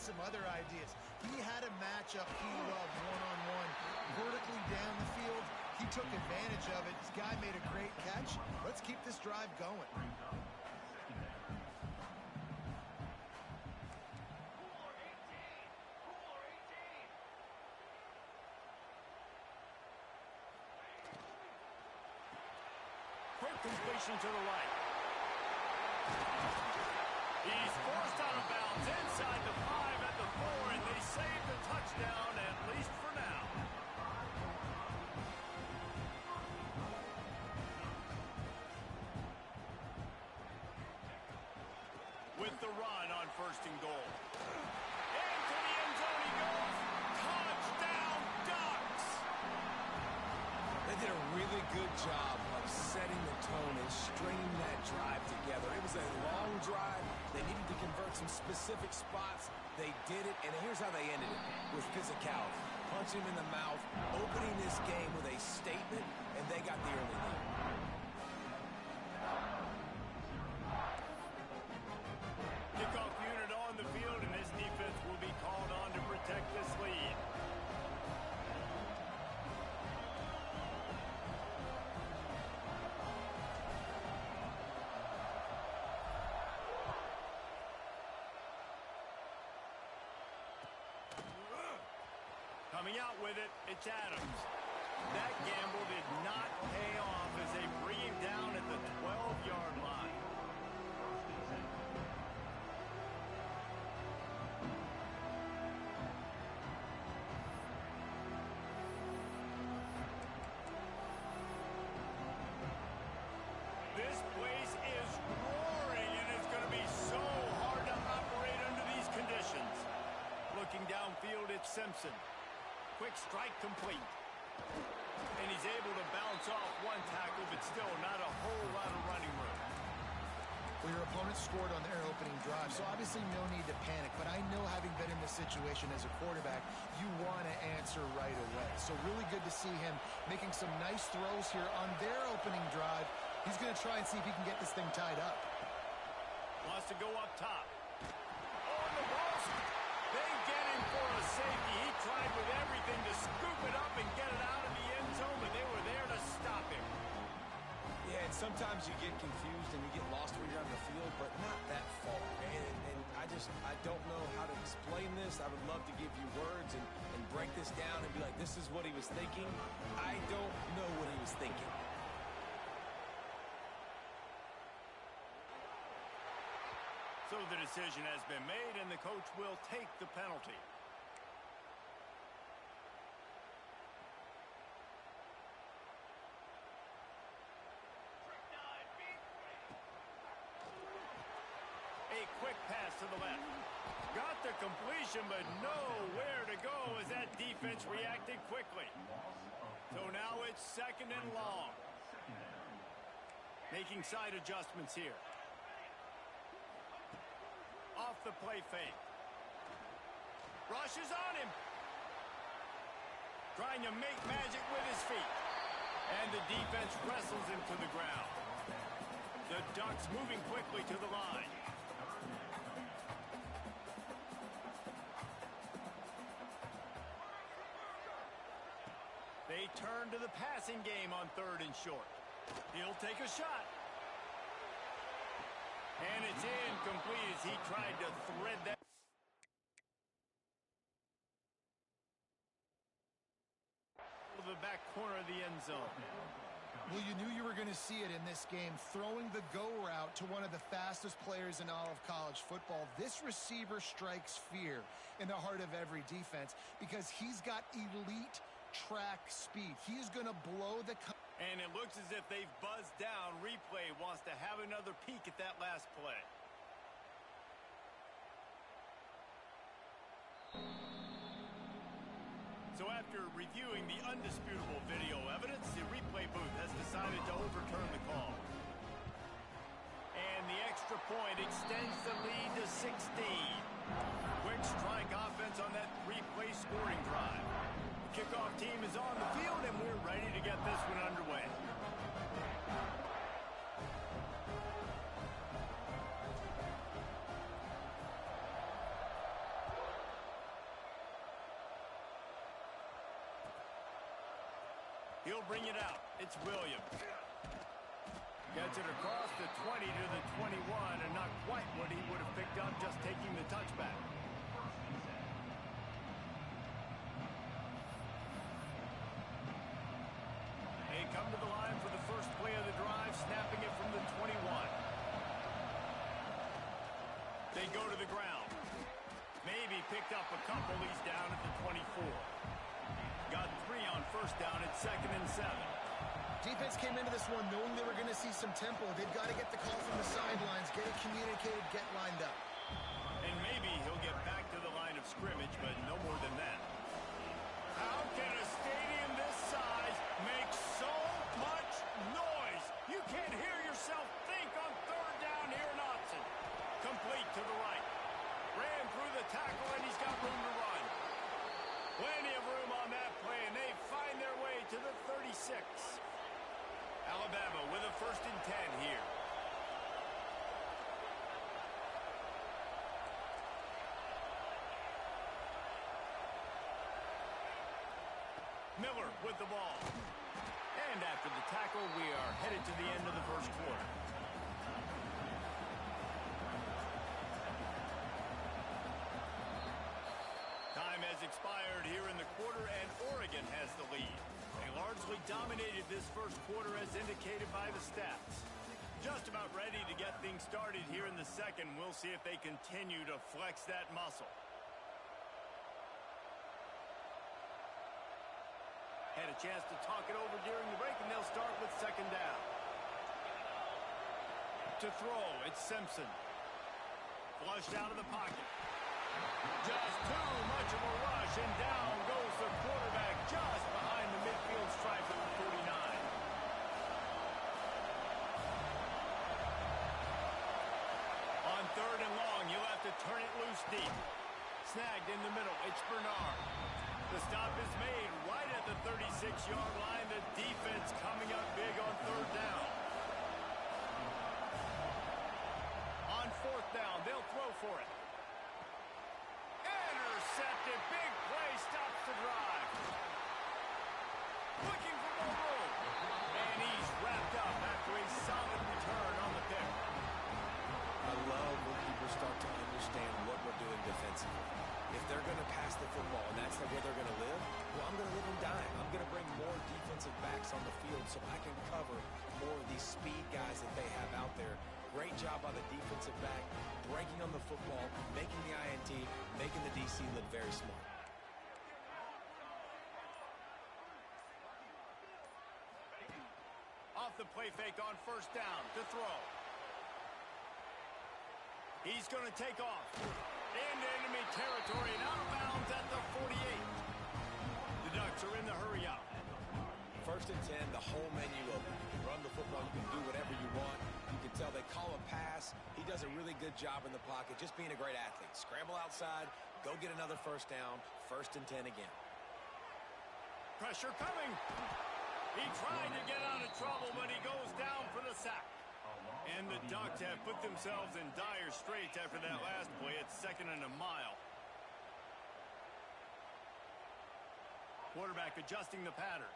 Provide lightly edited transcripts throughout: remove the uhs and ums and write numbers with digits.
some other ideas. He had a matchup he loved one-on-one, vertically down the field. He took advantage of it. This guy made a great catch. Let's keep this drive going. Quick completion to the right. He's forced out of bounds inside the 5 at the 4, and they save the touchdown, at least for now. With the run on 1st and goal. Into the end zone he goes. Touchdown, Ducks! They did a really good job of setting the tone and stringing that drive together. It was a long drive. They needed to convert some specific spots. They did it, and here's how they ended it, with physicality. Punch him in the mouth, opening this game with a statement, and they got the early lead. Kickoff unit on the field, and this defense will be called on to protect this lead. Coming out with it, it's Adams. That gamble did not pay off as they bring him down at the 12-yard line. This place is roaring, and it's going to be so hard to operate under these conditions. Looking downfield, it's Simpson. Quick strike complete. And he's able to bounce off one tackle, but still not a whole lot of running room. Well, your opponent scored on their opening drive, so obviously no need to panic. But I know, having been in this situation as a quarterback, you want to answer right away. So really good to see him making some nice throws here on their opening drive. He's going to try and see if he can get this thing tied up. Wants to go up top. On the ball. They get him for a safety. He tried with everything to scoop it up and get it out of the end zone, but they were there to stop him. Yeah, and sometimes you get confused and you get lost when you're on the field, but not that far. And I don't know how to explain this. I would love to give you words and break this down and be like, this is what he was thinking. I don't know what he was thinking. So the decision has been made, and the coach will take the penalty. A quick pass to the left. Got the completion, but nowhere to go as that defense reacted quickly. So now it's 2nd and long. Making side adjustments here. Off the play fake. Rushes on him. Trying to make magic with his feet. And the defense wrestles him to the ground. The Ducks moving quickly to the line. They turn to the passing game on 3rd and short. He'll take a shot. And it's incomplete as he tried to thread that. To the back corner of the end zone. Well, you knew you were going to see it in this game, throwing the go route to one of the fastest players in all of college football. This receiver strikes fear in the heart of every defense because he's got elite track speed. He is going to blow the... And it looks as if they've buzzed down. Replay wants to have another peek at that last play. So after reviewing the undisputable video evidence, the replay booth has decided to overturn the call. And the extra point extends the lead to 16. Quick strike offense on that 3-play scoring drive. The kickoff team is on the field, and we're ready to get this one underway. He'll bring it out. It's Williams. Gets it across the 20 to the 21, and not quite what he would have picked up just taking the touchback. They come to the line for the first play of the drive, snapping it from the 21. They go to the ground. Maybe picked up a couple. He's down at the 24. Got 3 on first down at 2nd and 7. Defense came into this one knowing they were going to see some tempo. They've got to get the call from the sidelines, get it communicated, get lined up. And maybe he'll get back to the line of scrimmage, but no more than that. How can a stadium this size make so much noise? You can't hear yourself think on 3rd down here in Autzen. Complete to the right. Ran through the tackle, and he's got room to run. Plenty of room on that play, and they find their way to the 36. Alabama with a 1st and 10 here. Miller with the ball. And after the tackle, we are headed to the end of the first quarter. Time has expired here in the quarter, and Oregon has the lead. They largely dominated this first quarter as indicated by the stats. Just about ready to get things started here in the second. We'll see if they continue to flex that muscle. Had a chance to talk it over during the break, and they'll start with 2nd down. To throw, it's Simpson. Flushed out of the pocket. Just too much of a rush, and down goes the quarterback just behind the midfield stripe at the 49. On 3rd and long, you'll have to turn it loose deep. Snagged in the middle, it's Bernard. The stop is made right at the 36-yard line. The defense coming up big on 3rd down. On 4th down, they'll throw for it. Intercepted. Big play stops the drive. Looking for more room. And he's wrapped up after a solid return on the pick. I love when people start to understand what we're doing defensively. If they're going to pass the football and that's the way they're going to live, well, I'm going to live and die. I'm going to bring more defensive backs on the field so I can cover more of these speed guys that they have out there. Great job by the defensive back, breaking on the football, making the INT, making the DC look very smart. Off the play fake on 1st down to throw. He's going to take off. Into enemy territory and out of bounds at the 48. The Ducks are in the hurry out. 1st and 10, the whole menu open. You can run the football, you can do whatever you want. You can tell they call a pass. He does a really good job in the pocket, just being a great athlete. Scramble outside, go get another 1st down, 1st and 10 again. Pressure coming. He tried to get out of trouble, but he goes down for the sack. And the Ducks have put themselves in dire straits after that last play. It's 2nd and a mile. Quarterback adjusting the pattern.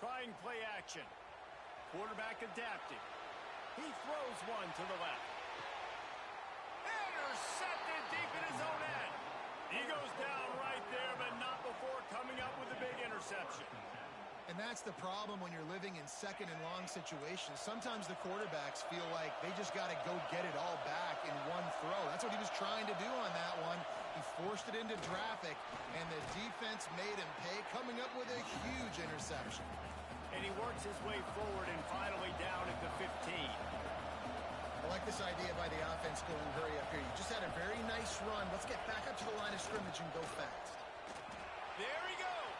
Trying play action. Quarterback adapting. He throws one to the left. Intercepted deep in his own end. He goes down right there, but not before coming up with a big interception. And that's the problem when you're living in 2nd and long situations. Sometimes the quarterbacks feel like they just got to go get it all back in one throw. That's what he was trying to do on that one. He forced it into traffic, and the defense made him pay, coming up with a huge interception. And he works his way forward and finally down at the 15. I like this idea by the offense going hurry up here. You just had a very nice run. Let's get back up to the line of scrimmage and go fast. There he goes.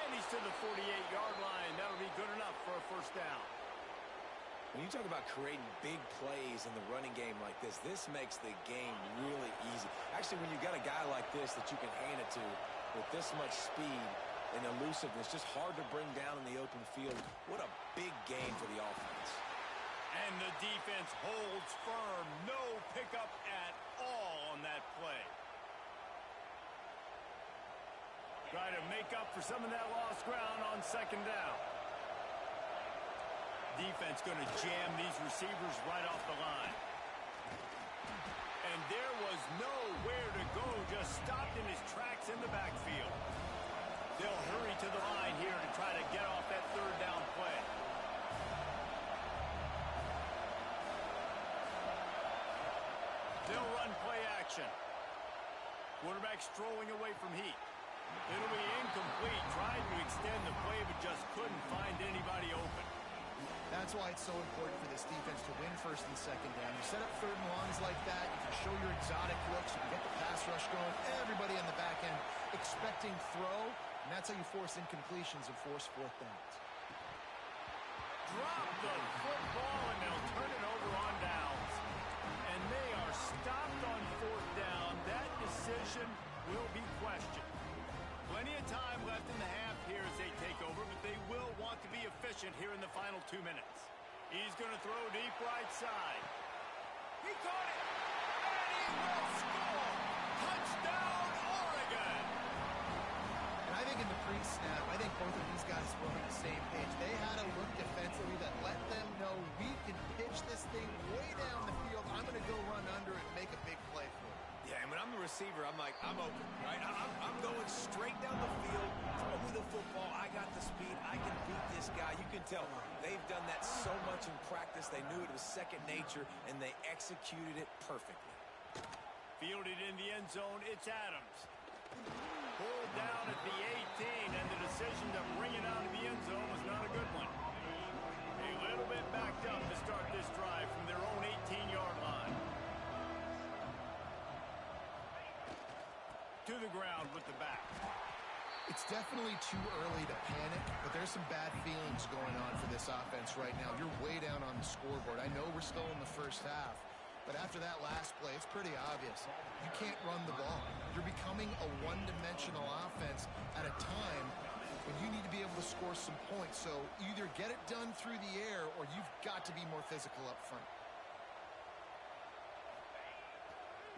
And he's to the 48-yard line. That'll be good enough for a 1st down. When you talk about creating big plays in the running game like this makes the game really easy. Actually, when you got a guy like this that you can hand it to with this much speed and elusiveness, just hard to bring down in the open field, what a big game for the offense. And the defense holds firm. No pickup at all on that play. Try to make up for some of that lost ground on second down. Defense going to jam these receivers right off the line. And there was nowhere to go, just stopped in his tracks in the backfield. They'll hurry to the line here to try to get off that third down play. They'll run play action. Quarterback strolling away from heat. It'll be incomplete, trying to extend the play, but just couldn't find anybody open. That's why it's so important for this defense to win first and second down. You set up third and longs like that, you can show your exotic looks, you can get the pass rush going, everybody on the back end expecting throw, and that's how you force incompletions and force fourth downs. Drop the football, and they'll turn it over on downs. And they are stopped on fourth down. That decision will be questioned. Plenty of time left in the half here as they take over, but they will want to be efficient here in the final 2 minutes. He's going to throw deep right side. He caught it, and he will score! Touchdown, Oregon! And I think in the pre-snap, I think both of these guys were on the same page. They had a look defensively that let them know we can pitch this thing way down the field. I'm going to go run under it and make a big play for it. Yeah, and when I'm the receiver, I'm like, I'm open, right? I'm going straight down the field. Throw me the football. I got the speed. I can beat this guy. You can tell they've done that so much in practice. They knew it was second nature, and they executed it perfectly. Fielded in the end zone, it's Adams. Pulled down at the 18, and the decision to bring it out of the end zone was not a good one. A little bit backed up to start this drive from their own 18-yard line. To the ground with the back. It's definitely too early to panic, but there's some bad feelings going on for this offense right now. You're way down on the scoreboard. I know we're still in the first half, but after that last play, it's pretty obvious. You can't run the ball. You're becoming a one-dimensional offense at a time when you need to be able to score some points. So either get it done through the air or you've got to be more physical up front.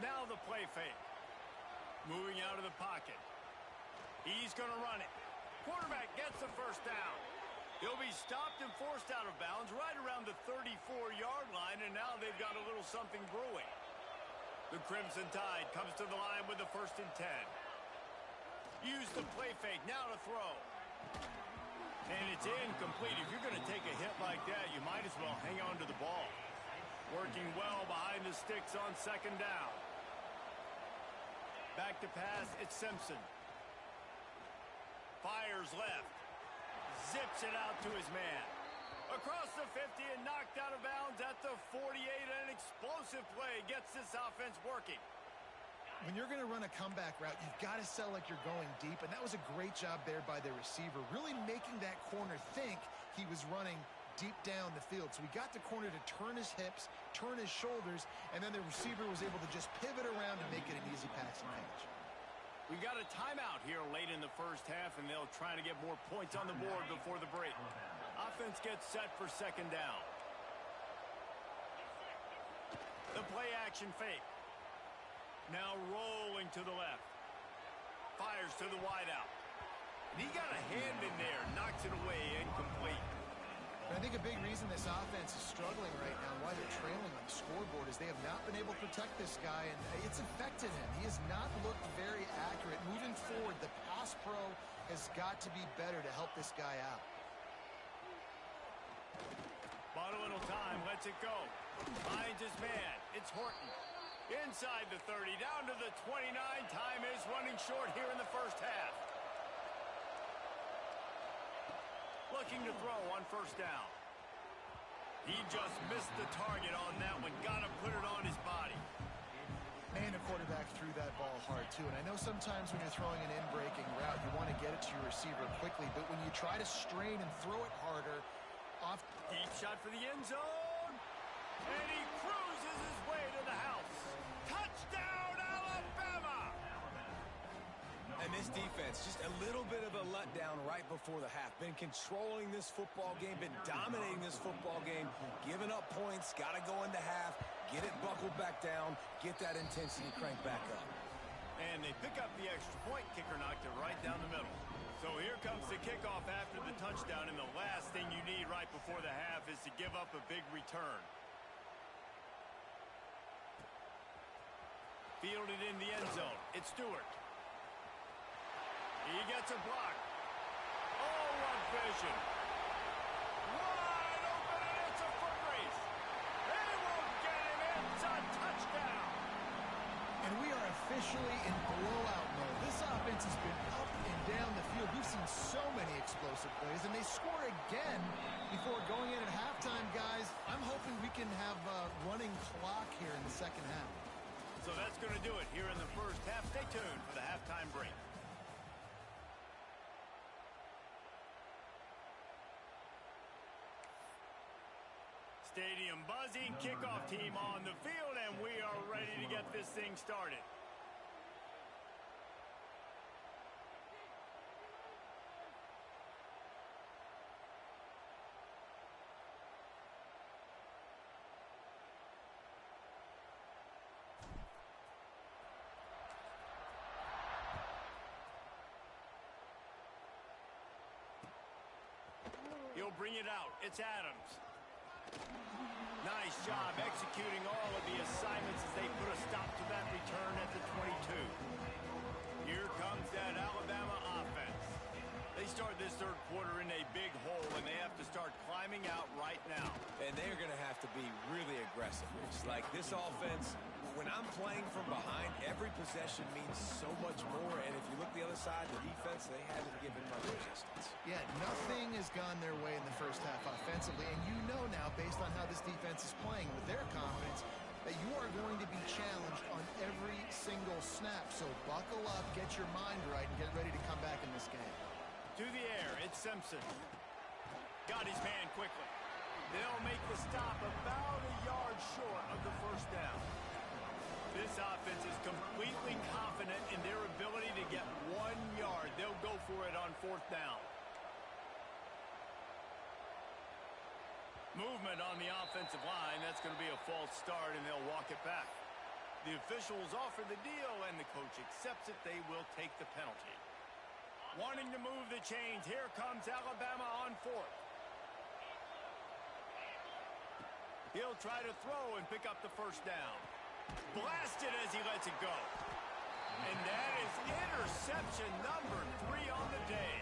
Now the play fake. Moving out of the pocket. He's going to run it. Quarterback gets the first down. He'll be stopped and forced out of bounds right around the 34-yard line, and now they've got a little something brewing. The Crimson Tide comes to the line with the 1st and 10. Use the play fake now to throw. And it's incomplete. If you're going to take a hit like that, you might as well hang on to the ball. Working well behind the sticks on second down. Back to pass, it's Simpson. Fires left. Zips it out to his man. Across the 50 and knocked out of bounds at the 48. An explosive play gets this offense working. When you're going to run a comeback route, you've got to sell like you're going deep, and that was a great job there by the receiver, really making that corner think he was running deep down the field. So we got the corner to turn his hips, turn his shoulders, and then the receiver was able to just pivot around and make it an easy passing catch. We've got a timeout here late in the first half, and they'll try to get more points on the board before the break. Offense gets set for second down. The play action fake. Now rolling to the left. Fires to the wideout. And he got a hand in there, knocks it away, incomplete. And I think a big reason this offense is struggling right now, why they're trailing on the scoreboard, is they have not been able to protect this guy, and it's affected him. He has not looked very accurate. Moving forward, the pass pro has got to be better to help this guy out. Bought a little time, lets it go. Finds his man. It's Horton. Inside the 30, down to the 29. Time is running short here in the first half. Looking to throw on first down. He just missed the target on that one. Got to put it on his body. Man, a quarterback threw that ball hard, too. And I know sometimes when you're throwing an in-breaking route, you want to get it to your receiver quickly. But when you try to strain and throw it harder, off... Deep shot for the end zone. And he cruises his way to the house. Touchdown, Alabama! And this defense, just a little bit of a letdown right before the half. Been controlling this football game, been dominating this football game, giving up points, got to go into half, get it buckled back down, get that intensity cranked back up. And they pick up the extra point. Kicker knocked it right down the middle. So here comes the kickoff after the touchdown, and the last thing you need right before the half is to give up a big return. Fielded in the end zone. It's Stewart. He gets a block. Oh, what vision. Wide open, and it's a foot race. They won't get him. It's a touchdown. And we are officially in blowout mode. This offense has been up and down the field. We've seen so many explosive plays, and they score again before going in at halftime, guys. I'm hoping we can have a running clock here in the second half. So that's going to do it here in the first half. Stay tuned for the halftime break. Stadium buzzing, kickoff team on the field, and we are ready to get this thing started. He'll bring it out. It's Adams. Nice job executing all of the assignments as they put a stop to that return at the 22. Here comes that Alabama offense. They start this third quarter in a big hole, and they have to start climbing out right now. And they're going to have to be really aggressive, Rich. Like this offense, when I'm playing from behind, every possession means so much more. And if you look the other side, the defense, they haven't given much resistance. Yeah, nothing has gone their way in the first half offensively. And you know now, based on how this defense is playing with their confidence, that you are going to be challenged on every single snap. So buckle up, get your mind right, and get ready to come back in this game. To the air, it's Simpson. Got his man quickly. They'll make the stop about a yard short of the first down. This offense is completely confident in their ability to get 1 yard. They'll go for it on fourth down. Movement on the offensive line. That's going to be a false start, and they'll walk it back. The officials offer the deal, and the coach accepts it. They will take the penalty. Wanting to move the chains. Here comes Alabama on fourth. He'll try to throw and pick up the first down. Blasted as he lets it go. And that is interception number 3 on the day.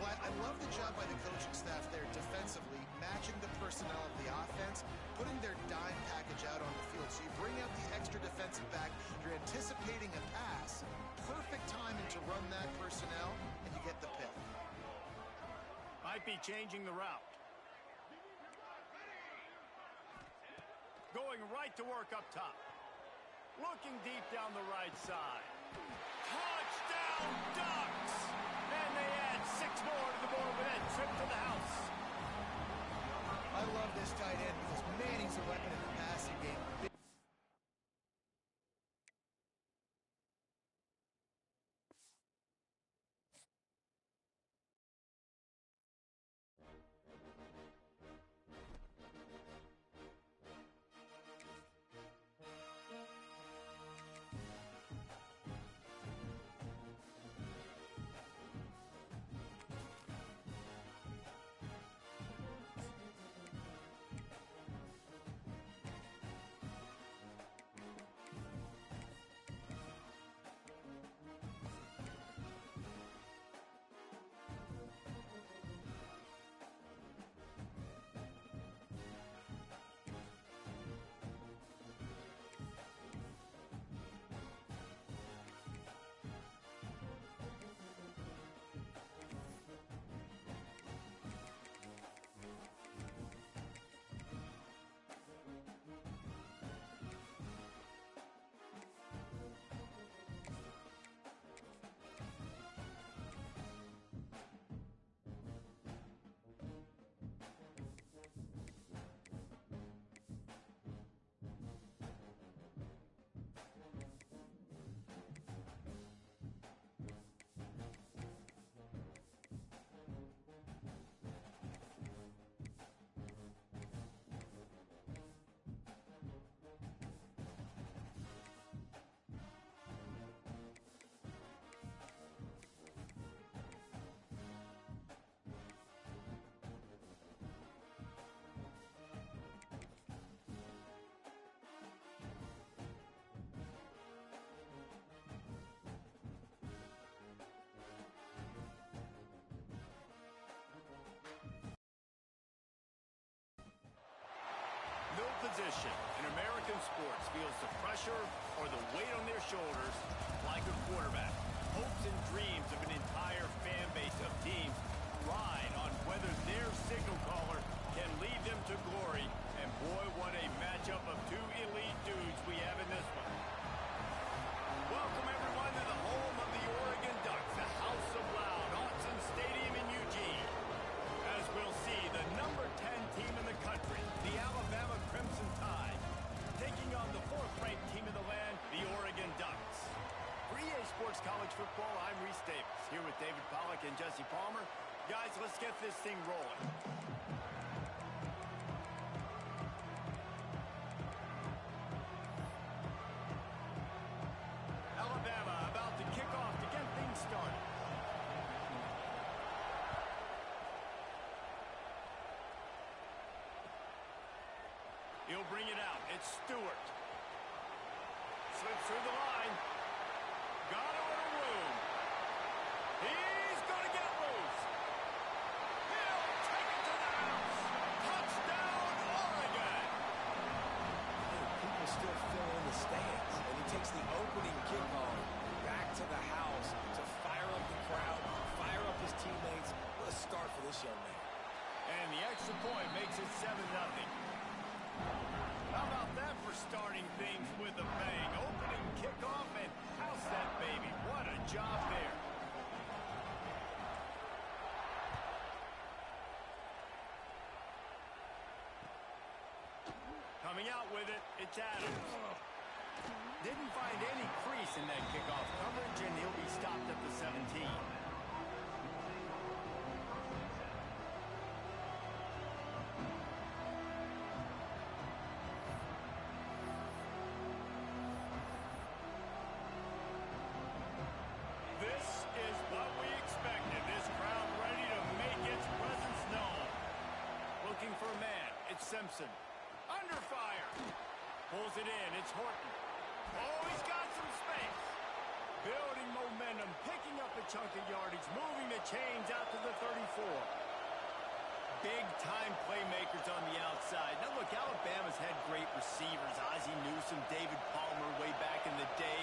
Well, I love the job by the coaching staff there defensively, matching the personnel of the offense, putting their dime package out on the field. So you bring out the extra defensive back, you're anticipating a pass, perfect timing to run that personnel, and you get the pick. Might be changing the route. Going right to work up top. Looking deep down the right side. Touchdown Ducks! And they add 6 more to the board with that trip to the house. I love this tight end because, man, he's a weapon in the passing game. position in American sports feels the pressure or the weight on their shoulders like a quarterback. Hopes and dreams of an entire fan base of teams ride on whether their signal caller can lead them to glory. And boy, what a matchup of two elite dudes we have in this one. Welcome everyone to the home of the Oregon Ducks, the House of Loud, Autzen Stadium in Eugene. As we'll see, the number 10 team in the country, the Alabama Crimson Tide, taking on the 4th-ranked team in the land, the Oregon Ducks. For EA Sports College Football, I'm Reese Davis, here with David Pollack and Jesse Palmer. Guys, let's get this thing rolling. Alabama about to kick off to get things started. He'll bring it out. It's Stewart. Slips through the line. Got a little room. He's going to get loose. He'll take it to the house. Touchdown, Oregon. People still fill in the stands, and he takes the opening kickoff back to the house to fire up the crowd, fire up his teammates. What a start for this young man. And the extra point makes it 7-0. How about that for starting things with a bang? Opening kickoff and house that baby. What a job there. Coming out with it, it's Adams. Didn't find any crease in that kickoff coverage, and he'll be stopped at the 17. This is what we expected. This crowd ready to make its presence known. Looking for a man. It's Simpson. Under fire. Pulls it in. It's Horton. Oh, he's got some space. Building momentum. Picking up a chunk of yardage. Moving the chains out to the 34. Big-time playmakers on the outside. Now, look, Alabama's had great receivers. Ozzie Newsome, David Palmer way back in the day.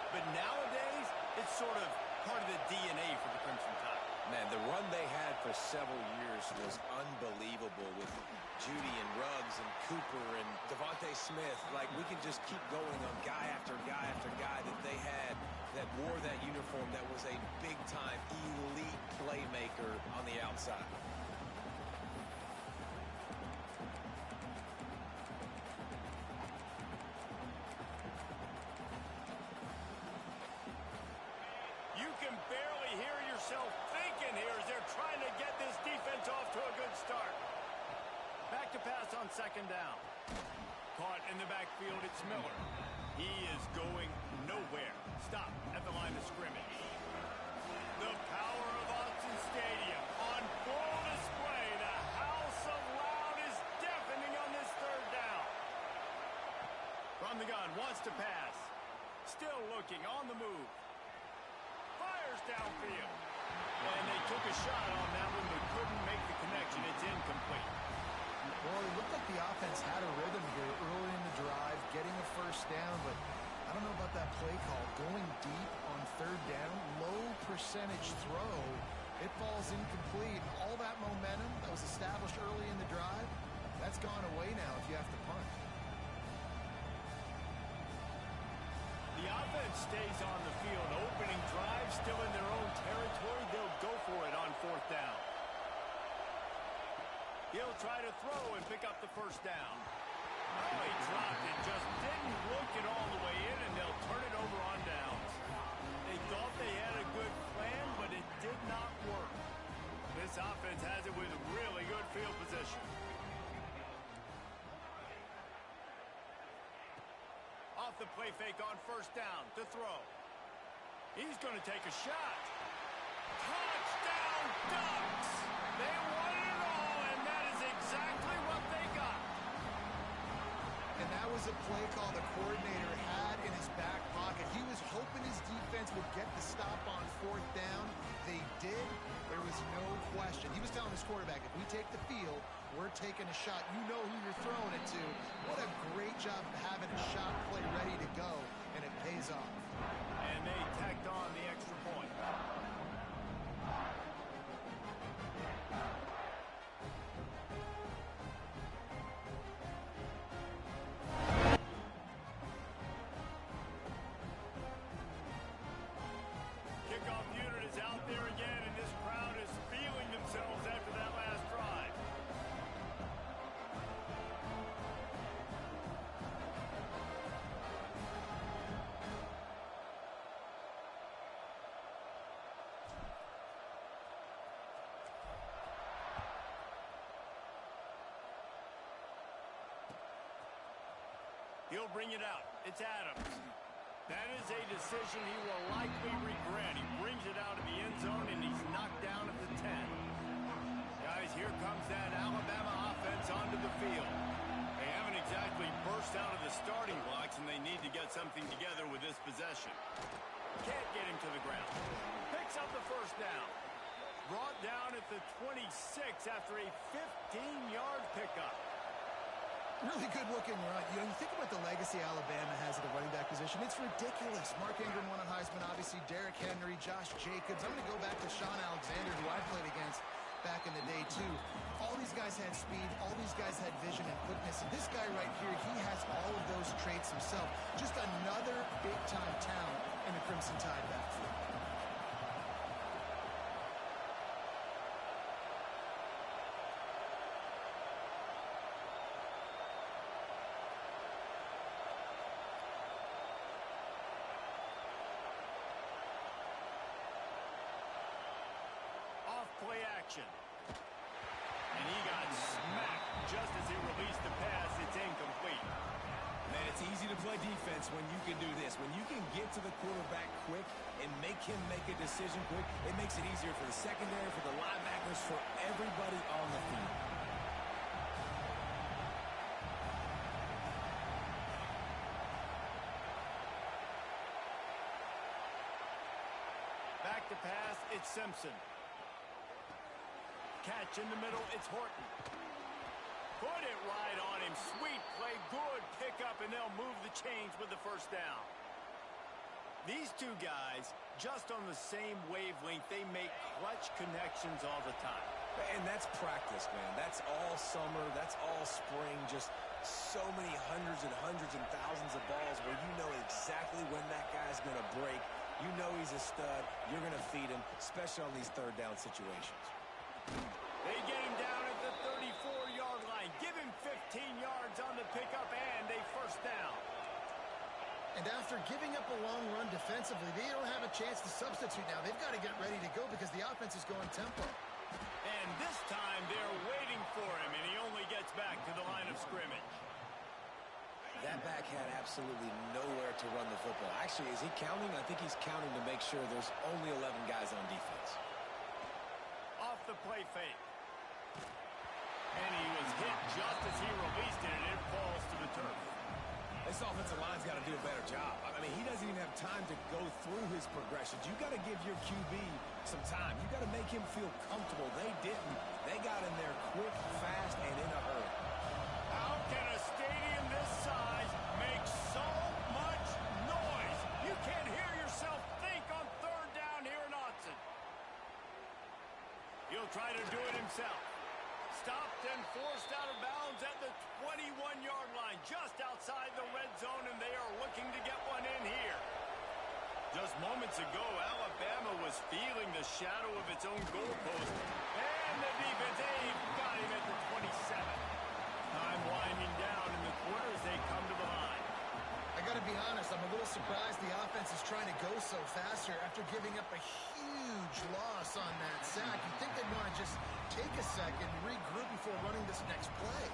But nowadays, it's sort of part of the DNA for the Crimson Tide. Man, the run they had for several years was unbelievable with Judy and Ruggs and Cooper and Devontae Smith. Like, we can just keep going on guy after guy after guy that they had that wore that uniform that was a big-time elite playmaker on the outside. You can barely hear yourself thinking here as they're trying to get this defense off to a good start. Back to pass on 2nd down. Caught in the backfield, it's Miller. He is going nowhere. Stop at the line of scrimmage. The power of Autzen Stadium on full display. The House of Loud is deafening on this 3rd down. From the gun, wants to pass. Still looking, on the move. Fires downfield. And they took a shot on that one, but couldn't make the connection. It's incomplete. Well, it looked like the offense had a rhythm here early in the drive, getting a 1st down, but I don't know about that play call. Going deep on 3rd down, low percentage throw, it falls incomplete. All that momentum that was established early in the drive, that's gone away now if you have to punt. The offense stays on the field. Opening drive, still in their own territory. They'll go for it on 4th down. He'll try to throw and pick up the 1st down. Oh, he dropped it. Just didn't look it all the way in, and they'll turn it over on downs. They thought they had a good plan, but it did not work. This offense has it with really good field position. Off the play fake on 1st down to throw. He's going to take a shot. Touchdown, Ducks! They won it all, and that is exactly what they got. And that was a play call the coordinator had in his back pocket. He was hoping his defense would get the stop on 4th down. They did. There was no question. He was telling his quarterback, if we take the field, we're taking a shot. You know who you're throwing it to. What a great job of having a shot play ready to go, and it pays off. And they tacked on the extra point. Kickoff unit is out there again, and this crowd is feeling themselves after that last drive. He'll bring it out. It's Adams. That is a decision he will likely regret. He brings it out of the end zone, and he's knocked down at the 10. Guys, here comes that Alabama offense onto the field. They haven't exactly burst out of the starting blocks, and they need to get something together with this possession. Can't get him to the ground. Picks up the first down. Brought down at the 26 after a 15-yard pickup. Really good-looking run. You think about the legacy Alabama has at the running back position. It's ridiculous. Mark Ingram won a Heisman, obviously. Derrick Henry, Josh Jacobs. I'm going to go back to Sean Alexander, who I played against back in the day, too. All these guys had speed. All these guys had vision and quickness. And this guy right here, he has all of those traits himself. Just another big-time talent in the Crimson Tide backfield. Play action. And he got smacked just as he released the pass. It's incomplete. Man, it's easy to play defense when you can do this. When you can get to the quarterback quick and make him make a decision quick, it makes it easier for the secondary, for the linebackers, for everybody on the field. Back to pass, it's Simpson. Catch in the middle, it's Horton. Put it right on him. Sweet play, good pickup, and they'll move the chains with the first down. These two guys, just on the same wavelength, they make clutch connections all the time. And that's practice, man. That's all summer. That's all spring. Just so many hundreds and thousands of balls where you know exactly when that guy's going to break. You know he's a stud. You're going to feed him, especially on these third down situations. They get him down at the 34-yard line. Give him 15 yards on the pickup and a first down. And after giving up a long run defensively, they don't have a chance to substitute now. They've got to get ready to go because the offense is going tempo. And this time they're waiting for him, and he only gets back to the line of scrimmage. That back had absolutely nowhere to run the football. Actually, is he counting? I think he's counting to make sure there's only 11 guys on defense. Off the play fake. And he was hit just as he released it, and it falls to the turf. This offensive line's got to do a better job. I mean, he doesn't even have time to go through his progressions. You got to give your QB some time. You got to make him feel comfortable. They didn't. They got in there quick, fast, and in a hurry. How can a stadium this size make so much noise? You can't hear yourself think on third down here in Autzen. He'll try to do it himself. Stopped and forced out of bounds at the 21-yard line, just outside the red zone, and they are looking to get one in here. Just moments ago, Alabama was feeling the shadow of its own goalpost. And the defense, got him at the 27. Time winding down in the quarter as they come to the line. I got to be honest, I'm a little surprised the offense is trying to go so fast here after giving up a huge loss on that sack. You'd think they'd want to just take a second, regroup before running this next play.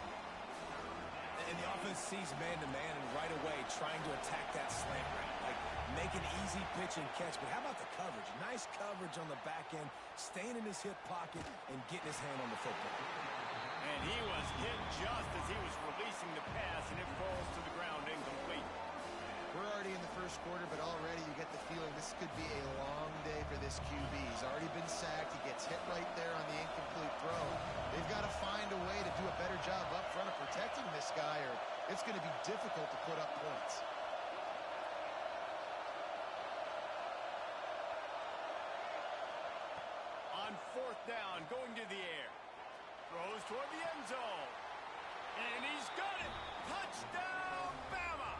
And the offense sees man-to-man and right away trying to attack that slant route. Like, make an easy pitch and catch. But how about the coverage? Nice coverage on the back end, staying in his hip pocket and getting his hand on the football. And he was hit just as he was releasing the pass, and it falls to the ground incomplete. We're already in the first first quarter, but already you get the feeling this could be a long day for this QB. He's already been sacked. He gets hit right there on the incomplete throw. They've got to find a way to do a better job up front of protecting this guy, or it's going to be difficult to put up points. On fourth down, going to the air. Throws toward the end zone. And he's got it. Touchdown, Bama!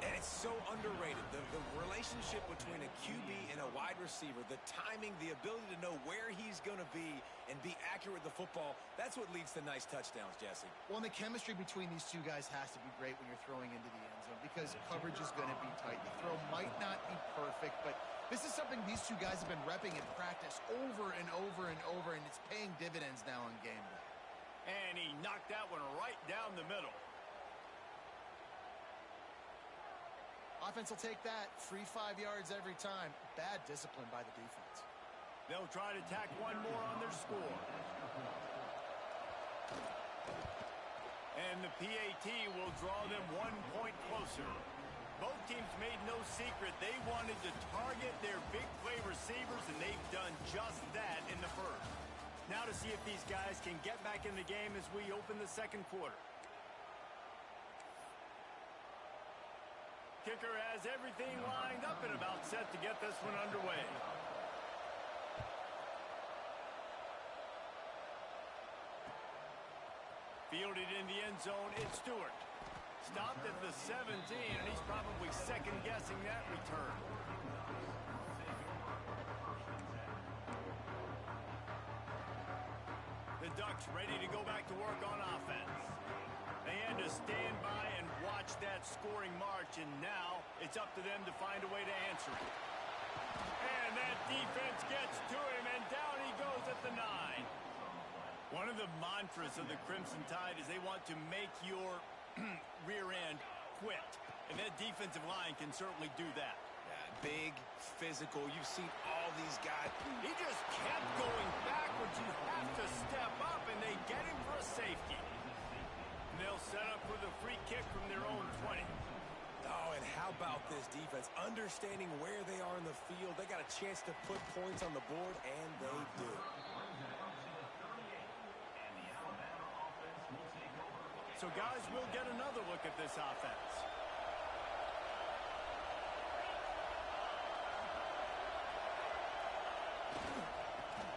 And it's so underrated. The relationship between a QB and a wide receiver, the timing, the ability to know where he's going to be and be accurate with the football, that's what leads to nice touchdowns, Jesse. Well, and the chemistry between these two guys has to be great when you're throwing into the end zone because coverage is going to be tight. The throw might not be perfect, but this is something these two guys have been repping in practice over and over and over, and it's paying dividends now on game day. And he knocked that one right down the middle. Offense will take that. Free 5 yards every time. Bad discipline by the defense. They'll try to tack one more on their score. And the PAT will draw them 1 point closer. Both teams made no secret they wanted to target their big play receivers, and they've done just that in the first. Now to see if these guys can get back in the game as we open the second quarter. Kicker has everything lined up and about set to get this one underway. Fielded in the end zone, it's Stewart. Stopped at the 17, and he's probably second-guessing that return. The Ducks ready to go back to work on offense. They had to stand by and watch that scoring march, and now it's up to them to find a way to answer it. And that defense gets to him, and down he goes at the 9. One of the mantras of the Crimson Tide is they want to make your rear end quit, and that defensive line can certainly do that. Big, physical. You've seen all these guys. He just kept going backwards. You have to step up, and they get him for a safety. And they'll set up for the free kick from their own 20. Oh, and how about this defense? Understanding where they are in the field. They got a chance to put points on the board, and they do. So, guys, we'll get another look at this offense.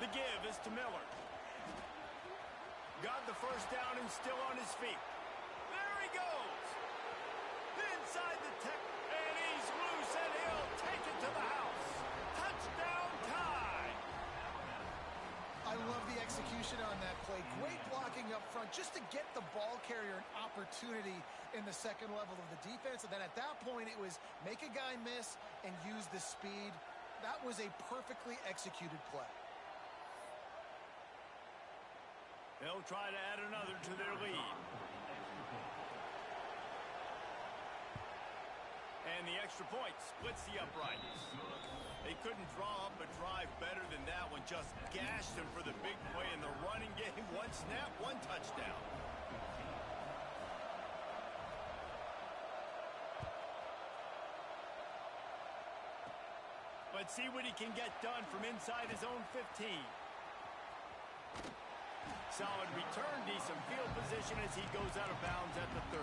The give is to Miller. Got the first down and still on his feet. There he goes. Inside the tech, and he's loose, and he'll take it to the house. Touchdown tie. I love the execution on that play. Great blocking up front just to get the ball carrier an opportunity in the second level of the defense. And then at that point, it was make a guy miss and use the speed. That was a perfectly executed play. They'll try to add another to their lead. And the extra point splits the uprights. They couldn't draw up a drive better than that one. Just gashed them for the big play in the running game. One snap, one touchdown. Let's see what he can get done from inside his own 15. Solid return, decent field position as he goes out of bounds at the 30.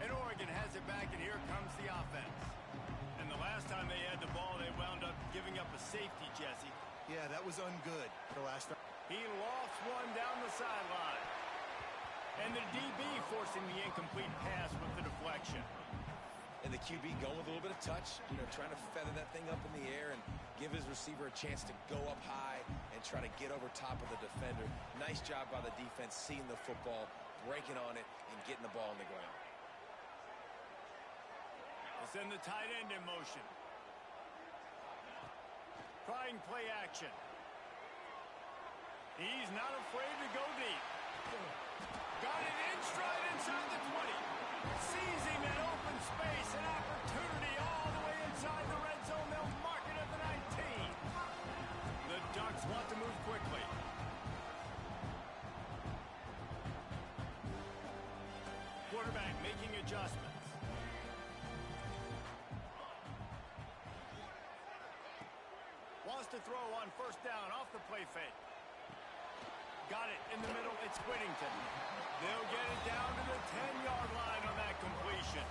And Oregon has it back, and here comes the offense. And the last time they had the ball, they wound up giving up a safety, Jesse. Yeah, that was ungood the last time. He lofts one down the sideline. And the DB forcing the incomplete pass with the deflection. And the QB going with a little bit of touch, trying to feather that thing up in the air and give his receiver a chance to go up high and try to get over top of the defender. Nice job by the defense, seeing the football, breaking on it, and getting the ball on the ground. They'll send the tight end in motion. Trying play action. He's not afraid to go deep. Got it in stride inside the 20. Seizing that open space, an opportunity all the way inside the red zone. They'll mark it at the 19. The Ducks want to move quickly. adjustments. Wants to throw on first down off the play fake. Got it in the middle. It's Whittington. They'll get it down to the 10-yard line on that completion.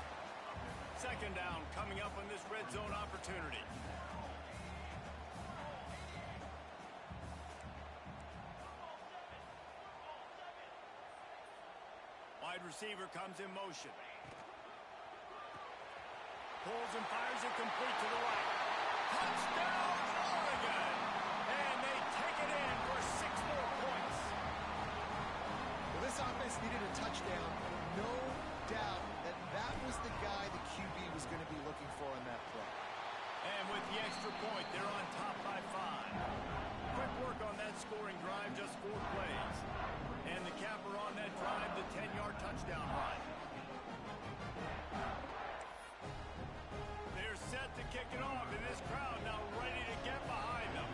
Second down coming up on this red zone opportunity. Wide receiver comes in motion. Pulls and fires it complete to the right. Touchdown, Oregon! And they take it in for 6 more points. Well, this offense needed a touchdown. No doubt that was the guy the QB was going to be looking for on that play. And with the extra point, they're on top by 5. Quick work on that scoring drive, just 4 plays. And the capper on that drive, the 10-yard touchdown run. They're set to kick it off, and this crowd now ready to get behind them.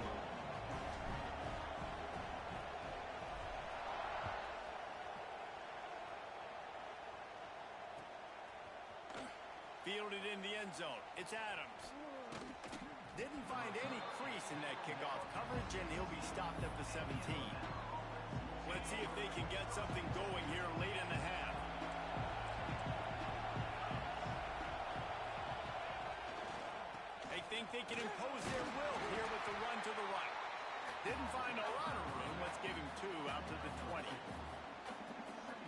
Fielded in the end zone. It's Adams. Didn't find any crease in that kickoff coverage, and he'll be stopped at the 17. Let's see if they can get something going here late in the half. They think they can impose their will here with the run to the right. Didn't find a lot of room. Let's give him 2 out to the 20.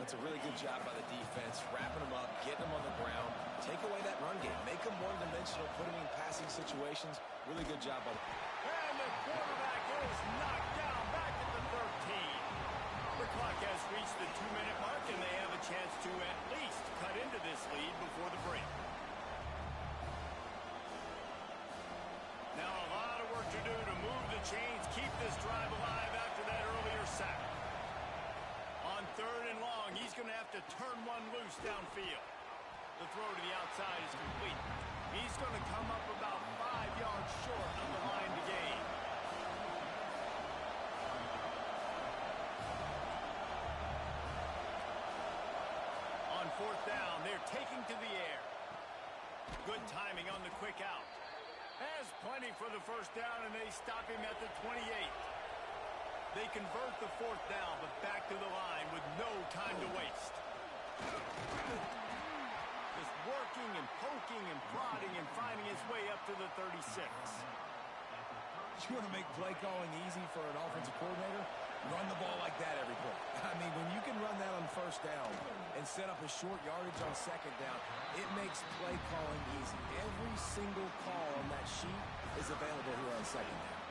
That's a really good job by the defense, wrapping them up, getting them on the ground, take away that run game, make them one-dimensional, put them in passing situations. Really good job by the... And the quarterback is knocked down back at the 13. The clock has reached the 2-minute mark, and they have a chance to at least cut into this lead before the break. Now a lot of work to do to move the chains, keep this drive alive after that earlier sack. On 3rd and long, he's going to have to turn one loose downfield. The throw to the outside is complete. He's going to come up about 5 yards short of the line to gain. On 4th down, they're taking to the air. Good timing on the quick out. Has plenty for the first down, and they stop him at the 28. They convert the 4th down, but back to the line with no time to waste. Just working and poking and prodding and finding his way up to the 36. You want to make play calling easy for an offensive coordinator? Run the ball like that every play. I mean, when you can run that on first down and set up a short yardage on second down, it makes play calling easy. Every single call on that sheet is available here on second down.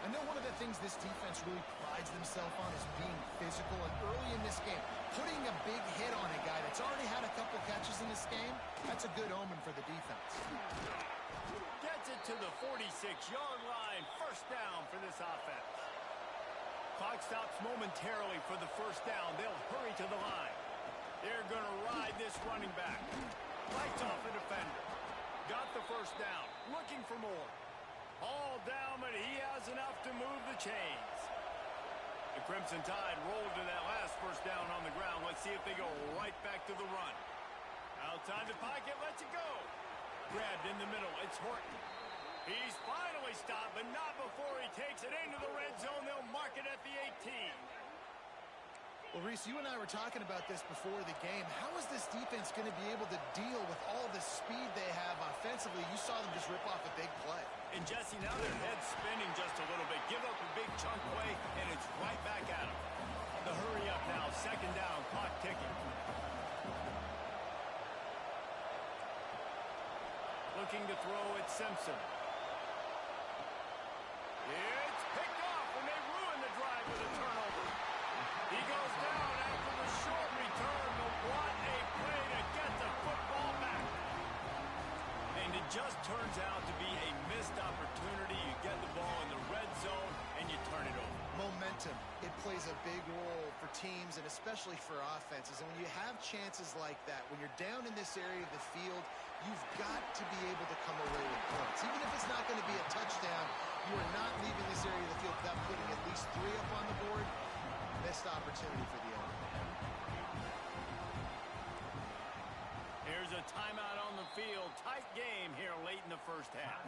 I know one of the things this defense really prides themselves on is being physical, and early in this game, putting a big hit on a guy that's already had a couple catches in this game, that's a good omen for the defense. Gets it to the 46-yard line. First down for this offense. Clock stops momentarily for the first down. They'll hurry to the line. They're going to ride this running back. Lights off the defender. Got the first down. Looking for more. All down, but he has enough to move the chains. The Crimson Tide rolled to that last first down on the ground. Let's see if they go right back to the run. Outside the pocket, lets it go. Grabbed in the middle, it's Horton. He's finally stopped, but not before he takes it into the red zone. They'll mark it at the 18. Well, Reese, you and I were talking about this before the game. How is this defense going to be able to deal with all the speed they have offensively? You saw them just rip off a big play. And Jesse, now their head's spinning just a little bit. Give up a big chunk play, and it's right back at them. The hurry up now, second down, clock ticking. Looking to throw at Simpson. It's picked off, and they ruin the drive with a turnover. He goes down after the short return, but what a play to get the football back. And it just turns out to be a missed opportunity. You get the ball in the red zone, and you turn it over. Momentum, it plays a big role for teams and especially for offenses. And when you have chances like that, when you're down in this area of the field, you've got to be able to come away with points. Even if it's not going to be a touchdown, you are not leaving this area of the field without putting at least 3 up on the board. Missed opportunity for the other. a timeout on the field. Tight game here late in the first half.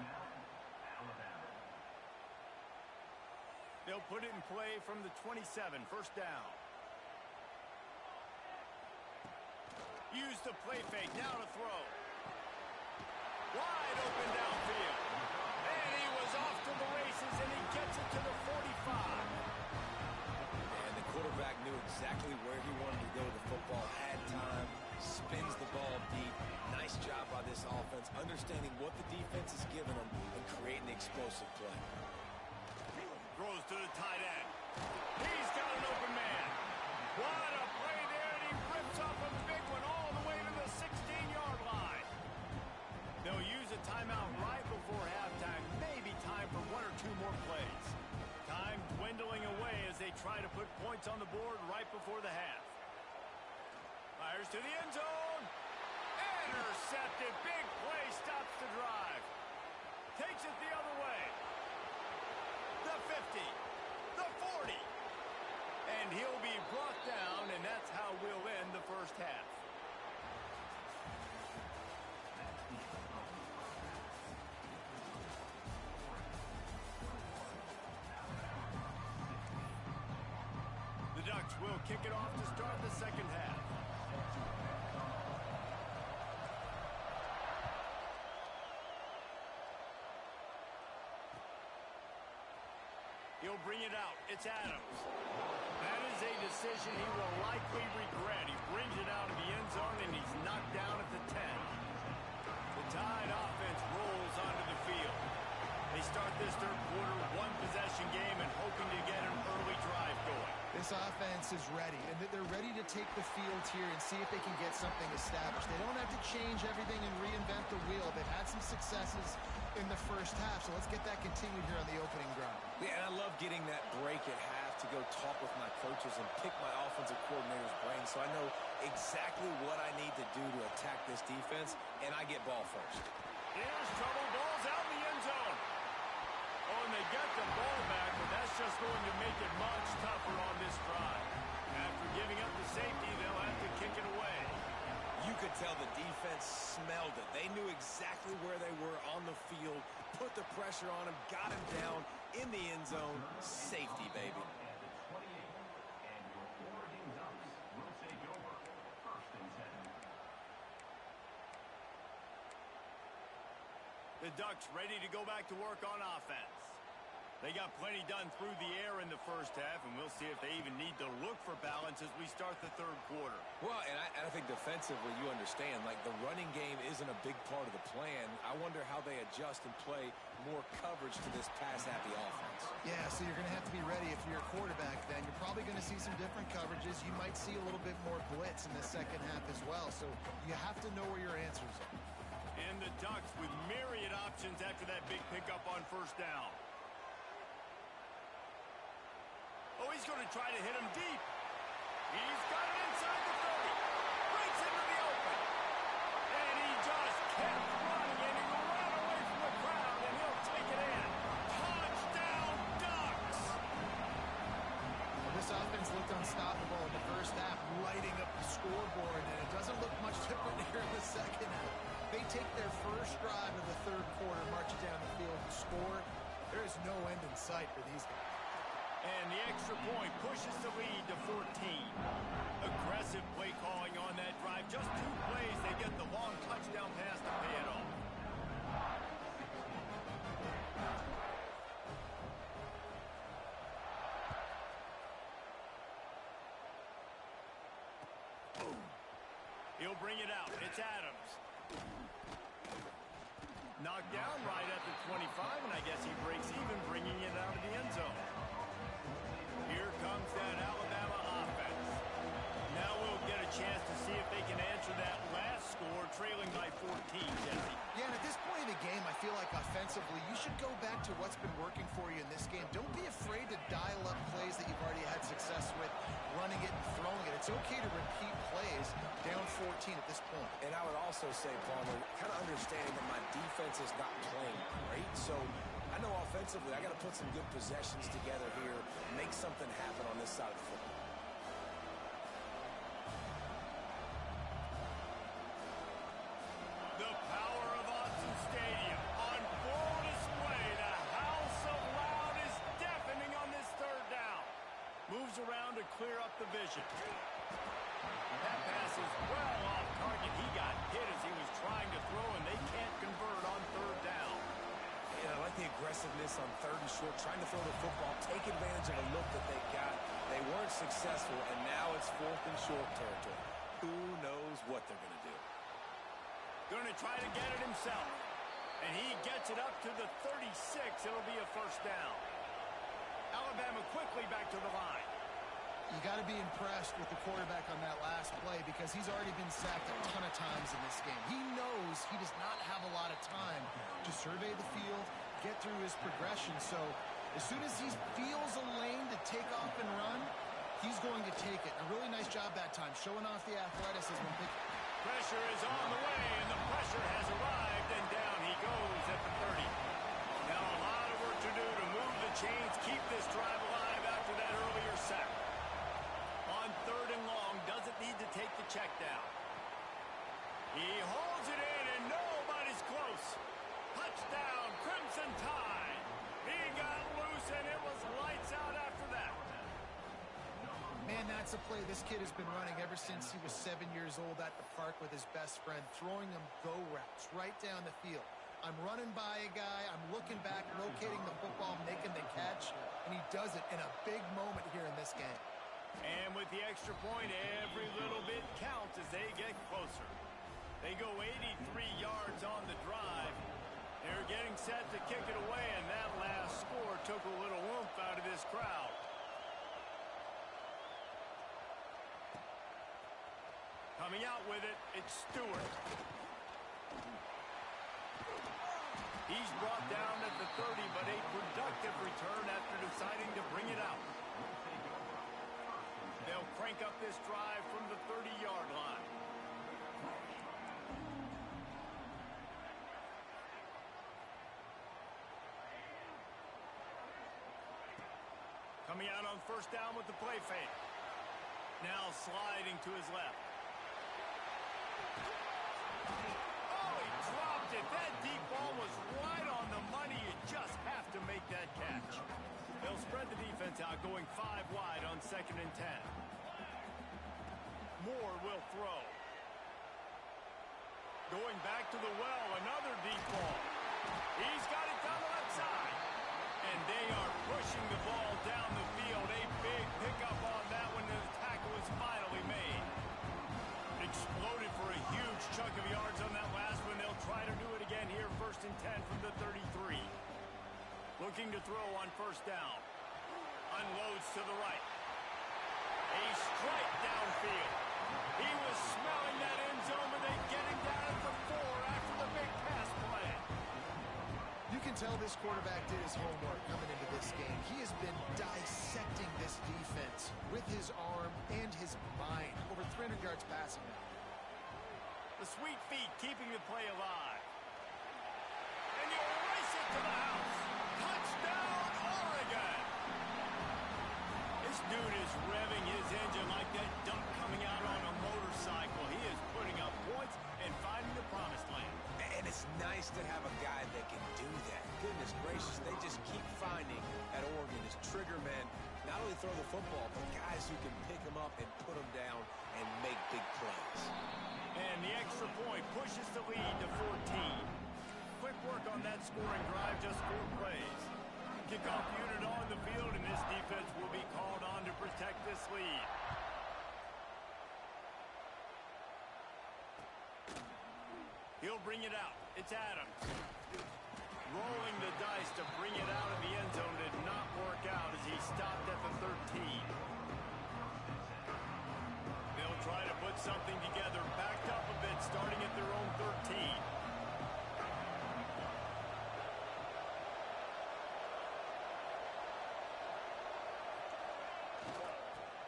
They'll put it in play from the 27, first down. Use the play fake, now to throw. Wide open downfield. And he was off to the races, and he gets it to the 45. And the quarterback knew exactly where he wanted to go. The football had time, spins the ball deep. Nice job by this offense, understanding what the defense is giving them and creating the explosive play. Throws to the tight end. He's got an open man. What a play there, and he rips off a big one all the way to the 16-yard line. They'll use a timeout right before halftime. Maybe time for one or two more plays. Time dwindling away as they try to put points on the board right before the half. Fires to the end zone. Intercepted. Big play stops the drive. Takes it the other way. The 50. The 40. And he'll be brought down, and that's how we'll end the first half. The Ducks will kick it off to start the second half. He'll bring it out. It's Adams. That is a decision he will likely regret. He brings it out of the end zone, and he's knocked down at the 10. The Tide offense rolls onto the field. They start this third quarter one-possession game and hoping to get an early drive going. This offense is ready, and they're ready to take the field here and see if they can get something established. They don't have to change everything and reinvent the wheel. They've had some successes in the first half, so let's get that continued here on the opening drive. Yeah, and I love getting that break at half to go talk with my coaches and pick my offensive coordinator's brain so I know exactly what I need to do to attack this defense, and I get ball first. Here's trouble. Ball's out in the end zone. Oh, and they get the ball back, but that's just going to make it much tougher on this drive. After giving up the safety, they'll have to kick it away. You could tell the defense smelled it. They knew exactly where they were on the field, put the pressure on him, got him down in the end zone. Safety, baby. The Ducks ready to go back to work on offense. They got plenty done through the air in the first half, and we'll see if they even need to look for balance as we start the third quarter. Well, and I think defensively, you understand, like the running game isn't a big part of the plan. I wonder how they adjust and play more coverage to this pass-happy offense. Yeah, so you're going to have to be ready if you're a quarterback then. You're probably going to see some different coverages. You might see a little bit more blitz in the second half as well, so you have to know where your answers are. And the Ducks with myriad options after that big pickup on first down. Oh, he's going to try to hit him deep. He's got it inside the 30. Breaks into the open. And he just kept running, and he ran away from the crowd, and he'll take it in. Touchdown, Ducks! Well, this offense looked unstoppable in the first half, lighting up the scoreboard, and it doesn't look much different here in the second half. They take their first drive of the third quarter, marching down the field and score. There is no end in sight for these guys. And the extra point pushes the lead to 14. Aggressive play calling on that drive. Just 2 plays, they get the long touchdown pass to pay it off. He'll bring it out. It's Adams. Knocked down right at the 25, and I guess he breaks even, bringing it out of the end zone. Here comes that Alabama offense. Now we'll get a chance to see if they can answer that last score, trailing by 14, Jesse. Yeah, and at this point in the game, I feel like offensively, you should go back to what's been working for you in this game. Don't be afraid to dial up plays that you've already had success with, running it and throwing it. It's okay to repeat plays down 14 at this point. And I would also say, Palmer, kind of understanding that my defense is not playing great, so I know offensively I got to put some good possessions together here, make something happen on this side of the football. moves around to clear up the vision. That pass is well off target. He got hit as he was trying to throw, and they can't convert on third down. And I like the aggressiveness on third and short, trying to throw the football, take advantage of a look that they got. They weren't successful, and now it's fourth and short territory. Who knows what they're going to do? Going to try to get it himself. And he gets it up to the 36. It'll be a first down. Alabama quickly back to the line. You got to be impressed with the quarterback on that last play because he's already been sacked a ton of times in this game. He knows he does not have a lot of time to survey the field, get through his progression. So as soon as he feels a lane to take off and run, he's going to take it. A really nice job that time, showing off the athleticism. Pressure is on the way, and the pressure has arrived, and down he goes at the 30. Now a lot of work to do to move the chains, keep this drive alive after that earlier sack. On third and long, doesn't need to take the check down. He holds it in, and nobody's close. Touchdown, Crimson Tide. He got loose, and it was lights out after that. Man, that's a play this kid has been running ever since he was 7 years old at the park with his best friend, throwing him go routes right down the field. I'm running by a guy, I'm looking back, locating the football, making the catch, and he does it in a big moment here in this game. And with the extra point, every little bit counts as they get closer. They go 83 yards on the drive. They're getting set to kick it away, and that last score took a little oomph out of this crowd. Coming out with it, it's Stewart. He's brought down at the 30, but a productive return after deciding to bring it out. They'll crank up this drive from the 30-yard line. Coming out on first down with the play fake. Now sliding to his left. Oh, he dropped it. That deep ball was right on the money. You just have to make that catch. They'll spread the defense out, going 5 wide on 2nd and 10. Moore will throw. Going back to the well, another deep ball. He's got it down the left side. And they are pushing the ball down the field. A big pickup on that when the tackle is finally made. Exploded for a huge chunk of yards on that last one. They'll try to do it again here, 1st and 10 from the 33. Looking to throw on first down. Unloads to the right. A strike downfield. He was smelling that end zone, but they get him down at the 4 after the big pass play. You can tell this quarterback did his homework coming into this game. He has been dissecting this defense with his arm and his mind. Over 300 yards passing now. The sweet feet keeping the play alive. And you race it to the house. Touchdown, Oregon! This dude is revving his engine like that dunk coming out on a motorcycle. He is putting up points and finding the promised land. And it's nice to have a guy that can do that. Goodness gracious, they just keep finding at Oregon as trigger men, not only throw the football, but guys who can pick them up and put them down and make big plays. And the extra point pushes the lead to 14. Quick work on that scoring drive, just 4 plays. Kickoff unit on the field, and this defense will be called on to protect this lead. He'll bring it out. It's Adams. Rolling the dice to bring it out of the end zone did not work out as he stopped at the 13. They'll try to put something together, backed up a bit, starting at their own 13.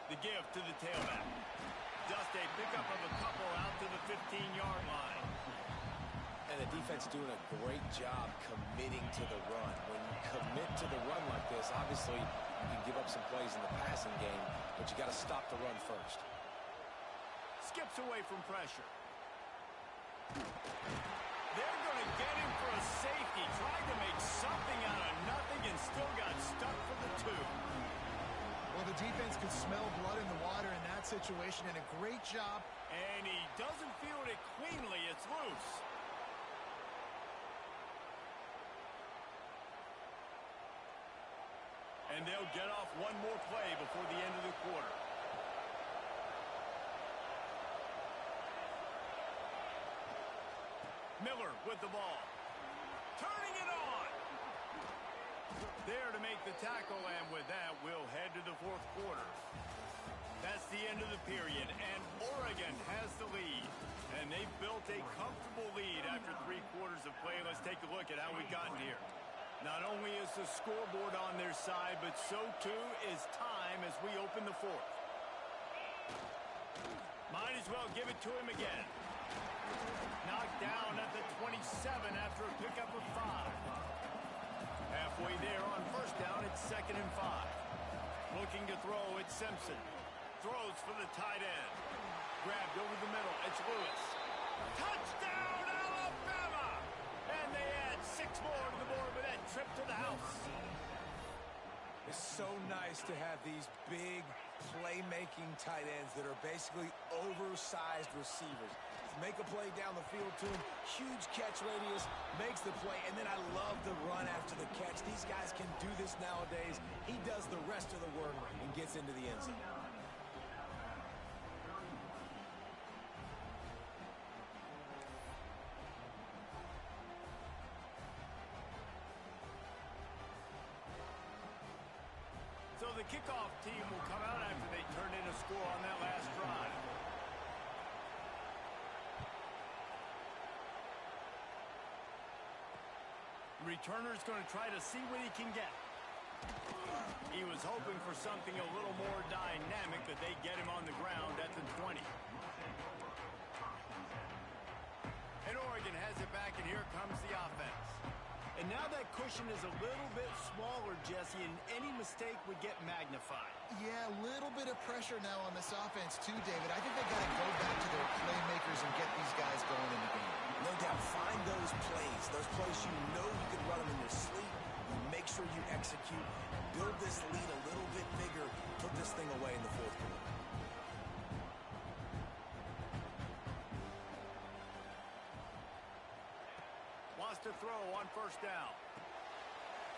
The give to the tailback. Just a pickup of a couple out to the 15-yard line. And the defense doing a great job committing to the run. When you commit to the run like this, obviously you can give up some plays in the passing game, but you got to stop the run first. Skips away from pressure. They're going to get him for a safety. Tried to make something out of nothing and still got stuck for the 2. Well, the defense could smell blood in the water in that situation, and a great job. And he doesn't field it cleanly. It's loose. And they'll get off one more play before the end of the quarter. Miller with the ball. Turning it on. There to make the tackle, and with that, we'll head to the fourth quarter. That's the end of the period, and Oregon has the lead. And they've built a comfortable lead after 3 quarters of play. Let's take a look at how we've gotten here. Not only is the scoreboard on their side, but so too is time as we open the fourth. Might as well give it to him again. Knocked down at the 27 after a pickup of 5. Halfway there on first down, it's 2nd and 5. Looking to throw, it's Simpson. Throws for the tight end. Grabbed over the middle, it's Lewis. Touchdown, Alabama! And they add 6 more to the board with that trip to the house. It's so nice to have these big playmaking tight ends that are basically oversized receivers. Make a play down the field to him, huge catch radius, makes the play, and then I love the run after the catch. These guys can do this nowadays. He does the rest of the work and gets into the end zone. So the kickoff team will come out after they turn in a score on that last drive. Returner's going to try to see what he can get. He was hoping for something a little more dynamic, but they get him on the ground at the 20. And Oregon has it back, and here comes the offense. And now that cushion is a little bit smaller, Jesse, and any mistake would get magnified. Yeah, a little bit of pressure now on this offense too, David. I think they got to go back to their playmakers and get these guys going in the game. No doubt, find those plays you know you can run them in your sleep. Make sure you execute. Build this lead a little bit bigger. Put this thing away in the fourth quarter. Wants to throw on first down.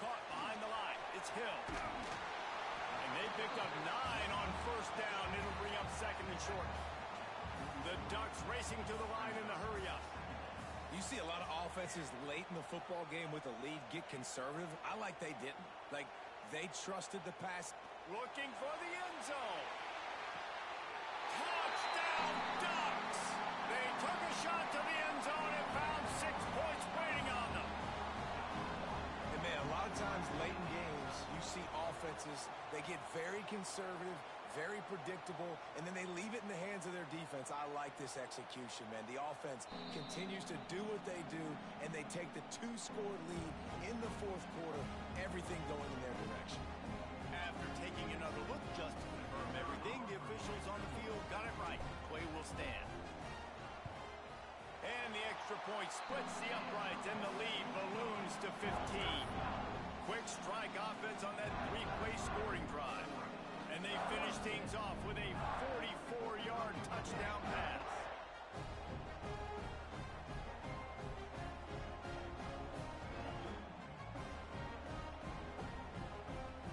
Caught behind the line. It's Hill. And they picked up 9 on first down. It'll bring up 2nd and short. The Ducks racing to the line in the hurry-up. You see a lot of offenses late in the football game with a lead get conservative. I like they didn't. Like, they trusted the pass. Looking for the end zone. Touchdown, Ducks! They took a shot to the end zone and found 6 points waiting on them. And man, a lot of times late in games, you see offenses, they get very conservative, very predictable, and then they leave it in the hands of their defense. I like this execution, man. The offense continues to do what they do, and they take the 2-score lead in the fourth quarter, everything going in their direction. After taking another look just to confirm everything, the officials on the field got it right. Play will stand. And the extra point splits the uprights, and the lead balloons to 15. Quick strike offense on that 3-play scoring drive. And they finish things off with a 44-yard touchdown pass.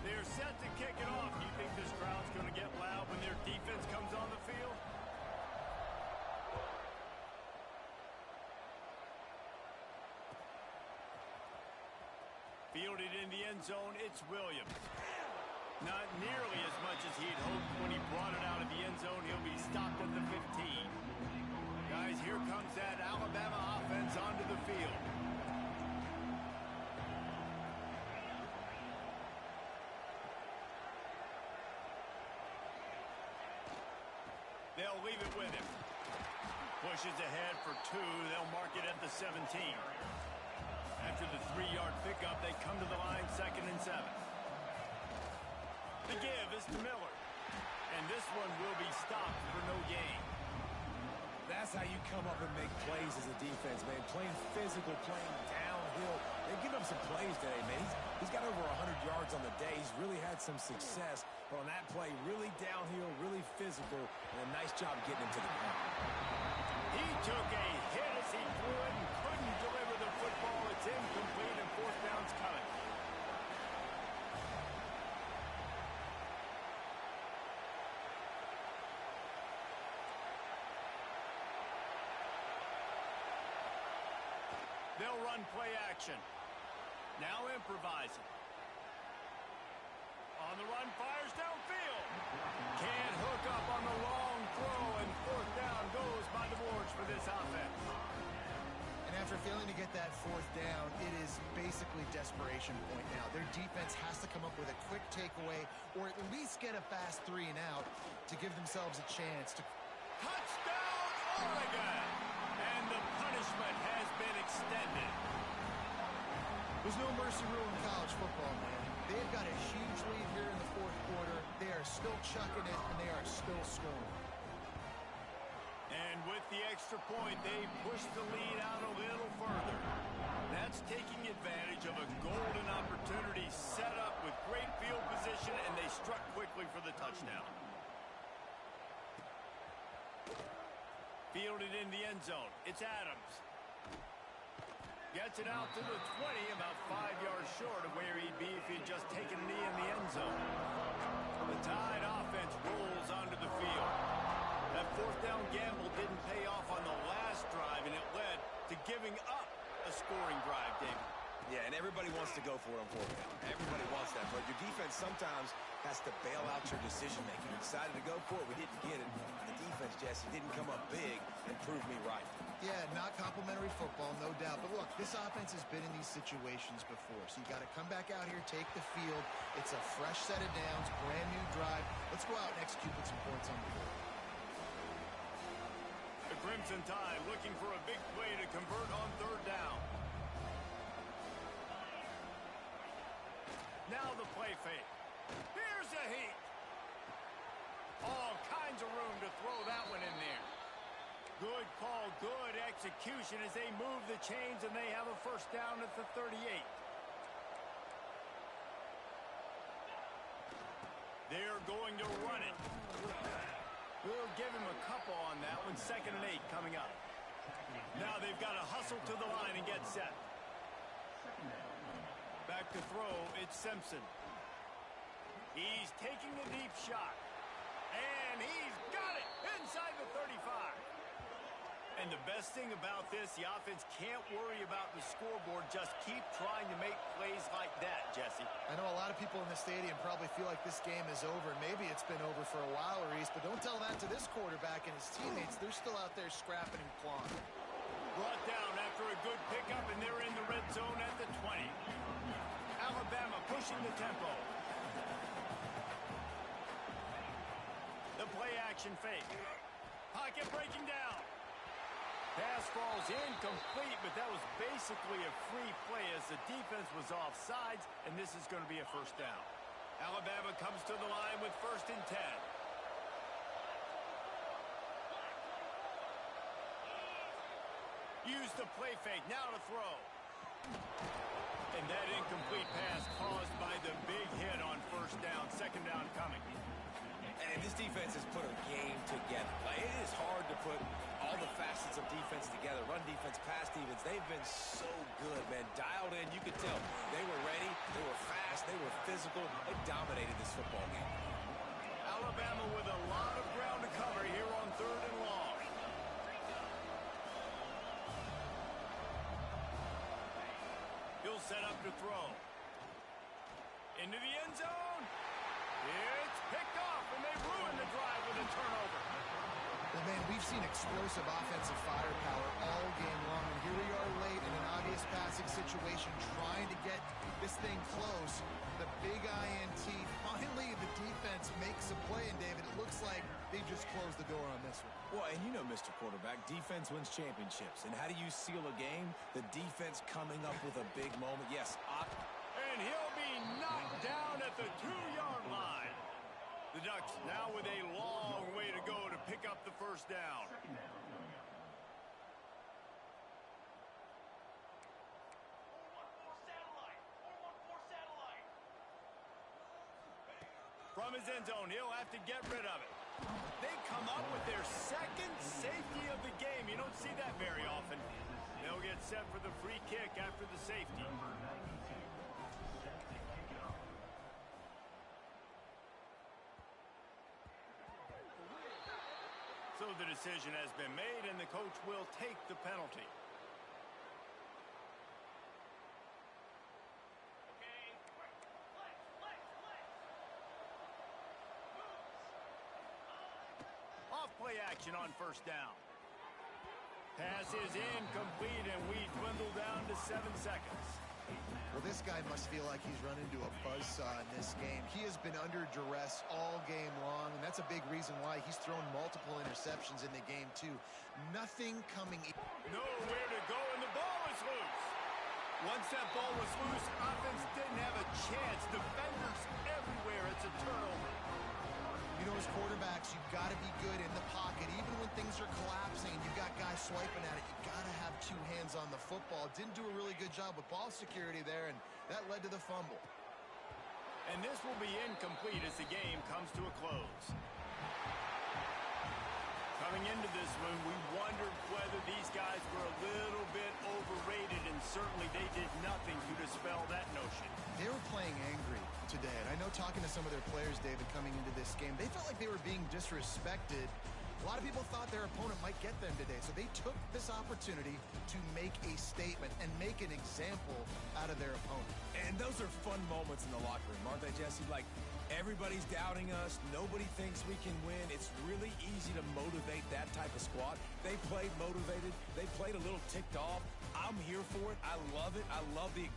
They're set to kick it off. Do you think this crowd's going to get loud when their defense comes on the field? Fielded in the end zone, it's Williams. Not nearly as much as he'd hoped when he brought it out of the end zone. He'll be stopped at the 15. Guys, here comes that Alabama offense onto the field. They'll leave it with him. Pushes ahead for 2. They'll mark it at the 17. After the 3-yard pickup, they come to the line 2nd and 7. The give is to Miller. And this one will be stopped for no gain. That's how you come up and make plays as a defense, man. Playing physical, playing downhill. They give him some plays today, man. He's got over 100 yards on the day. He's really had some success. But on that play, really downhill, really physical, and a nice job getting him to the ground. He took a hit as he threw it and couldn't deliver the football. It's incomplete and fourth down's coming. They'll run play action. Now improvising. On the run, fires downfield. Can't hook up on the long throw, and fourth down goes by the boards for this offense. And after failing to get that fourth down, it is basically desperation point now. Their defense has to come up with a quick takeaway or at least get a fast 3 and out to give themselves a chance to... Touchdown, Oregon! And the punishment has been extended. There's no mercy rule in college football, man. They've got a huge lead here in the fourth quarter. They are still chucking it, and they are still scoring. And with the extra point, they push the lead out a little further. That's taking advantage of a golden opportunity set up with great field position, and they struck quickly for the touchdown. Fielded in the end zone. It's Adams. Gets it out to the 20, about 5 yards short of where he'd be if he'd just taken a knee in the end zone. The Tide offense rolls onto the field. That fourth down gamble didn't pay off on the last drive, and it led to giving up a scoring drive, David. Yeah, and everybody wants to go for it on fourth down. Everybody wants that, but your defense sometimes has to bail out your decision-making. We decided to go for it. We didn't get it. The defense, Jesse, didn't come up big and prove me right. Yeah, not complimentary football, no doubt. But look, this offense has been in these situations before. So you got to come back out here, take the field. It's a fresh set of downs, brand new drive. Let's go out and execute with some points on the board. The Crimson Tide looking for a big play to convert on third down. Now the play fake. Here's a heat. All kinds of room to throw that one in there. Good call, good execution as they move the chains, and they have a first down at the 38. They're going to run it. We'll give him a couple on that one. 2nd and 8 coming up. Now they've got to hustle to the line and get set. Back to throw, it's Simpson. He's taking the deep shot. And he's got it inside the 35. And the best thing about this, the offense can't worry about the scoreboard. Just keep trying to make plays like that, Jesse. I know a lot of people in the stadium probably feel like this game is over. Maybe it's been over for a while, Reese, but don't tell that to this quarterback and his teammates. They're still out there scrapping and clawing. Brought down after a good pickup, and they're in the red zone at the 20. Alabama pushing the tempo. The play action fake. Pocket breaking down. Pass falls incomplete, but that was basically a free play as the defense was offsides, and this is going to be a first down. Alabama comes to the line with 1st and 10. Use the play fake, now to throw. And that incomplete pass caused by the big hit on first down, 2nd down coming. And this defense has put a game together. Like, it is hard to put all the facets of defense together. Run defense, pass defense. They've been so good, man. Dialed in. You could tell they were ready. They were fast. They were physical. They dominated this football game. Alabama with a lot of ground to cover here on 3rd and long. He'll set up to throw. Into the end zone. It's picked off, and they ruin the drive with a turnover. Well, man, we've seen explosive offensive firepower all game long, and here we are late in an obvious passing situation trying to get this thing close. The big INT. Finally, the defense makes a play, and David, it looks like they just closed the door on this one. Well, and you know, Mr. Quarterback, defense wins championships. And how do you seal a game? The defense coming up with a big moment. Yes, and he'll be knocked down at the 2-yard line. The Ducks now with a long way to go to pick up the first down. from his end zone. He'll have to get rid of it. They come up with their second safety of the game. You don't see that very often. They'll get set for the free kick after the safety. So the decision has been made, and the coach will take the penalty. Off-play action on first down. Pass is incomplete, and we dwindle down to 7 seconds. Well, this guy must feel like he's run into a buzzsaw in this game. He has been under duress all game long, and that's a big reason why he's thrown multiple interceptions in the game, too. Nothing coming. Nowhere to go, and the ball is loose. Once that ball was loose, offense didn't have a chance. Defenders everywhere. It's a turnover. You know, as quarterbacks, you've got to be good in the pocket. Even when things are collapsing and you've got guys swiping at it, you've got to have two hands on the football. Didn't do a really good job with ball security there, and that led to the fumble. And this will be incomplete as the game comes to a close. Coming into this one, we wondered whether these guys were a little bit overrated, and certainly they did nothing to dispel that notion. They were playing angry today, and I know talking to some of their players, David, coming into this game, they felt like they were being disrespected. A lot of people thought their opponent might get them today, so they took this opportunity to make a statement and make an example out of their opponent. And those are fun moments in the locker room, aren't they, Jesse? Like, everybody's doubting us. Nobody thinks we can win. It's really easy to motivate that type of squad. They played motivated. They played a little ticked off. I'm here for it. I love it. I love the...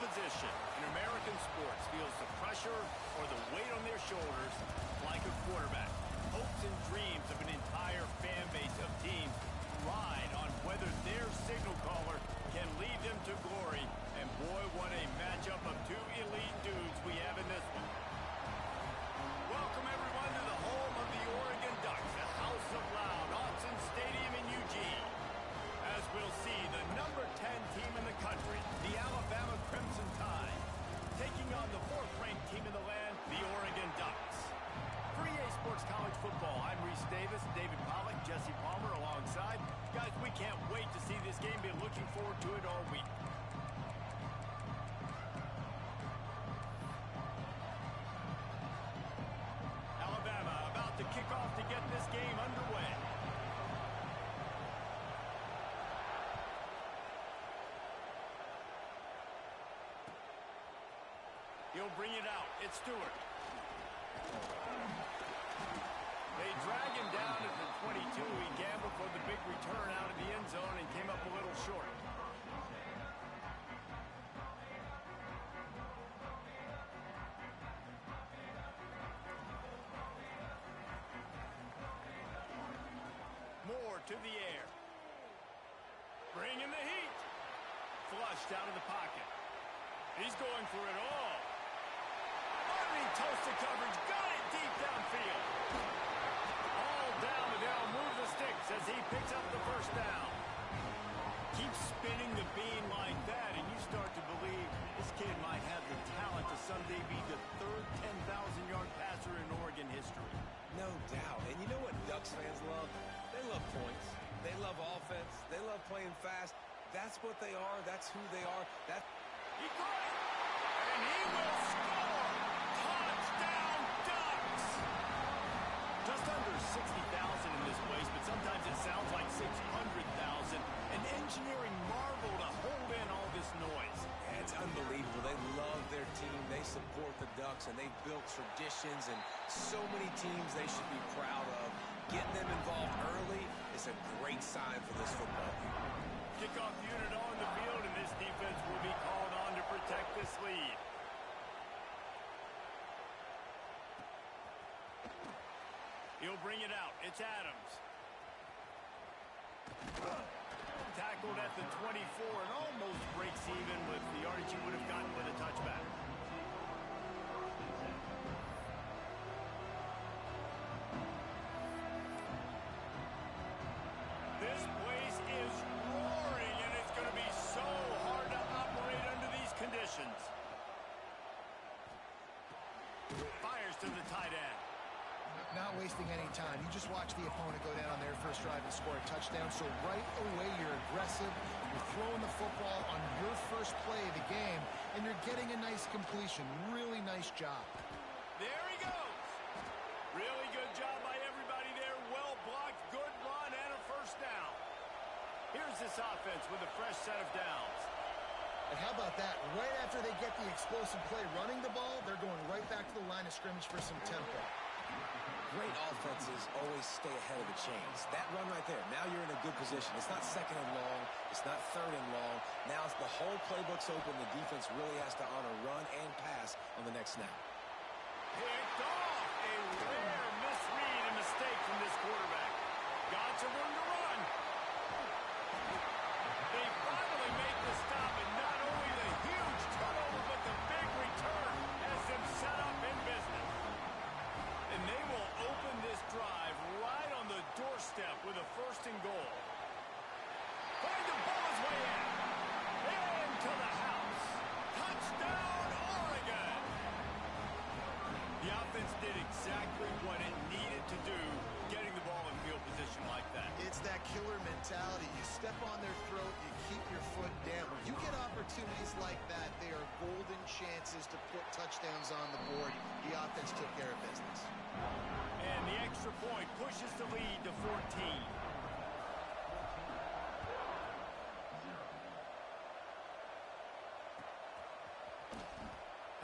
Position in American sports feels the pressure or the weight on their shoulders like a quarterback. Hopes and dreams of an entire fan base of teams ride on whether their signal caller can lead them to glory. And boy, what a matchup of two elite dudes we have in this one. Welcome everyone to the home of the Oregon Ducks, the House of Loud, Autzen Stadium in Eugene. As we'll see, the number 10 team in the country, the Alabama Crimson Tide, taking on the 4th-ranked team in the land, the Oregon Ducks. For EA Sports College Football, I'm Reese Davis, David Pollack, Jesse Palmer alongside. Guys, we can't wait to see this game. Been looking forward to it all week. Alabama about to kick off to get this game underway. He'll bring it out. It's Stewart. They drag him down at the 22. He gambled for the big return out of the end zone and came up a little short. Moore to the air. Bringing the heat. Flushed out of the pocket. He's going for it all. Toasted coverage, got it deep downfield. All down, but they'll move the sticks as he picks up the first down. Keep spinning the bean like that, and you start to believe this kid might have the talent to someday be the third 10,000-yard passer in Oregon history. No doubt. And you know what Ducks fans love? They love points. They love all That's what they are. That's who they are. He got it, and he will score. Touchdown, Ducks. Just under 60,000 in this place, but sometimes it sounds like 600,000. An engineering marvel to hold in all this noise. Yeah, it's unbelievable. They love their team. They support the Ducks, and they've built traditions and so many teams they should be proud of. Getting them involved early is a great sign for this football team. Kickoff unit on the field, and this defense will be called on to protect this lead. He'll bring it out. It's Adams. Tackled at the 24 and almost breaks even with the yardage he would have gotten with a touchback. This place is roaring, and it's going to be so hard to operate under these conditions. Fires to the tight end. Not wasting any time. You just watch the opponent go down on their first drive and score a touchdown. So right away, you're aggressive. You're throwing the football on your first play of the game, and you're getting a nice completion. Really nice job. There he goes. Really good job by everybody there. Well blocked, good run, and a first down. Here's this offense with a fresh set of downs. And how about that? Right after they get the explosive play running the ball, they're going right back to the line of scrimmage for some tempo. Great offenses always stay ahead of the chains. That run right there, now you're in a good position. It's not second and long. It's not third and long. Now the whole playbook's open. The defense really has to honor run and pass on the next snap. Picked off. A rare misread and mistake from this quarterback. Got some room to run. They finally make the stop, and not only the huge turnover, but the big return has them set up in business. And they will open this drive right on the doorstep with a first and goal. Trying to pull his way in. Into the house. Touchdown, Oregon. The offense did exactly what it needed to do, getting the ball in field position like that. It's that killer mentality. You step on their throat, you keep your foot down. When you get opportunities like that, they are golden chances to put touchdowns on the board. The offense took care of business. And the extra point pushes the lead to 14.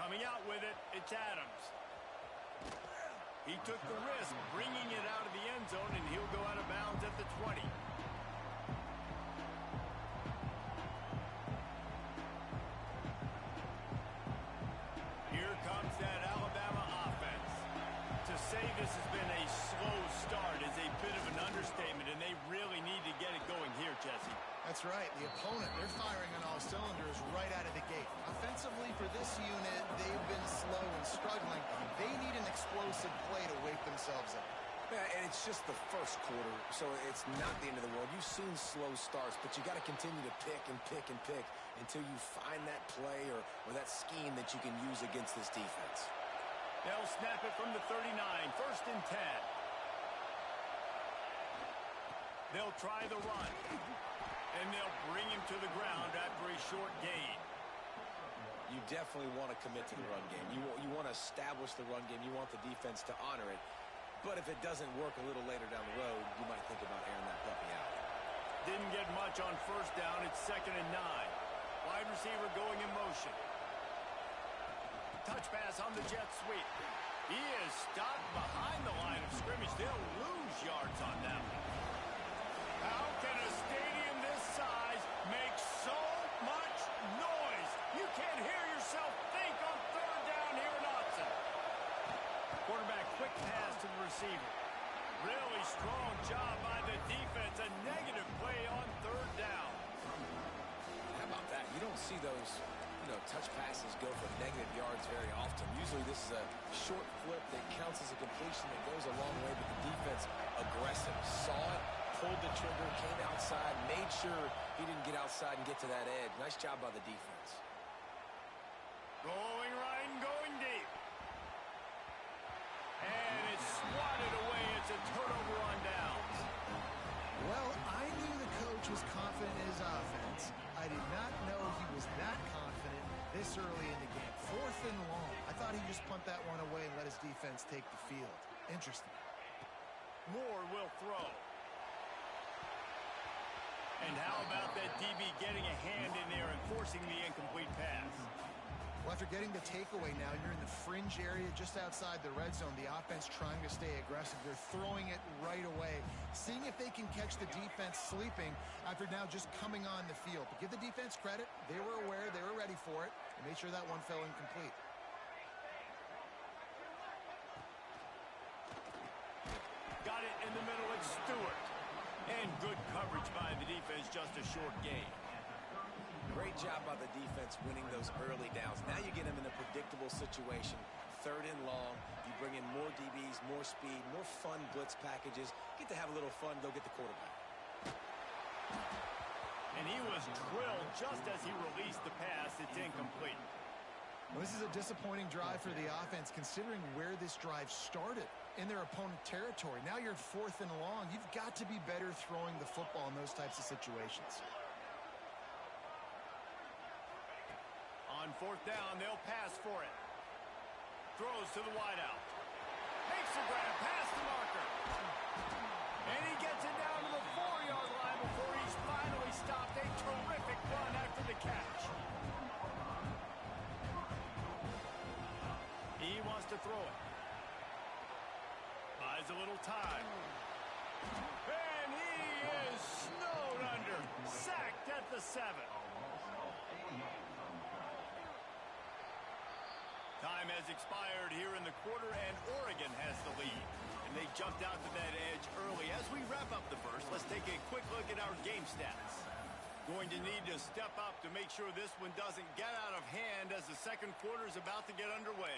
Coming out with it, it's Adams. He took the risk, bringing it out of the end zone, and he'll go out of bounds at the 20. Here comes that Alabama offense. To say this has been a slow start is a bit of an understatement, and they really need to get it going here, Jesse. That's right. The opponent, they're firing on all cylinders right out of the gate. Offensively, for this unit, they've been slow and struggling. They need an explosive play to wake themselves up. Yeah, and it's just the first quarter, so it's not the end of the world. You've seen slow starts, but you got to continue to pick and pick and pick until you find that play or that scheme that you can use against this defense. They'll snap it from the 39, first and 10. They'll try the run, and they'll bring him to the ground after a short gain. You definitely want to commit to the run game. You want to establish the run game. You want the defense to honor it. But if it doesn't work a little later down the road, you might think about airing that puppy out. Didn't get much on first down. It's second and 9. Wide receiver going in motion. Touch pass on the jet sweep. He is stopped behind the line of scrimmage. They'll lose yards on that one. How can a stadium this size make so much noise? You can't hear yourself think on third down here in Austin. Quarterback quick pass to the receiver. Really strong job by the defense. A negative play on third down. How about that? You don't see those, touch passes go for negative yards very often. Usually this is a short flip that counts as a completion that goes a long way, but the defense aggressive. Saw it, pulled the trigger, came outside, made sure he didn't get outside and get to that edge. Nice job by the defense. Going right and going deep. And it's swatted away. It's a turnover on downs. Well, I knew the coach coach was confident in his offense. I did not know he was that confident this early in the game. 4th and long. I thought he'd just punt that one away and let his defense take the field. Interesting. Moore will throw. And how about that DB getting a hand in there and forcing the incomplete pass? Well, after getting the takeaway now, you're in the fringe area just outside the red zone. The offense trying to stay aggressive. They're throwing it right away, seeing if they can catch the defense sleeping after now just coming on the field. But give the defense credit. They were aware. They were ready for it. And made sure that one fell incomplete. Got it in the middle. It's Stewart. And good coverage by the defense. Just a short gain. Great job by the defense winning those early downs. Now you get them in a predictable situation. 3rd and long. You bring in more DBs, more speed, more fun blitz packages. Get to have a little fun, go get the quarterback. And he was drilled just as he released the pass. It's incomplete. Well, this is a disappointing drive for the offense considering where this drive started in their opponent territory. Now you're at 4th and long. You've got to be better throwing the football in those types of situations. On 4th down, they'll pass for it. Throws to the wideout. Makes the grab past the marker. And he gets it down to the 4-yard line before he's finally stopped. A terrific run after the catch. He wants to throw it. Buys a little time. And he is snowed under. Sacked at the 7. Time has expired here in the quarter, and Oregon has the lead. And they jumped out to that edge early. As we wrap up the first, let's take a quick look at our game stats. Going to need to step up to make sure this one doesn't get out of hand as the second quarter is about to get underway.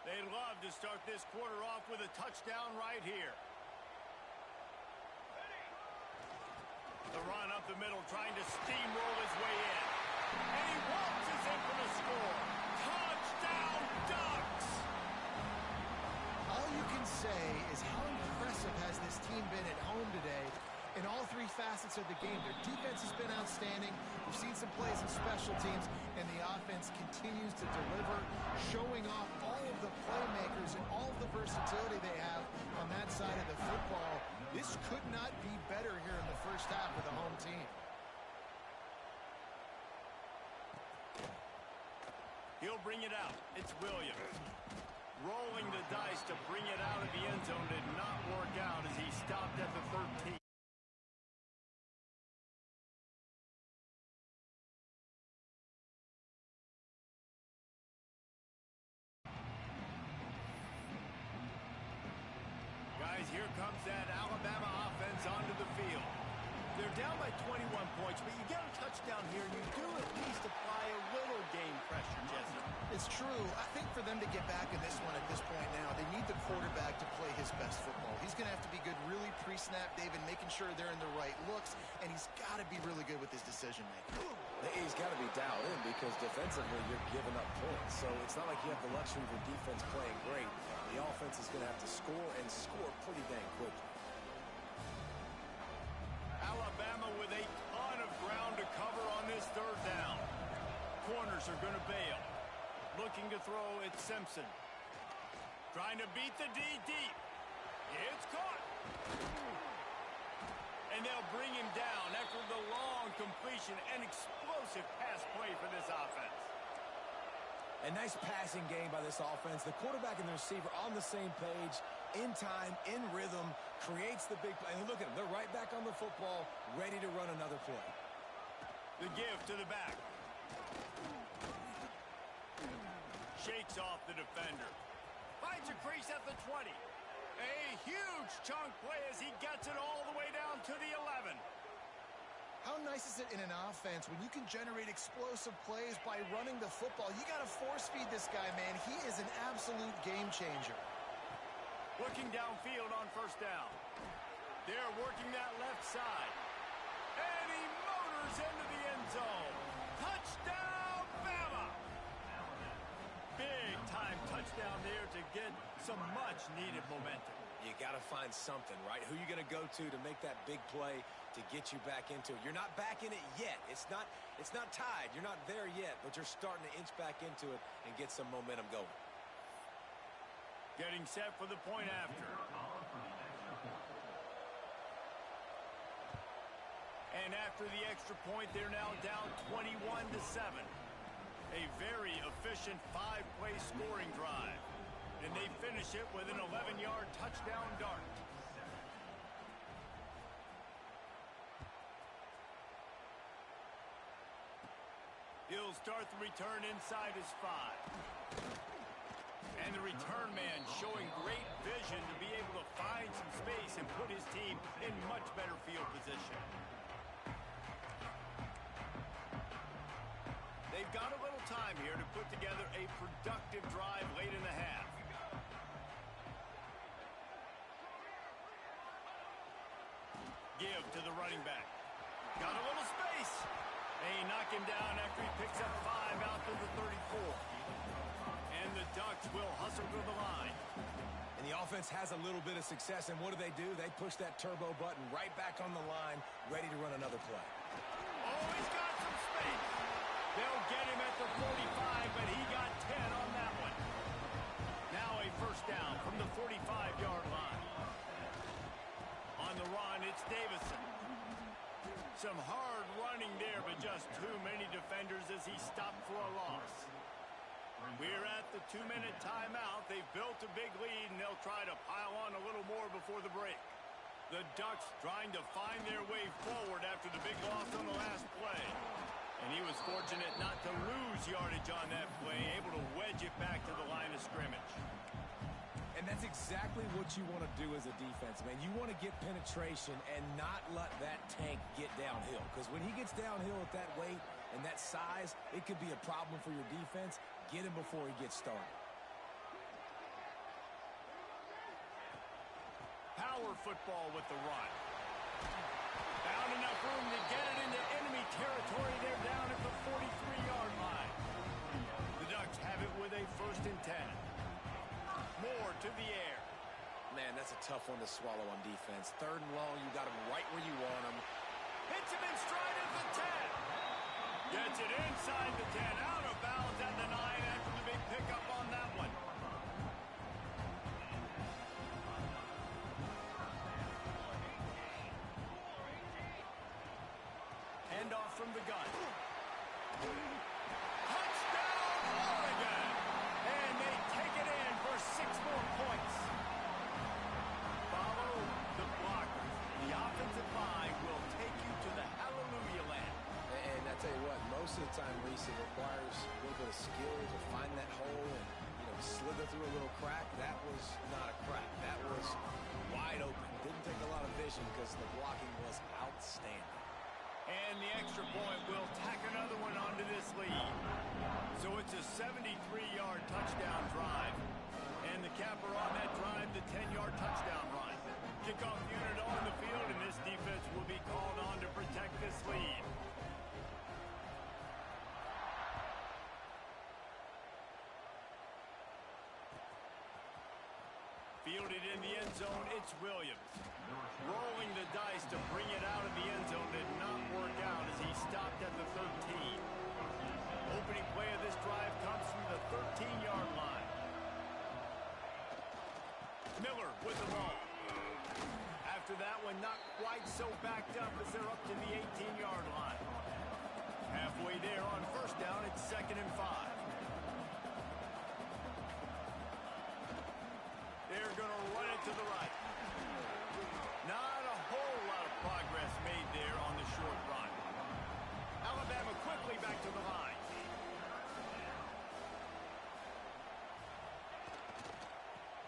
They'd love to start this quarter off with a touchdown right here. The run up the middle, trying to steamroll his way in. And he waltzes in for the score. Touchdown, Ducks! All you can say is how impressive has this team been at home today in all 3 facets of the game. Their defense has been outstanding. We've seen some plays in special teams, and the offense continues to deliver, showing off all of the playmakers and all of the versatility they have on that side of the football. This could not be better here in the first half with the home team. He'll bring it out. It's Williams. Rolling the dice to bring it out of the end zone did not work out as he stopped at the 13. Guys, here comes that Alabama offense onto the field. They're down by 21 points, but you get a touchdown here, and you do at least apply a little game pressure, Jesse. It's true. I think for them to get back in this one at this point now, they need the quarterback to play his best football. He's going to have to be good really pre-snap, David, making sure they're in the right looks, and he's got to be really good with his decision-making. He's got to be dialed in because defensively you're giving up points. So it's not like you have the luxury of your defense playing great. The offense is going to have to score and score pretty dang quickly. Alabama with a ton of ground to cover on this 3rd down. Corners are going to bail. Looking to throw, it's Simpson. Trying to beat the D deep. It's caught. And they'll bring him down after the long completion. An explosive pass play for this offense. A nice passing game by this offense. The quarterback and the receiver on the same page, in time, in rhythm, creates the big play. And look at them. They're right back on the football, ready to run another play. The give to the back. Shakes off the defender. Finds a crease at the 20. A huge chunk play as he gets it all the way down to the 11. How nice is it in an offense when you can generate explosive plays by running the football? You got to force feed this guy, man. He is an absolute game changer. Looking downfield on 1st down. They're working that left side. And he motors into the end zone. Touchdown, Bama! Big time touchdown there to get some much needed momentum. You got to find something, right? Who are you going to go to make that big play to get you back into it? You're not back in it yet. It's not tied. You're not there yet, but you're starting to inch back into it and get some momentum going. Getting set for the point after. And after the extra point, they're now down 21-7. A very efficient 5-play scoring drive. And they finish it with an 11-yard touchdown dart. He'll start the return inside his 5. And the return man showing great vision to be able to find some space and put his team in much better field position. They've got a little time here to put together a productive drive late in the half. Give to the running back. Got a little space. They knock him down after he picks up 5 out to the 34. And the Ducks will hustle to the line. And the offense has a little bit of success, and what do? They push that turbo button right back on the line, ready to run another play. Oh, he's got some space. They'll get him at the 45, but he got 10 on that one. Now a first down from the 45-yard line. On the run, it's Davison. Some hard running there, but just too many defenders as he stopped for a loss. We're at the 2-minute timeout. They've built a big lead, and they'll try to pile on a little more before the break. The Ducks trying to find their way forward after the big loss on the last play. And he was fortunate not to lose yardage on that play, able to wedge it back to the line of scrimmage. And that's exactly what you want to do as a defense, man. You want to get penetration and not let that tank get downhill. Because when he gets downhill at that weight and that size, it could be a problem for your defense. Get him before he gets started. Power football with the run. Found enough room to get it into enemy territory. They're down at the 43-yard line. The Ducks have it with a 1st and 10. More to the air. Man, that's a tough one to swallow on defense. 3rd and long, you got him right where you want him. Hits him in stride at the 10. Gets it inside the 10. Out of bounds at the 9 after the big pickup on that one. Handoff from the gun. Touchdown, Oregon! And they take it in for 6 more points. Follow the blockers. The offensive line will take you to the hallelujah land. And I tell you what, most of the time, Reese, it requires a little bit of skill to find that hole and, slither through a little crack. That was not a crack. That was wide open. Didn't take a lot of vision because the blocking was outstanding. And the extra point will tack another one onto this lead. So it's a 73-yard touchdown drive. And the capper on that drive, the 10-yard touchdown run. Kickoff unit on the field, and this defense will be called on to protect this lead. Fielded in the end zone, it's Williams. Rolling the dice to bring it out of the end zone did not work out as he stopped at the 13. Opening play of this drive comes from the 13-yard line. Miller with the ball. After that one, not quite so backed up as they're up to the 18-yard line. Halfway there on 1st down, it's 2nd and 5. They're going to run it to the right. Not a whole lot of progress made there on the short run. Alabama quickly back to the line.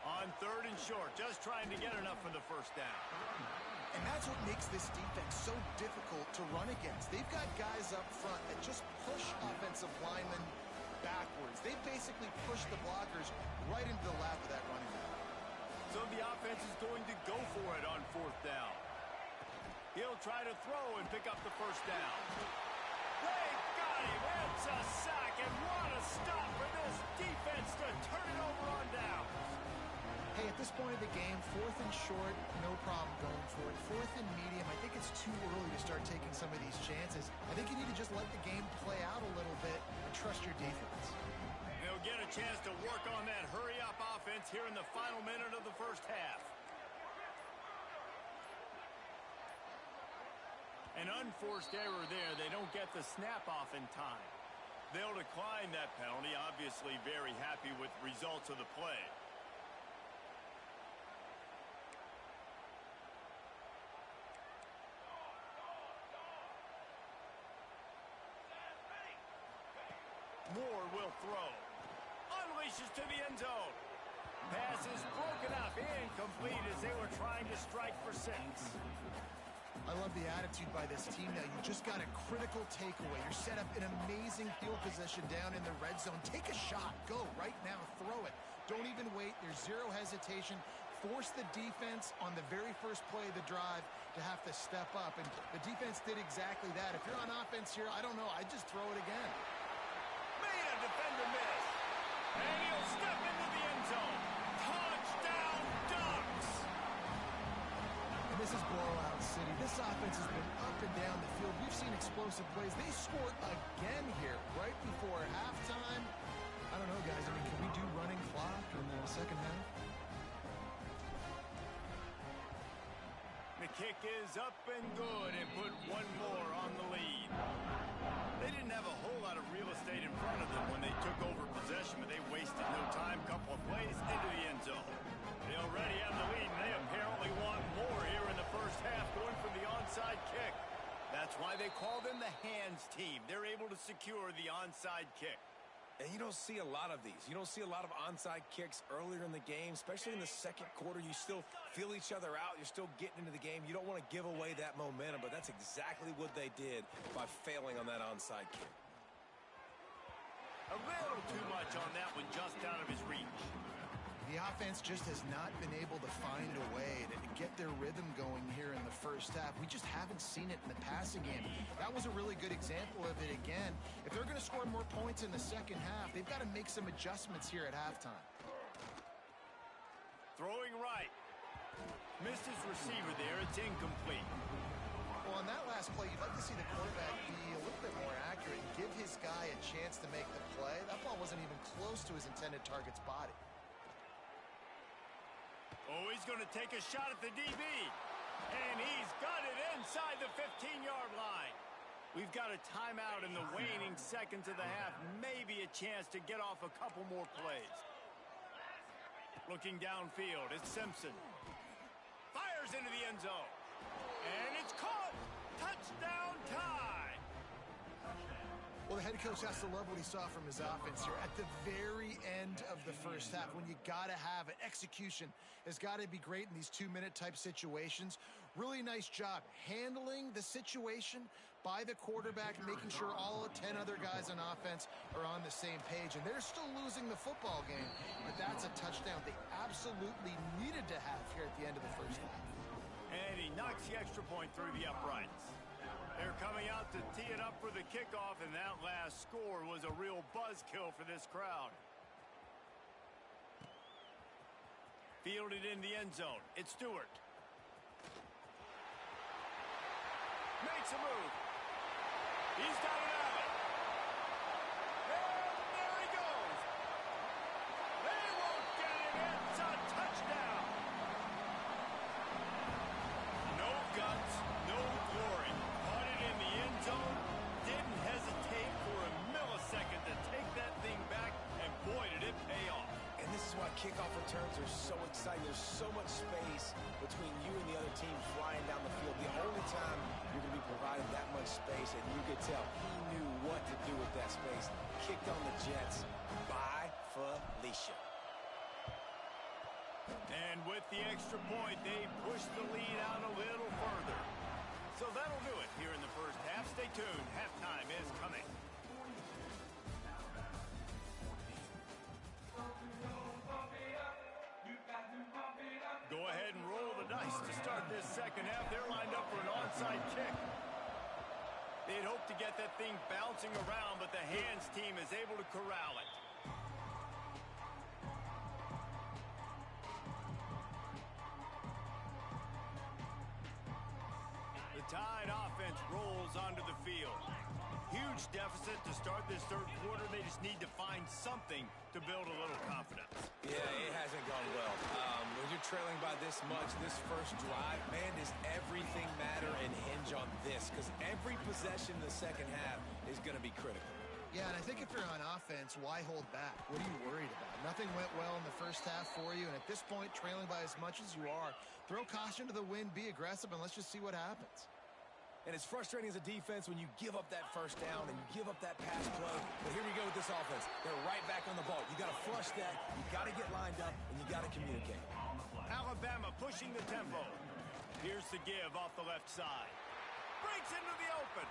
On 3rd and short, just trying to get enough for the 1st down. And that's what makes this defense so difficult to run against. They've got guys up front that just push offensive linemen backwards. They basically push the blockers right into the lap of that running back. So the offense is going to go for it on 4th down. He'll try to throw and pick up the 1st down. They got him. It's a sack, and what a stop for this defense to turn it over on downs. Hey, at this point of the game, 4th and short, no problem going for it. 4th and medium, I think it's too early to start taking some of these chances. I think you need to just let the game play out a little bit and trust your defense. They'll get a chance to work on that hurry-up offense here in the final minute of the first half. An unforced error there. They don't get the snap off in time. They'll decline that penalty. Obviously very happy with the results of the play. Moore will throw. Unleashes to the end zone. Pass is broken up. Incomplete as they were trying to strike for 6. I love the attitude by this team now. You just got a critical takeaway. You're set up in amazing field position down in the red zone. Take a shot. Go right now. Throw it. Don't even wait. There's zero hesitation. Force the defense on the very first play of the drive to have to step up. And the defense did exactly that. If you're on offense here, I don't know. I'd just throw it again. Made a defender miss. And he'll step into the end zone. Touchdown, Ducks! And this is blowout city. This offense has been up and down the field. We've seen explosive plays. They scored again here right before halftime. I don't know, guys. I mean, can we do running clock in the second half? The kick is up and good and put one more on the lead. They didn't have a whole lot of real estate in front of them when they took over possession, but they wasted no time. Couple of plays into the end zone. They already have the lead, and they apparently want more here in the first half, going for the onside kick. That's why they call them the hands team. They're able to secure the onside kick. And you don't see a lot of these. You don't see a lot of onside kicks earlier in the game, especially in the second quarter. You still feel each other out. You're still getting into the game. You don't want to give away that momentum, but that's exactly what they did by failing on that onside kick. A little too much on that one, just out of his reach. The offense just has not been able to find a way to get their rhythm going here in the first half. We just haven't seen it in the passing game. That was a really good example of it again. If they're going to score more points in the second half, they've got to make some adjustments here at halftime. Throwing right. Missed his receiver there. It's incomplete. Well, on that last play, you'd like to see the quarterback be a little bit more accurate and give his guy a chance to make the play. That ball wasn't even close to his intended target's body. Oh, he's going to take a shot at the DB. And he's got it inside the 15-yard line. We've got a timeout in the waning seconds of the half. Maybe a chance to get off a couple more plays. Looking downfield, it's Simpson. Fires into the end zone. And it's caught. Touchdown tie. Well, the head coach has to love what he saw from his offense here at the very end of the first half. When you got to have it, execution has got to be great in these 2-minute type situations. Really nice job handling the situation by the quarterback, making sure all 10 other guys on offense are on the same page. And they're still losing the football game, but that's a touchdown they absolutely needed to have here at the end of the first half. And he knocks the extra point through the uprights. They're coming out to tee it up for the kickoff, and that last score was a real buzzkill for this crowd. Fielded in the end zone. It's Stewart. Makes a move. He's got it out. And there he goes. They won't get it. It's a touchdown. No guts, no glory. Caught it in the end zone. Didn't hesitate for a millisecond to take that thing back, and boy, did it pay off. And this is why kickoff returns are so exciting. There's so much space between you and the other team flying down the field. The only time you're going to be provided that much space, and you could tell he knew what to do with that space. Kicked on the Jets by Felicia. And with the extra point, they push the lead out a little further. So that'll do it here in the first half. Stay tuned. Halftime is coming. Go ahead and roll the dice to start this second half. They're lined up for an onside kick. They'd hoped to get that thing bouncing around, but the hands team is able to corral it. huge deficit to start this third quarter. They just need to find something to build a little confidence. Yeah, it hasn't gone well. When you're trailing by this much, this first drive, man, does everything matter and hinge on this? Because every possession in the second half is going to be critical. Yeah, and I think if you're on offense, why hold back? What are you worried about? Nothing went well in the first half for you, and at this point, trailing by as much as you are, throw caution to the wind, be aggressive, and let's just see what happens. And it's frustrating as a defense when you give up that first down and you give up that pass play. But here we go with this offense. They're right back on the ball. You got to flush that, you got to get lined up, and you got to communicate. Alabama pushing the tempo. Here's the give off the left side. Breaks into the open.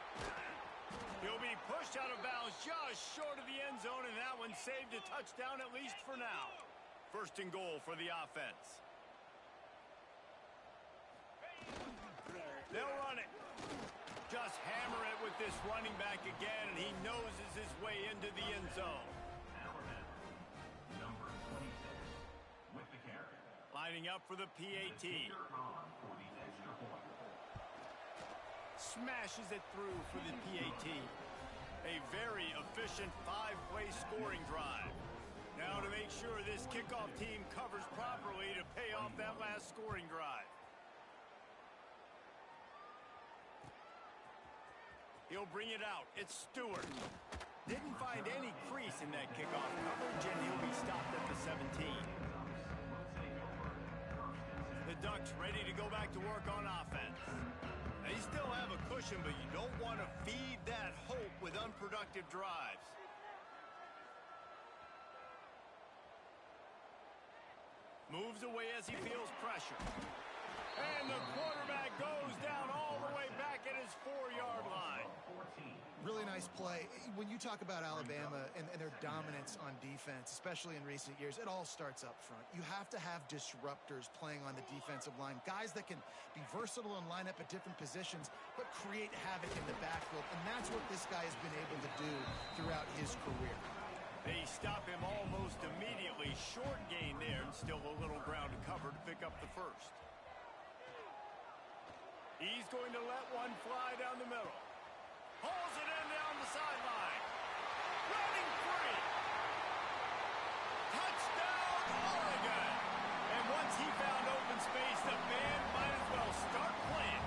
He'll be pushed out of bounds just short of the end zone, and that one saved a touchdown at least for now. First and goal for the offense. They'll run it. Just hammer it with this running back again, and he noses his way into the end zone. Number 26 with the carry. Lining up for the PAT. For the extra point. Smashes it through for the PAT. A very efficient five-play scoring drive. Now to make sure this kickoff team covers properly to pay off that last scoring drive. He'll bring it out. It's Stewart. Didn't find any crease in that kickoff coverage, and he'll be stopped at the 17. The Ducks ready to go back to work on offense. They still have a cushion, but you don't want to feed that hope with unproductive drives. Moves away as he feels pressure. And the quarterback goes down all the way back at his 4-yard line. Really nice play. When you talk about Alabama and their dominance on defense, especially in recent years, it all starts up front. You have to have disruptors playing on the defensive line, guys that can be versatile and line up at different positions, but create havoc in the backfield. And that's what this guy has been able to do throughout his career. They stop him almost immediately. Short gain there, and still a little ground to cover to pick up the first. He's going to let one fly down the middle. Hauls it in down the sideline. Running free. Touchdown, Oregon. And once he found open space, the band might as well start playing.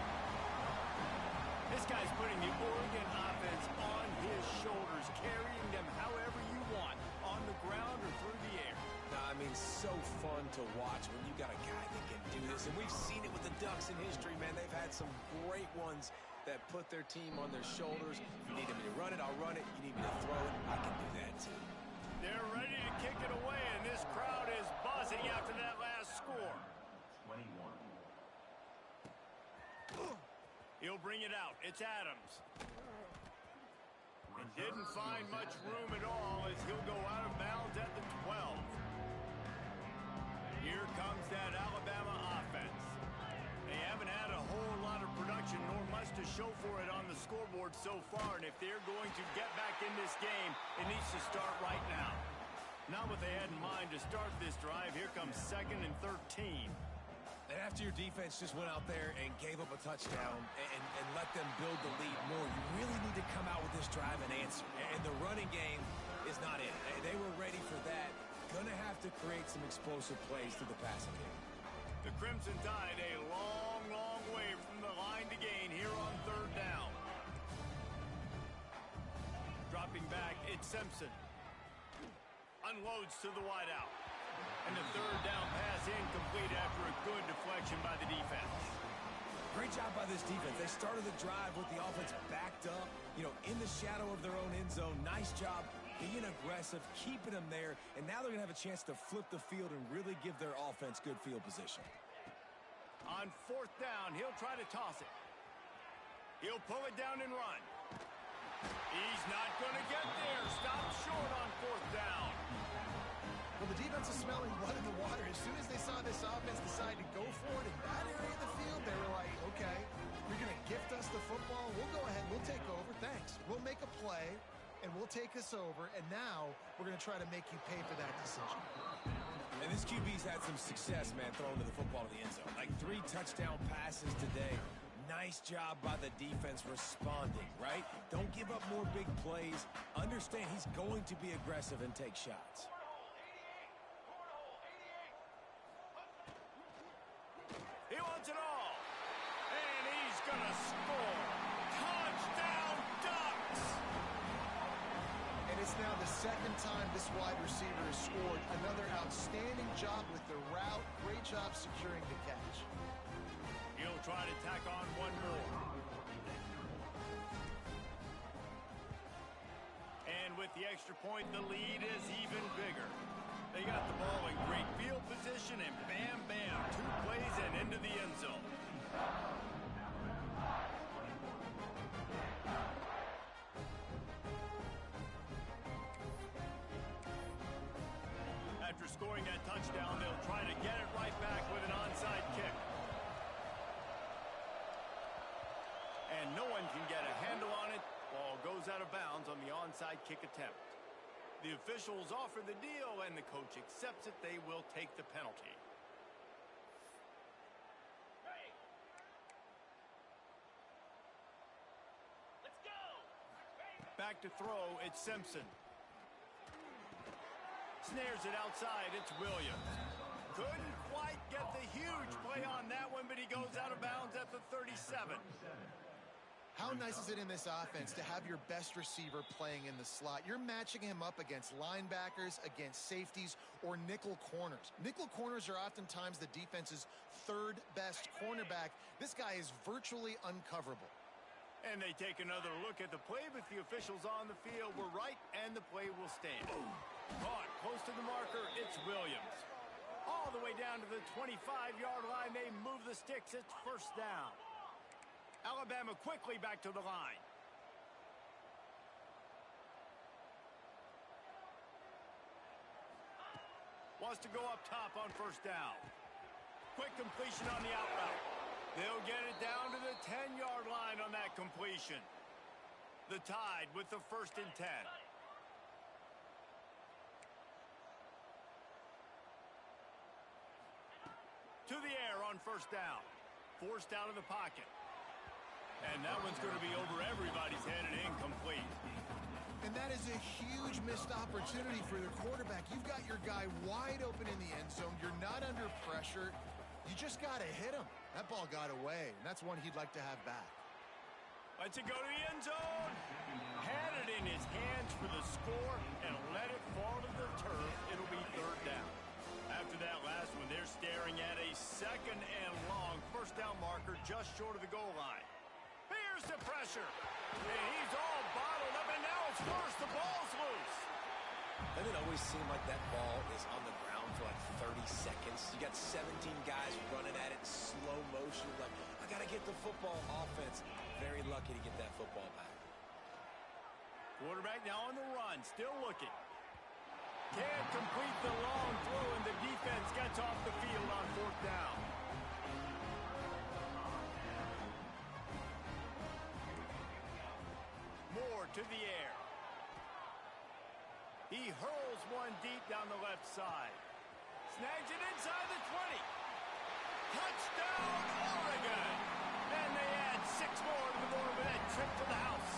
This guy's putting the Oregon offense on his shoulders, carrying them however you want, on the ground or through the air. I mean, so fun to watch when you got a guy that can do this. And we've seen it with the Ducks in history, man. They've had some great ones that put their team on their shoulders. If you need me to run it, I'll run it. You need me to throw it, I can do that too. They're ready to kick it away, and this crowd is buzzing after that last score. 21. He'll bring it out. It's Adams. And didn't find much room at all as he'll go out of bounds at the 12. Here comes that Alabama offense. They haven't had a whole lot of production, nor much to show for it on the scoreboard so far. And if they're going to get back in this game, it needs to start right now. Not what they had in mind to start this drive. Here comes 2nd and 13. And after your defense just went out there and gave up a touchdown and let them build the lead more, you really need to come out with this drive and answer. And the running game is not it. They were ready for that. Going to have to create some explosive plays through the passing game. The Crimson Tide a long, long way from the line to gain here on 3rd down. Dropping back, it's Simpson. Unloads to the wideout. And the 3rd down pass incomplete after a good deflection by the defense. Great job by this defense. They started the drive with the offense backed up, in the shadow of their own end zone. Nice job being aggressive, keeping them there, and now they're going to have a chance to flip the field and really give their offense good field position. On 4th down, he'll try to toss it. He'll pull it down and run. He's not going to get there. Stop short on 4th down. Well, the defense is smelling blood in the water. As soon as they saw this offense decide to go for it in that area of the field, they were like, okay, you're going to gift us the football. We'll go ahead. We'll take over. Thanks. We'll make a play, and we'll take us over. And now we're going to try to make you pay for that decision. And this QB's had some success, man, throwing to the football to the end zone. Like 3 touchdown passes today. Nice job by the defense responding, right? Don't give up more big plays. Understand he's going to be aggressive and take shots. He wants it all. And he's going to score. Touchdown Ducks! And it's now the second time this wide receiver has scored. Another outstanding job with the route. Great job securing the catch. He'll try to tack on one more. And with the extra point, the lead is even bigger. They got the ball in great field position, and bam, bam, 2 plays and into the end zone. After scoring that touchdown, they'll try to get it right back with an onside kick. And no one can get a handle on it. Ball goes out of bounds on the onside kick attempt. The officials offer the deal, and the coach accepts it. They will take the penalty. Let's go! Back to throw, it's Simpson. Snares it outside, it's Williams. Couldn't quite get the huge play on that one, but he goes out of bounds at the 37. How nice is it in this offense to have your best receiver playing in the slot? You're matching him up against linebackers, against safeties, or nickel corners. Nickel corners are oftentimes the defense's third best cornerback. This guy is virtually uncoverable. And they take another look at the play, but the officials on the field were right, and the play will stand. Caught close to the marker, it's Williams. All the way down to the 25-yard line, they move the sticks, it's first down. Alabama quickly back to the line. Wants to go up top on first down. Quick completion on the out route. They'll get it down to the 10-yard line on that completion. The Tide with the 1st and 10. To the air on first down. Forced out of the pocket. And that one's going to be over everybody's head and incomplete. And that is a huge missed opportunity for the quarterback. You've got your guy wide open in the end zone. You're not under pressure. You just got to hit him. That ball got away, and that's one he'd like to have back. Lets it go to the end zone. Had it in his hands for the score and let it fall to the turf. It'll be third down. After that last one, they're staring at a 2nd and long first down marker just short of the goal line. Here's the pressure. And he's all bottled up, and now it's worse. The ball's loose. Doesn't it always seem like that ball is on the ground for like 30 seconds? You got 17 guys running at it in slow motion. Like, I got to get the football. Offense, very lucky to get that football back. Quarterback now on the run, still looking. Can't complete the long throw, and the defense gets off the field on 4th down. Moore to the air. He hurls one deep down the left side. Snags it inside the 20. Touchdown, Oregon! And they add 6 more to the board with that trip to the house.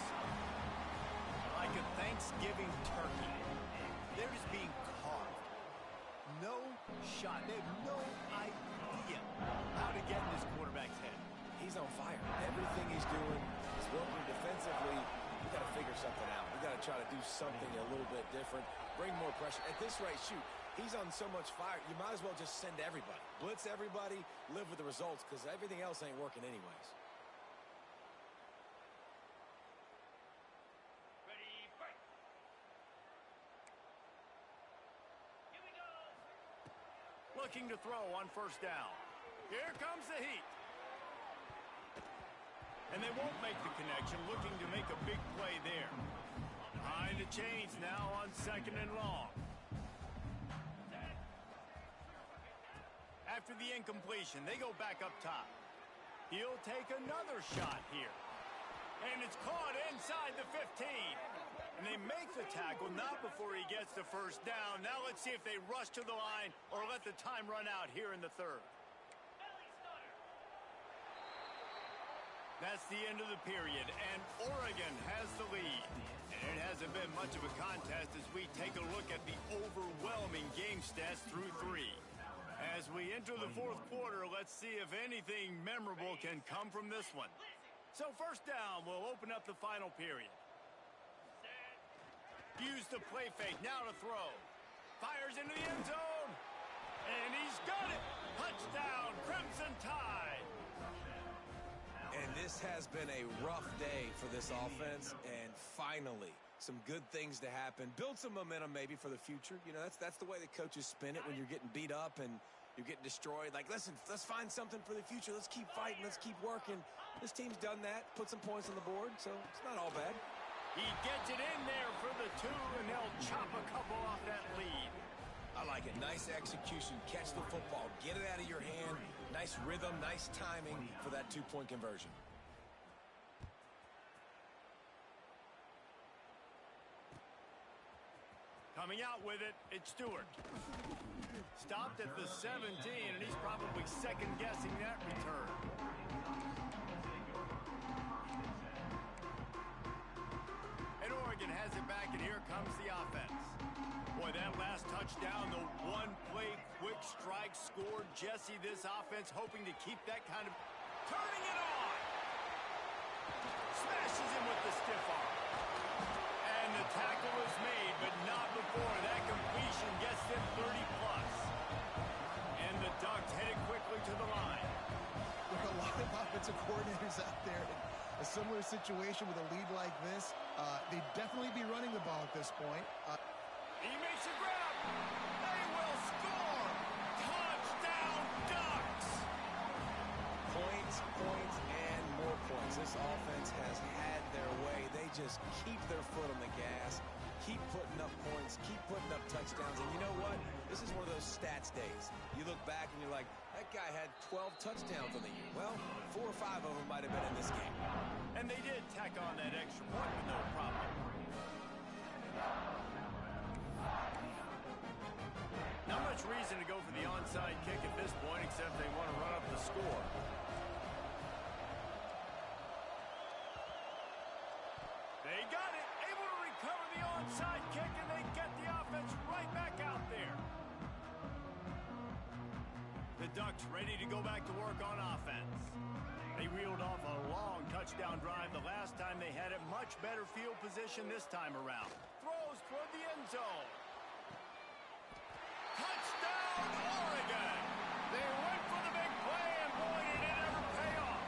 Like a Thanksgiving turkey. They're just being carved. No shot. They have no idea how to get in this quarterback's head. He's on fire. Everything he's doing is working defensively. We got to figure something out. We got to try to do something a little bit different. Bring more pressure. At this rate, shoot, he's on so much fire. You might as well just send everybody. Blitz everybody, live with the results, because everything else ain't working anyways. Looking to throw on first down. Here comes the heat. And they won't make the connection, looking to make a big play there. Behind the chains now on 2nd and long. After the incompletion, they go back up top. He'll take another shot here. And it's caught inside the 15. And they make the tackle, not before he gets the first down. Now let's see if they rush to the line or let the time run out here in the 3rd. That's the end of the period, and Oregon has the lead. And it hasn't been much of a contest as we take a look at the overwhelming game stats through 3. As we enter the fourth quarter, let's see if anything memorable can come from this one. So first down, we'll open up the final period. Use the play fake, now to throw. Fires into the end zone, and he's got it. Touchdown, Crimson Tide. And this has been a rough day for this offense, and finally, some good things to happen. Build some momentum maybe for the future. You know, that's the way the coaches spin it when you're getting beat up and you're getting destroyed. Like, listen, let's find something for the future. Let's keep fighting. Let's keep working. This team's done that, put some points on the board, so it's not all bad. He gets it in there for the 2, and they'll chop a couple off that lead. I like it. Nice execution. Catch the football. Get it out of your hand. Nice rhythm, nice timing for that 2-point conversion. Coming out with it, it's Stewart. Stopped at the 17, and he's probably second-guessing that return. And Oregon has it back, and here comes the offense. Boy, that last touchdown, the one-play quick strike scored. Jesse, this offense hoping to keep that kind of... Turning it on! Smashes him with the stiff arm. And the tackle is made, but not before that completion gets them 30+. And the Ducks headed quickly to the line. With a lot of offensive coordinators out there in a similar situation with a lead like this, they'd definitely be running the ball at this point. He makes a grab. They will score. Touchdown, Ducks. Points, and more points. This offense has had their way. They just keep their foot on the gas, keep putting up points, keep putting up touchdowns. And you know what? This is one of those stats days. You look back and you're like, that guy had 12 touchdowns on the year. Well, 4 or 5 of them might have been in this game. And they did tack on that extra point with no problem. Not much reason to go for the onside kick at this point, except they want to run up the score. They got it, able to recover the onside kick, and they get the offense right back out there. The Ducks ready to go back to work on offense. They reeled off a long touchdown drive the last time they had it. Much better field position this time around. Throws toward the end zone. Touchdown, Oregon! They went for the big play, and boy, did it ever pay off.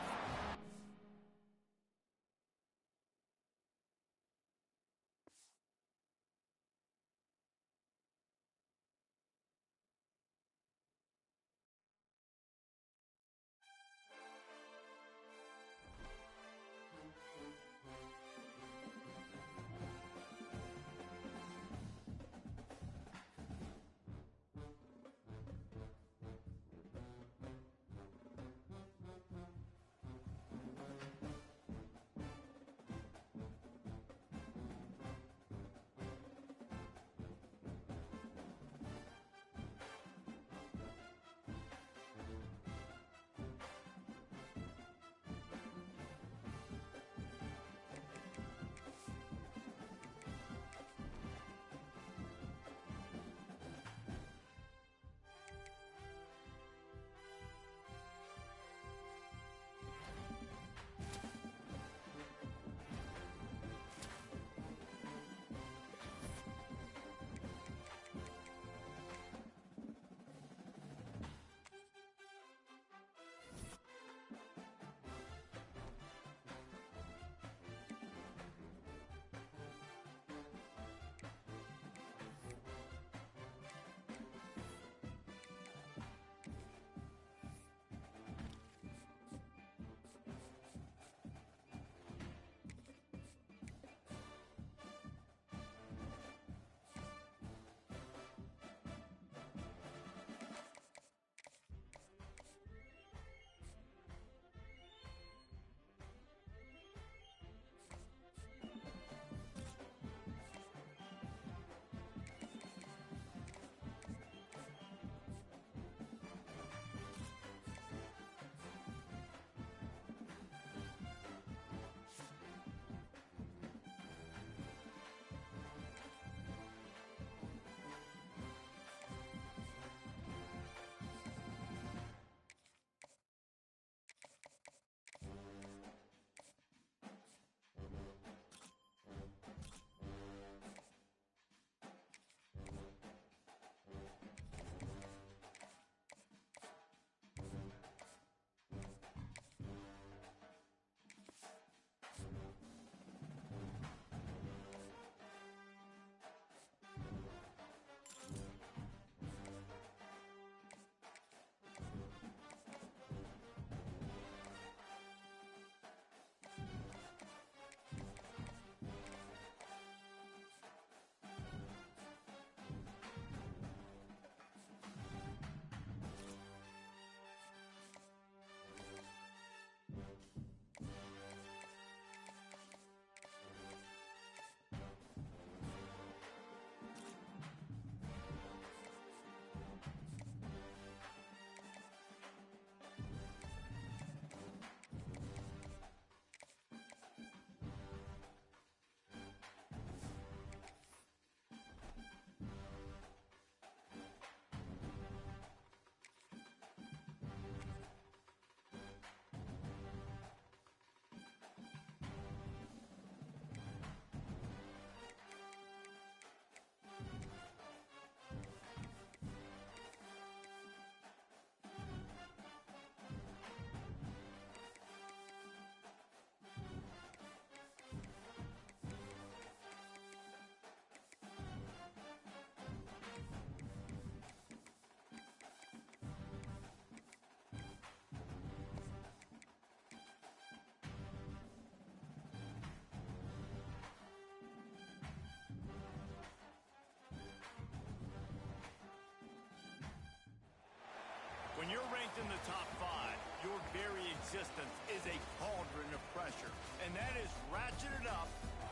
very existence is a cauldron of pressure, and that is ratcheted up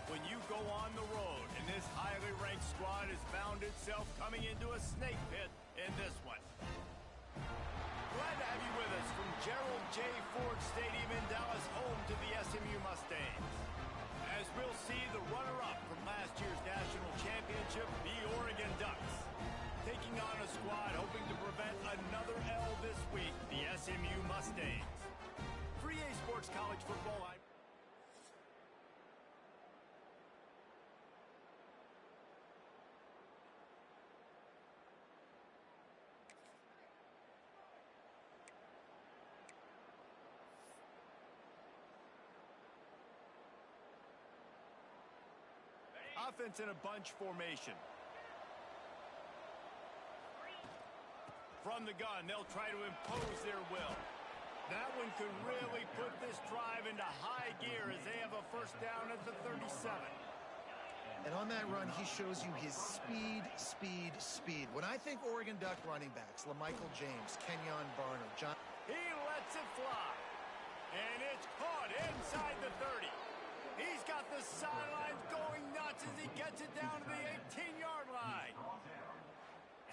when you go on the road. And this highly ranked squad has found itself coming into a snake pit in this one. Glad to have you with us from Gerald J. Ford Stadium in Dallas, home to the SMU Mustangs. As we'll see the runner-up from last year's national championship, the Oregon Ducks, taking on a squad hoping to prevent another L this week, the SMU Mustangs. For EA Sports College Football, offense in a bunch formation. From the gun, they'll try to impose their will. That one could really put this drive into high gear as they have a first down at the 37. And on that run, he shows you his speed, speed, speed. When I think Oregon Duck running backs, LaMichael James, Kenyon Barner, John... He lets it fly. And it's caught inside the 30. He's got the sidelines going nuts as he gets it down to the 18-yard line.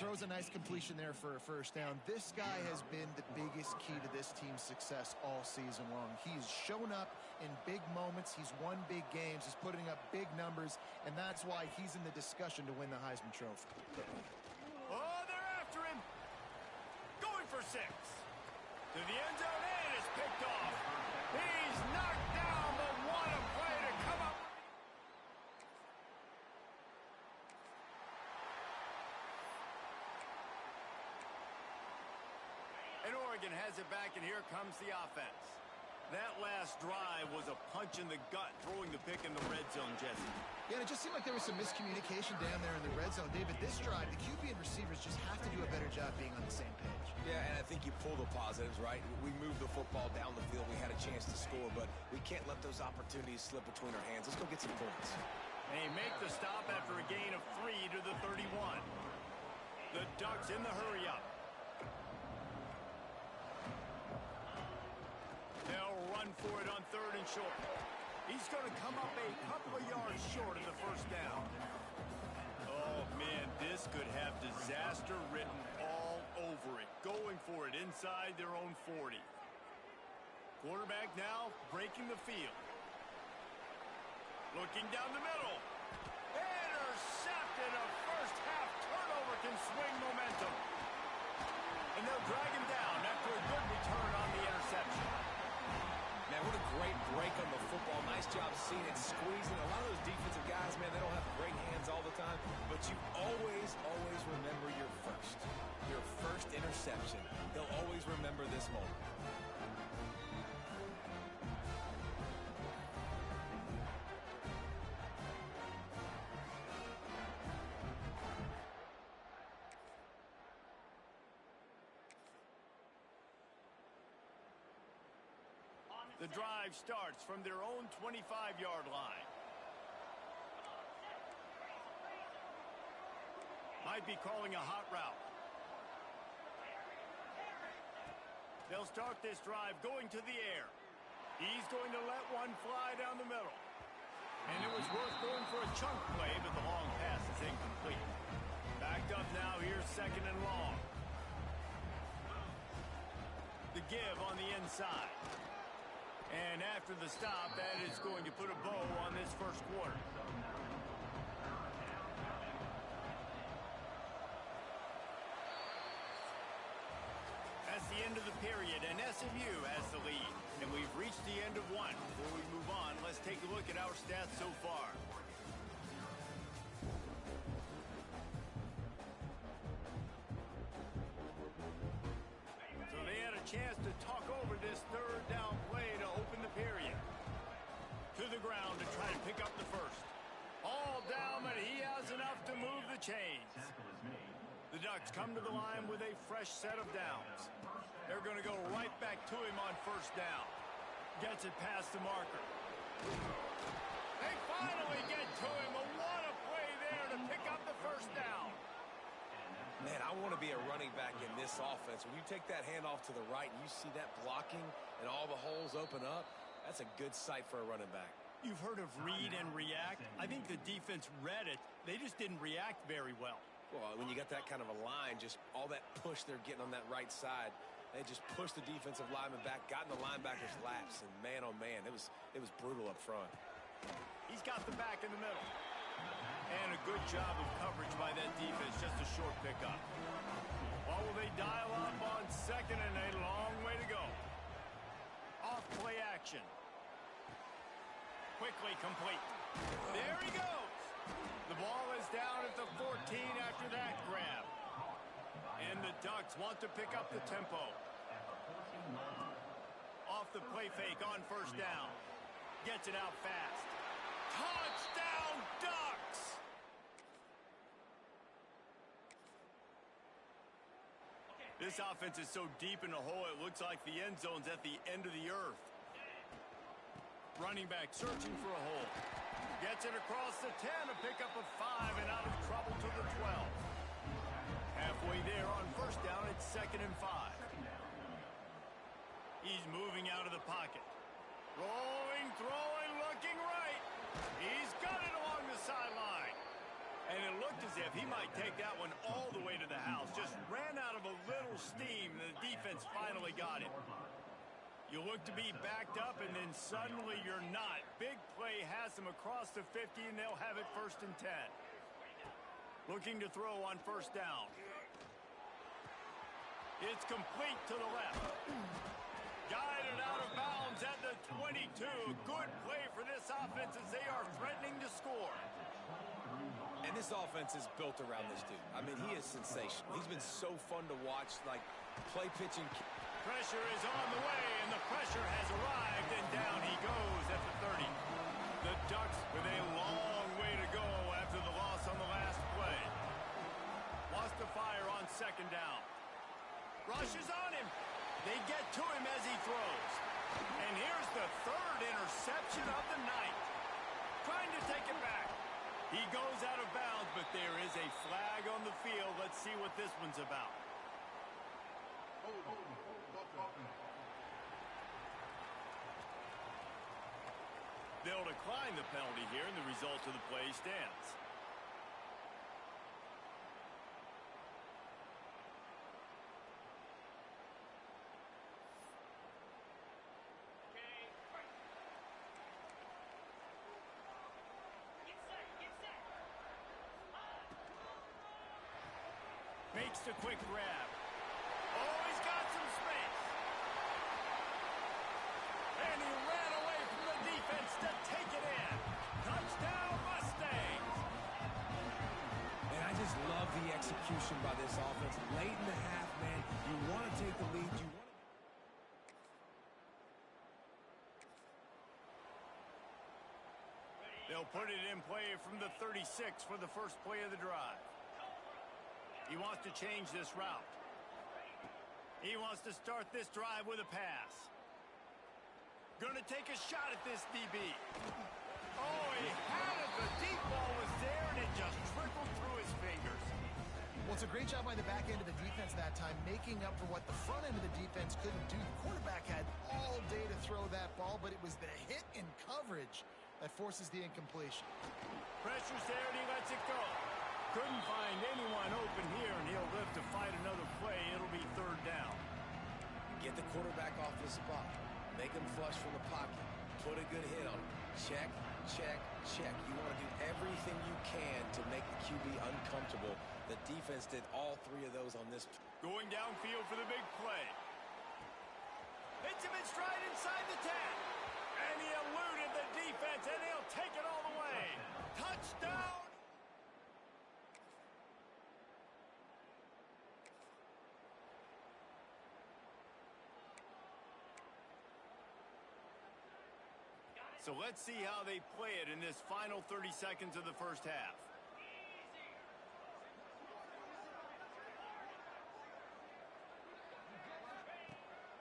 Throws a nice completion there for a first down. This guy has been the biggest key to this team's success all season long. He's shown up in big moments. He's won big games. He's putting up big numbers, and that's why he's in the discussion to win the Heisman Trophy. Oh, they're after him. Going for 6. To the end zone, and it's picked off. He's knocked down, but what a play to come up. And Oregon has it back, and here comes the offense. That last drive was a punch in the gut, throwing the pick in the red zone, Jesse. Yeah, and it just seemed like there was some miscommunication down there in the red zone. David, this drive, the QB and receivers just have to do a better job being on the same page. Yeah, and I think you pull the positives, right? We moved the football down the field. We had a chance to score, but we can't let those opportunities slip between our hands. Let's go get some points. And they make the stop after a gain of 3 to the 31. The Ducks in the hurry-up. They'll run for it on 3rd and short. He's going to come up a couple of yards short of the first down. Oh, man, this could have disaster written all over it. Going for it inside their own 40. Quarterback now breaking the field. Looking down the middle. Intercepted. A first-half turnover can swing momentum. And they'll drag him down after a good return on the interception. Man, what a great break on the football. Nice job seeing it, squeezing. A lot of those defensive guys, man, they don't have great hands all the time, but you always remember your first interception. They'll always remember this moment. The drive starts from their own 25-yard line. Might be calling a hot route. They'll start this drive going to the air. He's going to let one fly down the middle. And it was worth going for a chunk play, but the long pass is incomplete. Backed up now, here's 2nd and long. The give on the inside. And after the stop, that is going to put a bow on this first quarter. That's the end of the period, and SMU has the lead. And we've reached the end of one. Before we move on, let's take a look at our stats so far. So they had a chance to talk over this 3rd down play to open the period. To the ground to try to pick up the first. All down, but he has enough to move the chains. The Ducks come to the line with a fresh set of downs. They're going to go right back to him on 1st down. Gets it past the marker. They finally get to him. What a play there to pick up the 1st down. Man, I want to be a running back in this offense. When you take that handoff to the right and you see that blocking, and all the holes open up, that's a good sight for a running back. You've heard of read and react. I think the defense read it. They just didn't react very well. Well, when you got that kind of a line, just all that push they're getting on that right side, they just pushed the defensive lineman back, got in the linebacker's laps, and man, oh man, it was brutal up front. He's got the back in the middle. And a good job of coverage by that defense, just a short pickup. Well, will they dial up on second and a long way to go? Off play action. Quickly complete. There he goes. The ball is down at the 14 after that grab. And the Ducks want to pick up the tempo. Off the play fake on first down. Gets it out fast. Touchdown, Ducks! This offense is so deep in the hole, it looks like the end zone's at the end of the earth. Running back searching for a hole. Gets it across the 10, a pickup of 5, and out of trouble to the 12. Halfway there on first down, it's 2nd and 5. He's moving out of the pocket. Rolling, throwing, looking right. He's got it along the sideline. And it looked as if he might take that one all the way to the house. Just ran out of a little steam, and the defense finally got it. You look to be backed up, and then suddenly you're not. Big play has them across the 50, and they'll have it 1st and 10. Looking to throw on first down. It's complete to the left. Guided out of bounds at the 22. Good play for this offense as they are threatening to score. And this offense is built around this dude. I mean, he is sensational. He's been so fun to watch, like play pitching. Pressure is on the way, and the pressure has arrived, and down he goes at the 30. The Ducks with a long way to go after the loss on the last play. Wants to fire on second down. Rushes on him. They get to him as he throws. And here's the 3rd interception of the night. Trying to take it back. He goes out of bounds, but there is a flag on the field. Let's see what this one's about. They'll decline the penalty here, and the result of the play stands. Makes the quick grab. Oh, he's got some space. And he ran away from the defense to take it in. Touchdown, Mustangs. And I just love the execution by this offense. Late in the half, man, you want to take the lead. They'll put it in play from the 36 for the first play of the drive. He wants to change this route. He wants to start this drive with a pass. Gonna take a shot at this DB. Oh, he had it. The deep ball was there, and it just trickled through his fingers. Well, it's a great job by the back end of the defense that time, making up for what the front end of the defense couldn't do. The quarterback had all day to throw that ball, but it was the hit in coverage that forces the incompletion. Pressure's there, and he lets it go. Couldn't find anyone open here, and he'll live to fight another play. It'll be 3rd down. Get the quarterback off his spot. Make him flush from the pocket. Put a good hit on him. Check, check, check. You want to do everything you can to make the QB uncomfortable. The defense did all 3 of those on this. Going downfield for the big play. Hits him in stride inside the 10. And he eluded the defense, and he'll take it all the way. Touchdown! So let's see how they play it in this final 30 seconds of the first half.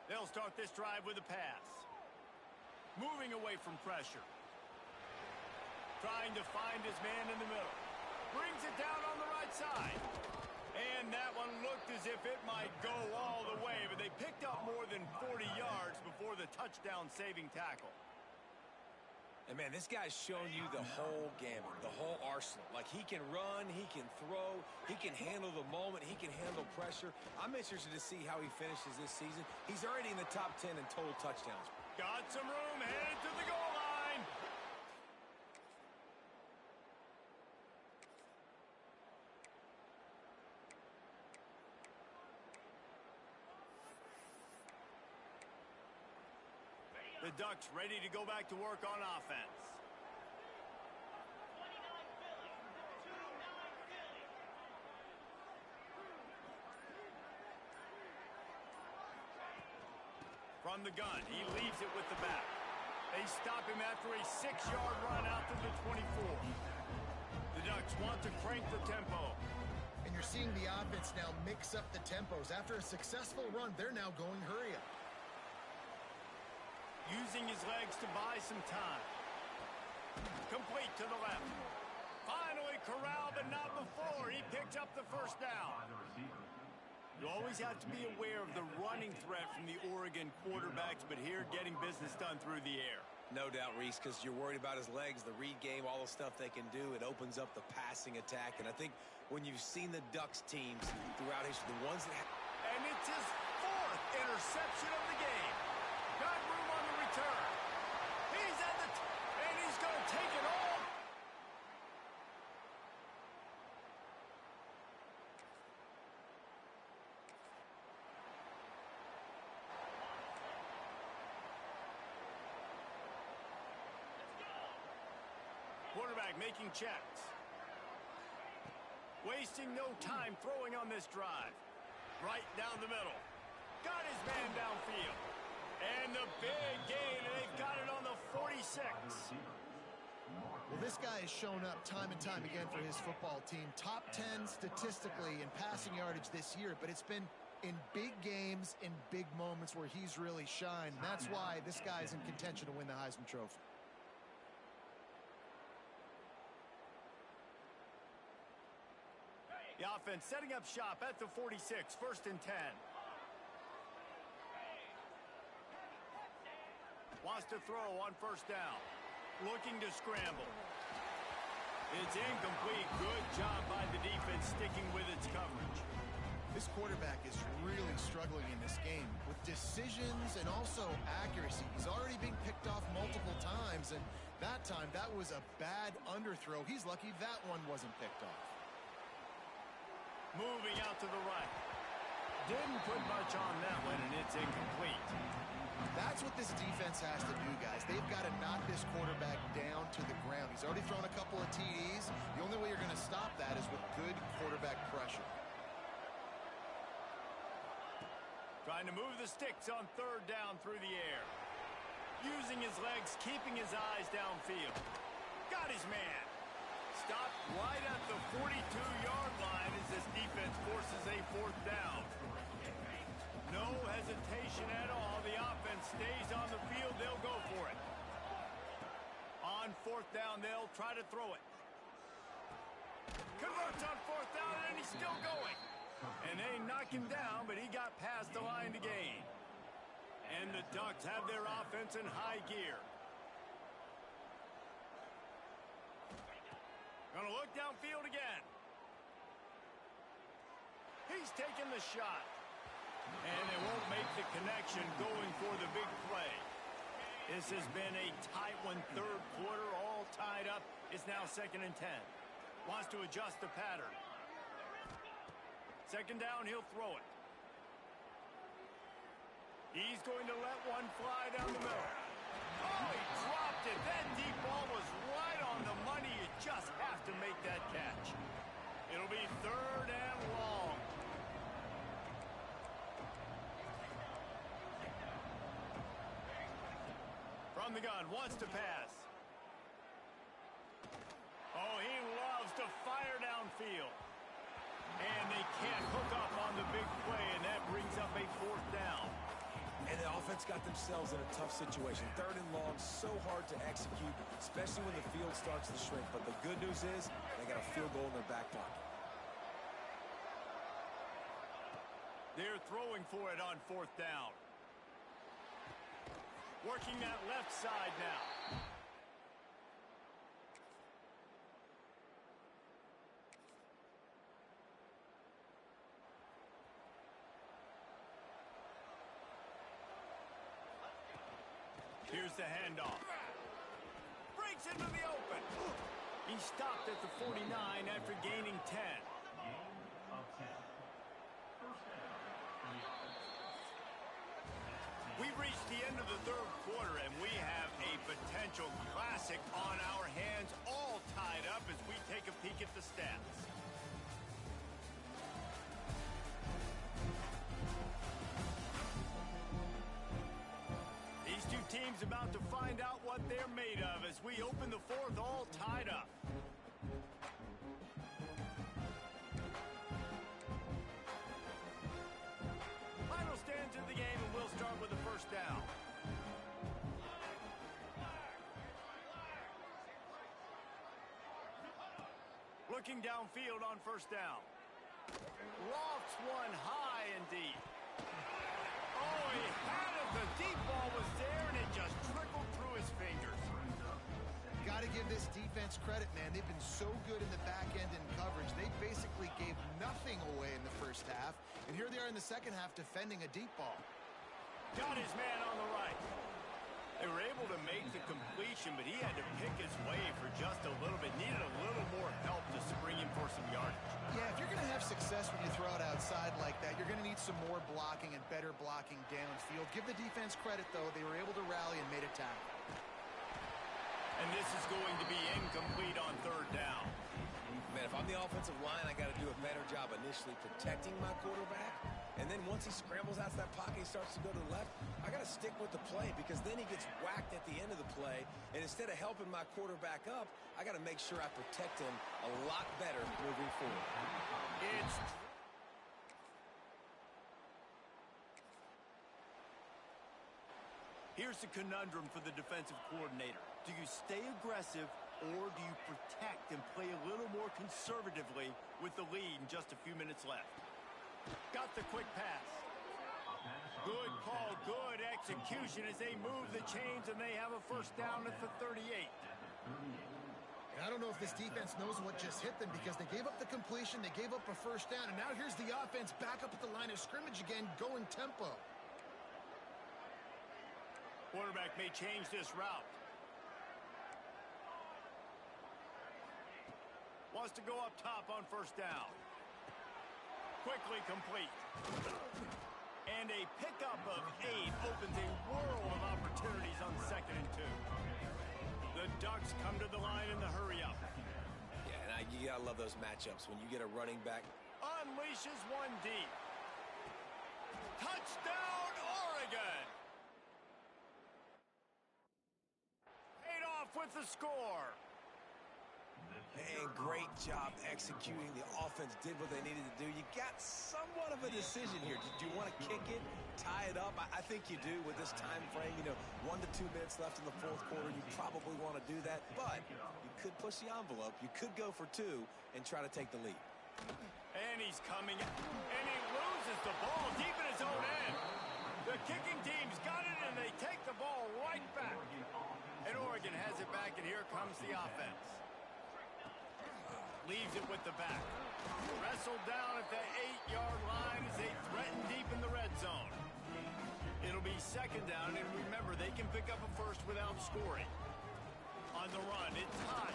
They'll start this drive with a pass. Moving away from pressure. Trying to find his man in the middle. Brings it down on the right side. And that one looked as if it might go all the way, but they picked up more than 40 yards before for the touchdown-saving tackle. And, man, this guy's shown you the whole gamut, the whole arsenal. Like, he can run, he can throw, he can handle the moment, he can handle pressure. I'm interested to see how he finishes this season. He's already in the top 10 in total touchdowns. Got some room, headed to the goal line. The Ducks ready to go back to work on offense. From the gun, he leaves it with the back. They stop him after a 6-yard run out to the 24. The Ducks want to crank the tempo. And you're seeing the offense now mix up the tempos. After a successful run, they're now going hurry up. Using his legs to buy some time. Complete to the left. Finally corralled, but not before. He picked up the first down. You always have to be aware of the running threat from the Oregon quarterbacks, but here getting business done through the air. No doubt, Reese, because you're worried about his legs, the read game, all the stuff they can do. It opens up the passing attack. And I think when you've seen the Ducks teams throughout history, the ones that and it's his 4th interception of the game. Got room on the return. He's at the and he's going to take it all. Quarterback making checks. Wasting no time throwing on this drive. Right down the middle. Got his man downfield. And the big gain, and they've got it on the 46. Well, this guy has shown up time and time again for his football team. Top 10 statistically in passing yardage this year, but it's been in big games, in big moments where he's really shined. And that's why this guy's in contention to win the Heisman Trophy. The offense setting up shop at the 46, 1st and 10. Wants to throw on 1st down. Looking to scramble. It's incomplete. Good job by the defense sticking with its coverage. This quarterback is really struggling in this game with decisions and also accuracy. He's already being picked off multiple times, and that time that was a bad underthrow. He's lucky that one wasn't picked off. Moving out to the right. Didn't put much on that one, and it's incomplete. That's what this defense has to do, guys. They've got to knock this quarterback down to the ground. He's already thrown a couple of TDs. The only way you're going to stop that is with good quarterback pressure. Trying to move the sticks on 3rd down through the air. Using his legs, keeping his eyes downfield. Got his man. Stopped right at the 42-yard line as this defense forces a 4th down. No hesitation at all. The offense stays on the field. They'll go for it. On 4th down, they'll try to throw it. Converts on 4th down, and he's still going. And they knock him down, but he got past the line to gain. And the Ducks have their offense in high gear. Gonna look downfield again. He's taking the shot. And they won't make the connection going for the big play. This has been a tight one, 3rd quarter, all tied up. It's now 2nd and 10. Wants to adjust the pattern. 2nd down, he'll throw it. He's going to let one fly down the middle. Oh, he dropped it. That deep ball was right on the money. You just have to make that catch. It'll be 3rd and long. From the gun, wants to pass. Oh, he loves to fire downfield. And they can't hook up on the big play, and that brings up a 4th down. And the offense got themselves in a tough situation. 3rd and long, so hard to execute, especially when the field starts to shrink. But the good news is they got a field goal in their back pocket. They're throwing for it on 4th down. Working that left side now. Here's the handoff. Breaks into the open. He stopped at the 49 after gaining 10. Gain of 10. First down for the offense. We've reached the end of the third quarter, and we have a potential classic on our hands, all tied up as we take a peek at the stats. These two teams about to find out what they're made of as we open the fourth all tied up. Final stands of the game, and we'll start with the first down. Looking downfield on first down. Lofts one high and deep. Oh, he had it. The deep ball was there, and it just trickled through his fingers. Got to give this defense credit, man. They've been so good in the back end in coverage. They basically gave nothing away in the first half, and here they are in the second half defending a deep ball. Got his man on the right. They were able to make the completion, but he had to pick his way for just a little bit. Needed a little more help to spring him for some yardage. Yeah, if you're going to have success when you throw it outside like that, you're going to need some more blocking and better blocking downfield. Give the defense credit, though. They were able to rally and made a tackle. And this is going to be incomplete on third down. Man, if I'm the offensive line, I got to do a better job initially protecting my quarterback. And then once he scrambles out of that pocket, he starts to go to the left, I got to stick with the play because then he gets whacked at the end of the play. And instead of helping my quarterback up, I got to make sure I protect him a lot better moving forward. It's... Here's the conundrum for the defensive coordinator. Do you stay aggressive or do you protect and play a little more conservatively with the lead and just a few minutes left? Got the quick pass. Good call, good execution as they move the chains and they have a first down at the 38. And I don't know if this defense knows what just hit them because they gave up the completion, they gave up a first down, and now here's the offense back up at the line of scrimmage again, going tempo. Quarterback may change this route. Wants to go up top on first down. Quickly complete. And a pickup of 8 opens a world of opportunities on 2nd and 2. The Ducks come to the line in the hurry-up. Yeah, and you got to love those matchups when you get a running back. Unleashes one deep. Touchdown, Oregon! Paid off with the score. And great job executing. The offense did what they needed to do. You got somewhat of a decision here. Do you want to kick it, tie it up? I think you do with this time frame. 1 to 2 minutes left in the fourth quarter. You probably want to do that, but you could push the envelope. You could go for 2 and try to take the lead. And he's coming, and he loses the ball deep in his own end. The kicking team's got it, and they take the ball right back. And Oregon has it back, and here comes the offense. Leaves it with the back. Wrestled down at the 8-yard line as they threaten deep in the red zone. It'll be second down, and remember, they can pick up a first without scoring. On the run, it's hot.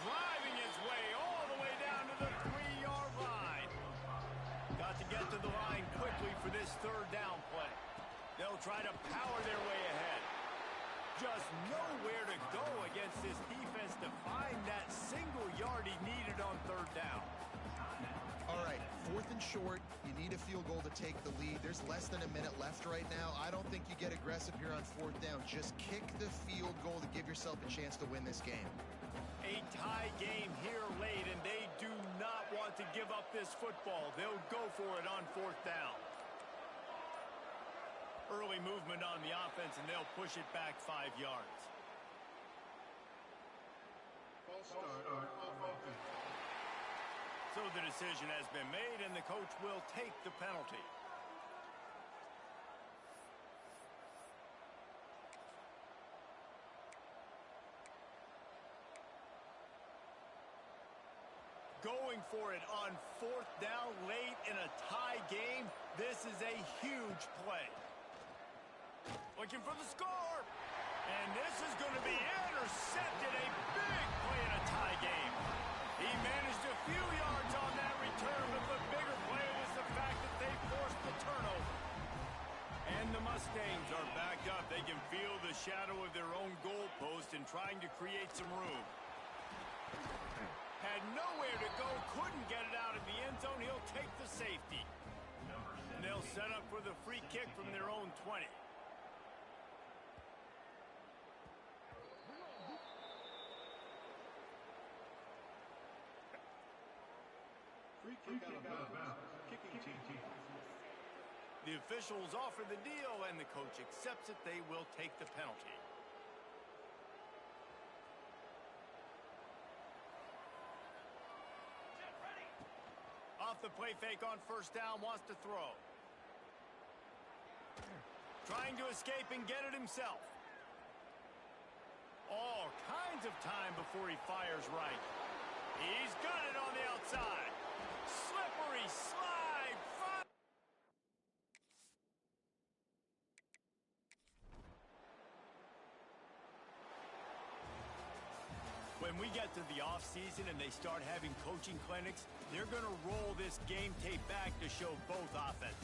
Driving his way all the way down to the 3-yard line. Got to get to the line quickly for this third down play. They'll try to power their way ahead. Just nowhere to go against this defense to find that single yard he needed on third down. All right, 4th and short. You need a field goal to take the lead. There's less than a minute left right now. I don't think you get aggressive here on 4th down. Just kick the field goal to give yourself a chance to win this game. A tie game here late, and they do not want to give up this football. They'll go for it on 4th down. Early movement on the offense, and they'll push it back 5 yards. So the decision has been made, and the coach will take the penalty. going for it on 4th down late in a tie game. This is a huge play. Looking for the score. And this is going to be intercepted. A big play in a tie game. He managed a few yards on that return, but the bigger play was the fact that they forced the turnover. And the Mustangs are back up. They can feel the shadow of their own goalpost and trying to create some room. Had nowhere to go, couldn't get it out of the end zone. He'll take the safety. And they'll set up for the free kick from their own 20. Free kick out of bounds. Kicking team. The officials offer the deal, and the coach accepts it. They will take the penalty. Off the play fake on 1st down, wants to throw. Trying to escape and get it himself. All kinds of time before he fires right. He's got it on the outside. Slippery slide. When we get to the offseason and they start having coaching clinics, they're going to roll this game tape back to show both offenses.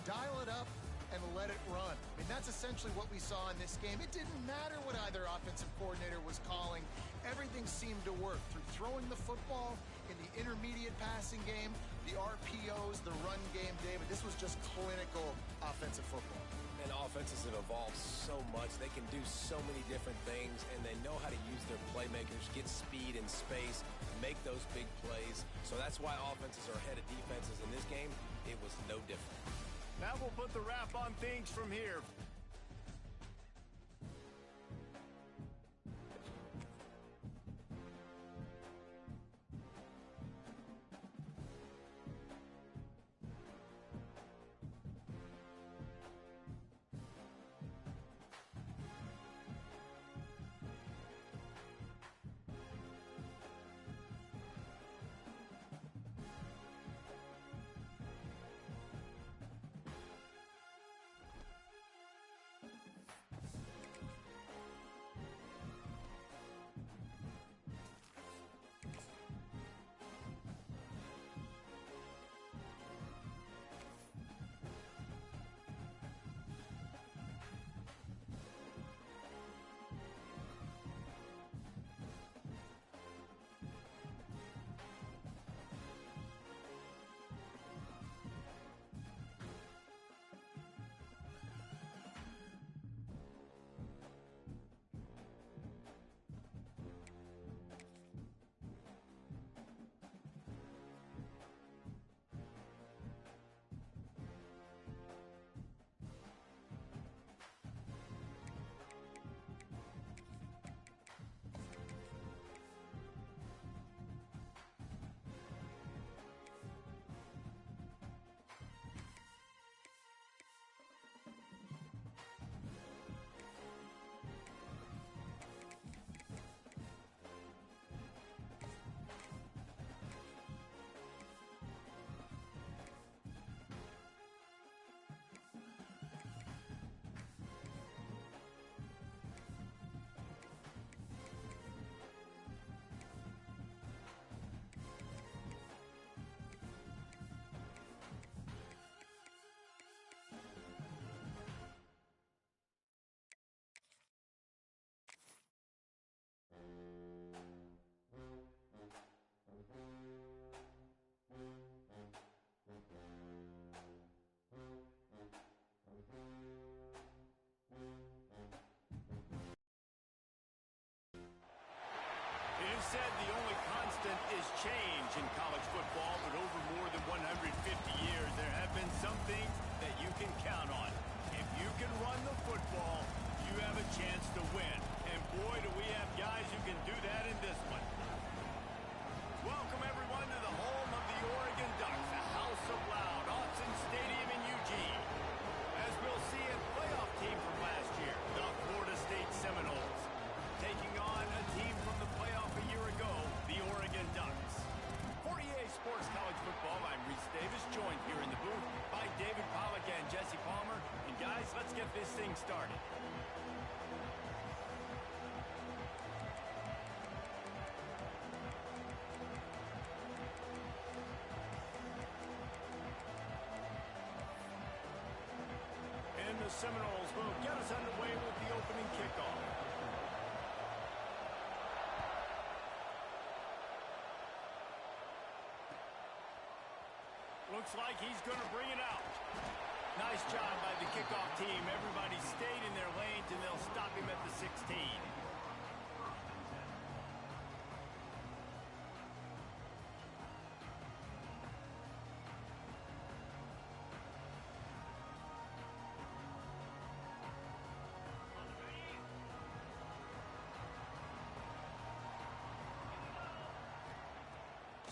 Dial it up and let it run. I mean, that's essentially what we saw in this game. It didn't matter what either offensive coordinator was calling. Everything seemed to work through throwing the football, in the intermediate passing game, the RPOs, the run game, David. This was just clinical offensive football. And offenses have evolved so much. They can do so many different things, and they know how to use their playmakers, get speed and space, make those big plays. So that's why offenses are ahead of defenses. In this game, it was no different. Now we'll put the wrap on things from here. get this thing started. And the Seminoles will get us underway with the opening kickoff. Looks like he's going to bring it out. Nice job by the kickoff team. Everybody stayed in their lanes, and they'll stop him at the 16.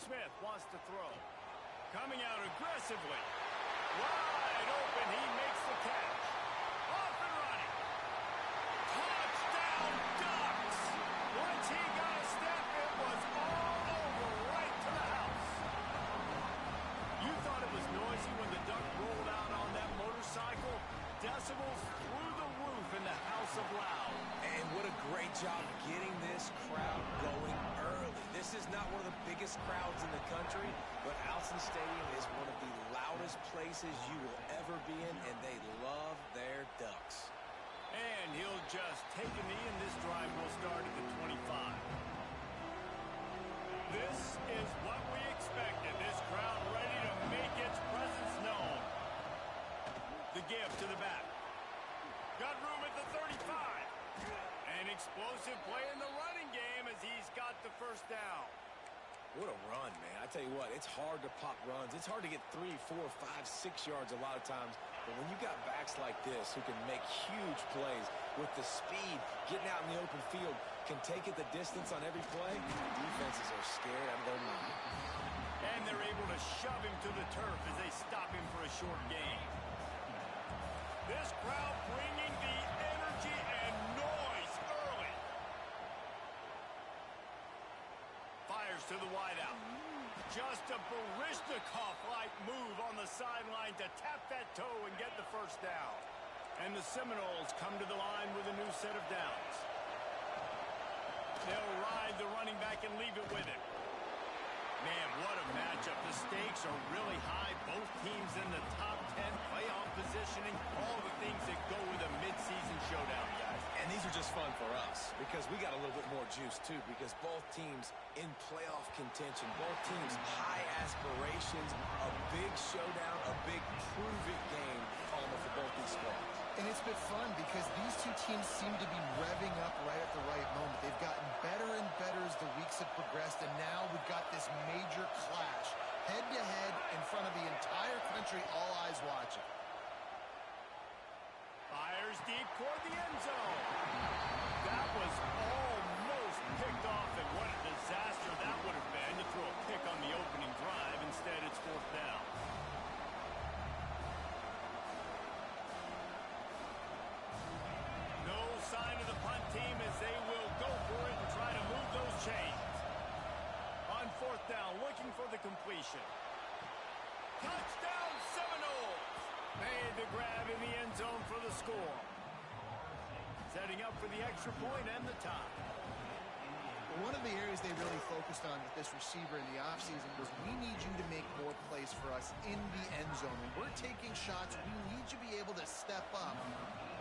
Smith wants to throw. Coming out aggressively. Wide open. He makes the catch. Off and running. Touchdown, Ducks! Once he got a step, it was all over right to the house. You thought it was noisy when the Duck rolled out on that motorcycle? Decibels through the roof in the House of Loud. And what a great job getting this crowd going early. This is not one of the biggest crowds in the country, but Alson Stadium is one of the loudest places you will ever be in, and they love their Ducks. And he'll just take a knee, and this drive will start at the 25. This is what we expected. This crowd ready to make its presence known. The give to the back. Got room at the 35. An explosive play in the running game as he's got the first down. What a run, man. I tell you what, it's hard to pop runs. It's hard to get 3, 4, 5, 6 yards a lot of times. But when you got backs like this who can make huge plays with the speed, getting out in the open field, can take it the distance on every play, defenses are scared out of their mind. And they're able to shove him to the turf as they stop him for a short gain. This crowd bringing the energy and noise early. Fires to the wideout. Just a Baryshnikov-like move on the sideline to tap that toe and get the first down. And the Seminoles come to the line with a new set of downs. They'll ride the running back and leave it with him. Man, what a matchup. The stakes are really high. Both teams in the top 10, playoff positioning, all the things that go with a midseason showdown, guys. And these are just fun for us because we got a little bit more juice, too, because both teams in playoff contention, both teams high aspirations, a big showdown, a big prove-it game for both these squads. And it's been fun because these two teams seem to be revving up right at the right moment. They've gotten better and better as the weeks have progressed, and now we've got this major clash, head-to-head in front of the entire country, all eyes watching. Fires deep toward the end zone. That was almost picked off, and what a disaster that would have been to throw a pick on the opening drive. Instead, it's fourth down. No sign of the punt team as they will go for it and try to move those chains. On fourth down, looking for the completion. Touchdown, Seminoles! Made the grab in the end zone for the score. Setting up for the extra point and the tie. One of the areas they really focused on with this receiver in the offseason was we need you to make more plays for us in the end zone. When we're taking shots, we need you to be able to step up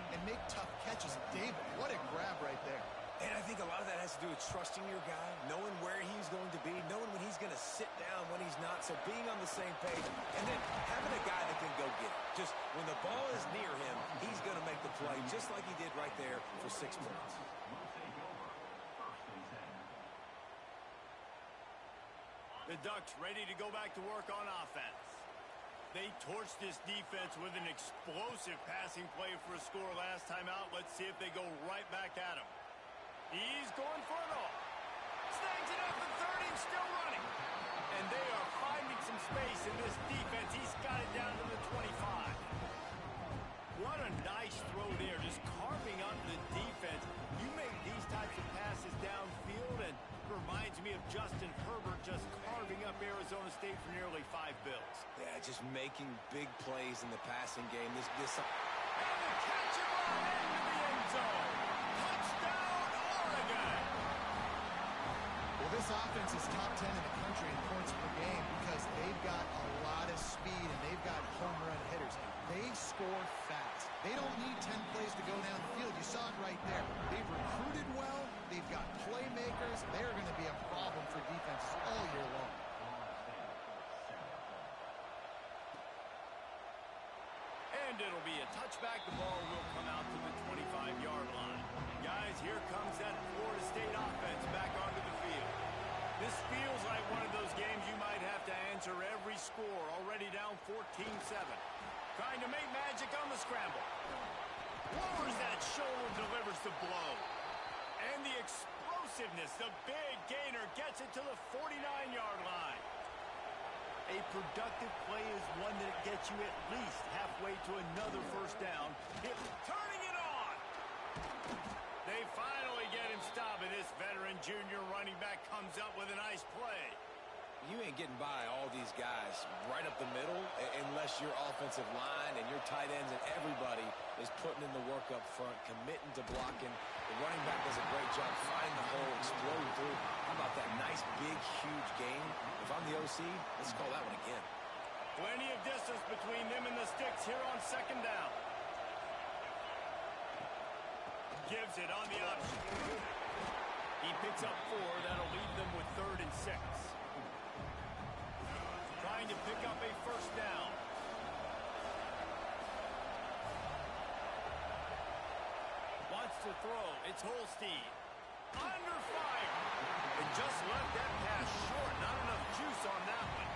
and make tough catches. David, what a grab right there. And I think a lot of that has to do with trusting your guy, knowing where he's going to be, knowing when he's going to sit down, when he's not, so being on the same page, and then having a guy that can go get it. Just when the ball is near him, he's going to make the play, just like he did right there for 6 points. The Ducks ready to go back to work on offense. They torched this defense with an explosive passing play for a score last time out. Let's see if they go right back at him. He's going for it all. Snags it up the 30 and still running. And they are finding some space in this defense. He's got it down to the 25. What a nice throw there, just carving up the defense. You make these types of passes downfield, and it reminds me of Justin Herbert just carving up Arizona State for nearly 5 bills. Yeah, just making big plays in the passing game. And the catch and run into the end zone. Touchdown, Oregon. Well, this offense is top 10 in the country in points per game because they've got a lot of speed and they've got home run hitters. They score fast. They don't need 10 plays to go down the field. You saw it right there. They've recruited well. They've got playmakers. They're going to be a problem for defenses all year long. And it'll be a touchback. The ball will come out to the 25-yard line. Guys, here comes that Florida State offense back onto the field. This feels like one of those games you might have to answer every score. Already down 14-7. Trying to make magic on the scramble. Lowers that shoulder, delivers the blow. And the explosiveness, the big gainer gets it to the 49-yard line. A productive play is one that gets you at least halfway to another first down. Turning it on. They finally get him stopped, and this veteran junior running back comes up with a nice play. You ain't getting by all these guys right up the middle unless your offensive line and your tight ends and everybody is putting in the work up front, committing to blocking. The running back does a great job finding the hole, exploding through. How about that nice, big, huge gain? If I'm the OC, let's call that one again. Plenty of distance between them and the sticks here on second down. Gives it on the option. He picks up 4. That'll leave them with 3rd and 6. Trying to pick up a first down. Wants to throw. It's Holstein. Under fire. And just left that pass short. Not enough juice on that one.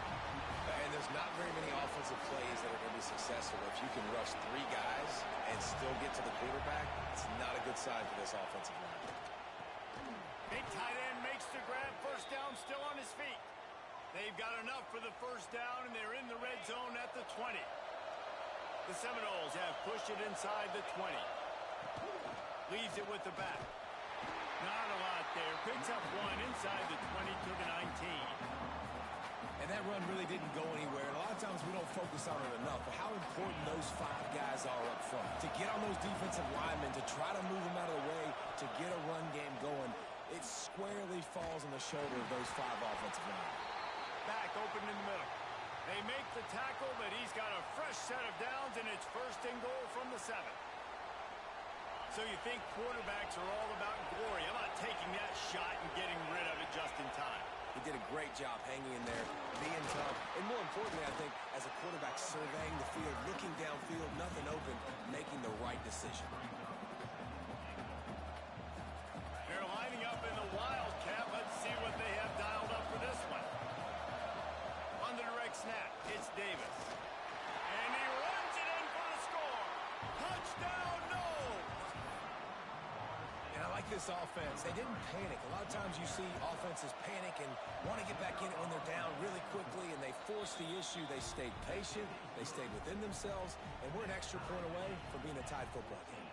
And there's not very many offensive plays that are going to be successful. If you can rush 3 guys and still get to the quarterback, it's not a good sign for this offensive line. Big tight end makes the grab. First down, still on his feet. They've got enough for the first down, and they're in the red zone at the 20. The Seminoles have pushed it inside the 20. Leaves it with the back. Not a lot there. Picks up 1 inside the 20 to the 19. And that run really didn't go anywhere. And a lot of times we don't focus on it enough, but how important those 5 guys are up front. To get on those defensive linemen, to try to move them out of the way, to get a run game going, it squarely falls on the shoulder of those 5 offensive linemen. Back open in the middle. They make the tackle, but he's got a fresh set of downs, and it's 1st and goal from the 7. So you think quarterbacks are all about glory. How about taking that shot and getting rid of it just in time? He did a great job hanging in there, being tough, and more importantly, I think, as a quarterback, surveying the field, looking downfield, nothing open, making the right decision. They're lining up in the Wildcat. Let's see what they have dialed up for this one. On the direct snap, it's Davis. And he runs it in for the score. Touchdown, Noles! And I like this offense. They didn't panic. A lot of times you see offenses panic and want to get back in it when they're down really quickly, and they force the issue. They stayed patient. They stayed within themselves, and we're an extra point away from being a tied football game.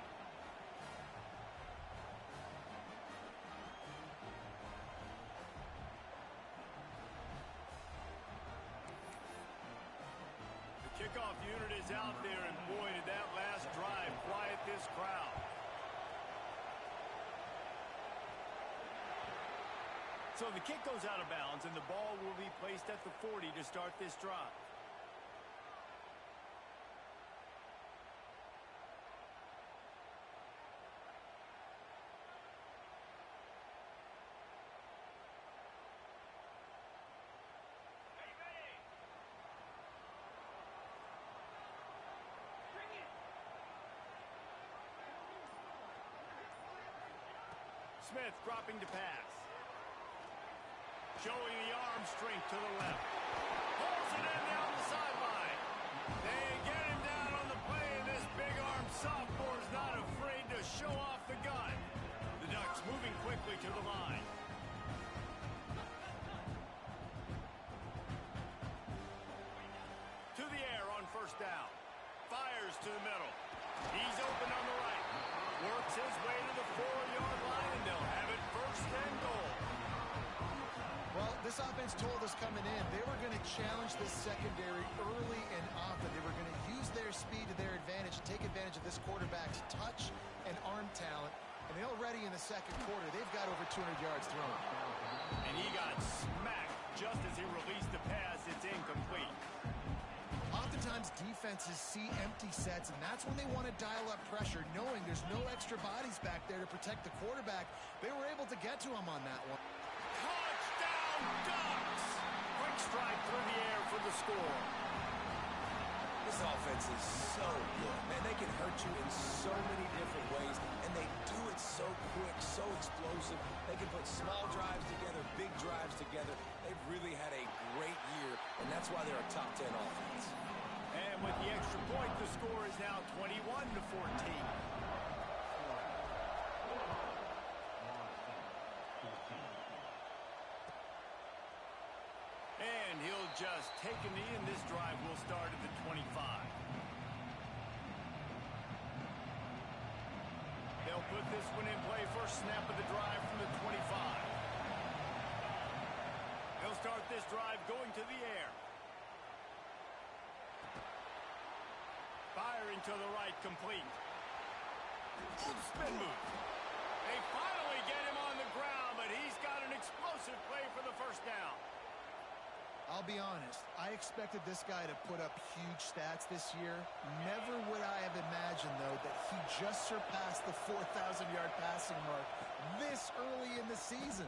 Kickoff unit is out there, and boy, did that last drive quiet this crowd. So the kick goes out of bounds, and the ball will be placed at the 40 to start this drive. Smith dropping to pass. Showing the arm strength to the left. Pulls it in down the sideline. They get him down on the play, and this big-arm sophomore is not afraid to show off the gun. The Ducks moving quickly to the line. To the air on first down. Fires to the middle. He's open on the right. Works his way to the 4-yard line, and they'll have it 1st and goal. Well, this offense told us coming in they were going to challenge this secondary early and often. They were going to use use their speed to their advantage and take advantage of this quarterback's touch and arm talent. And already in the second quarter, they've got over 200 yards thrown. And he got smacked just as he released the pass. It's incomplete. Oftentimes, defenses see empty sets, and that's when they want to dial up pressure, knowing there's no extra bodies back there to protect the quarterback. They were able to get to him on that one. Touchdown, Ducks! Quick strike through the air for the score. This offense is so good, man. They can hurt you in so many different ways, and they do it so quick, so explosive. They can put small drives together, big drives together. They've really had a great year, and that's why they're a top 10 offense. And with the extra point, the score is now 21-14. And he'll just take a knee, and this drive will start at the 25. They'll put this one in play. First snap of the drive from the 25. They'll start this drive going to the air. Firing to the right, complete. Spin move. They finally get him on the ground, but he's got an explosive play for the first down. I'll be honest, I expected this guy to put up huge stats this year. Never would I have imagined, though, that he just surpassed the 4,000-yard passing mark this early in the season.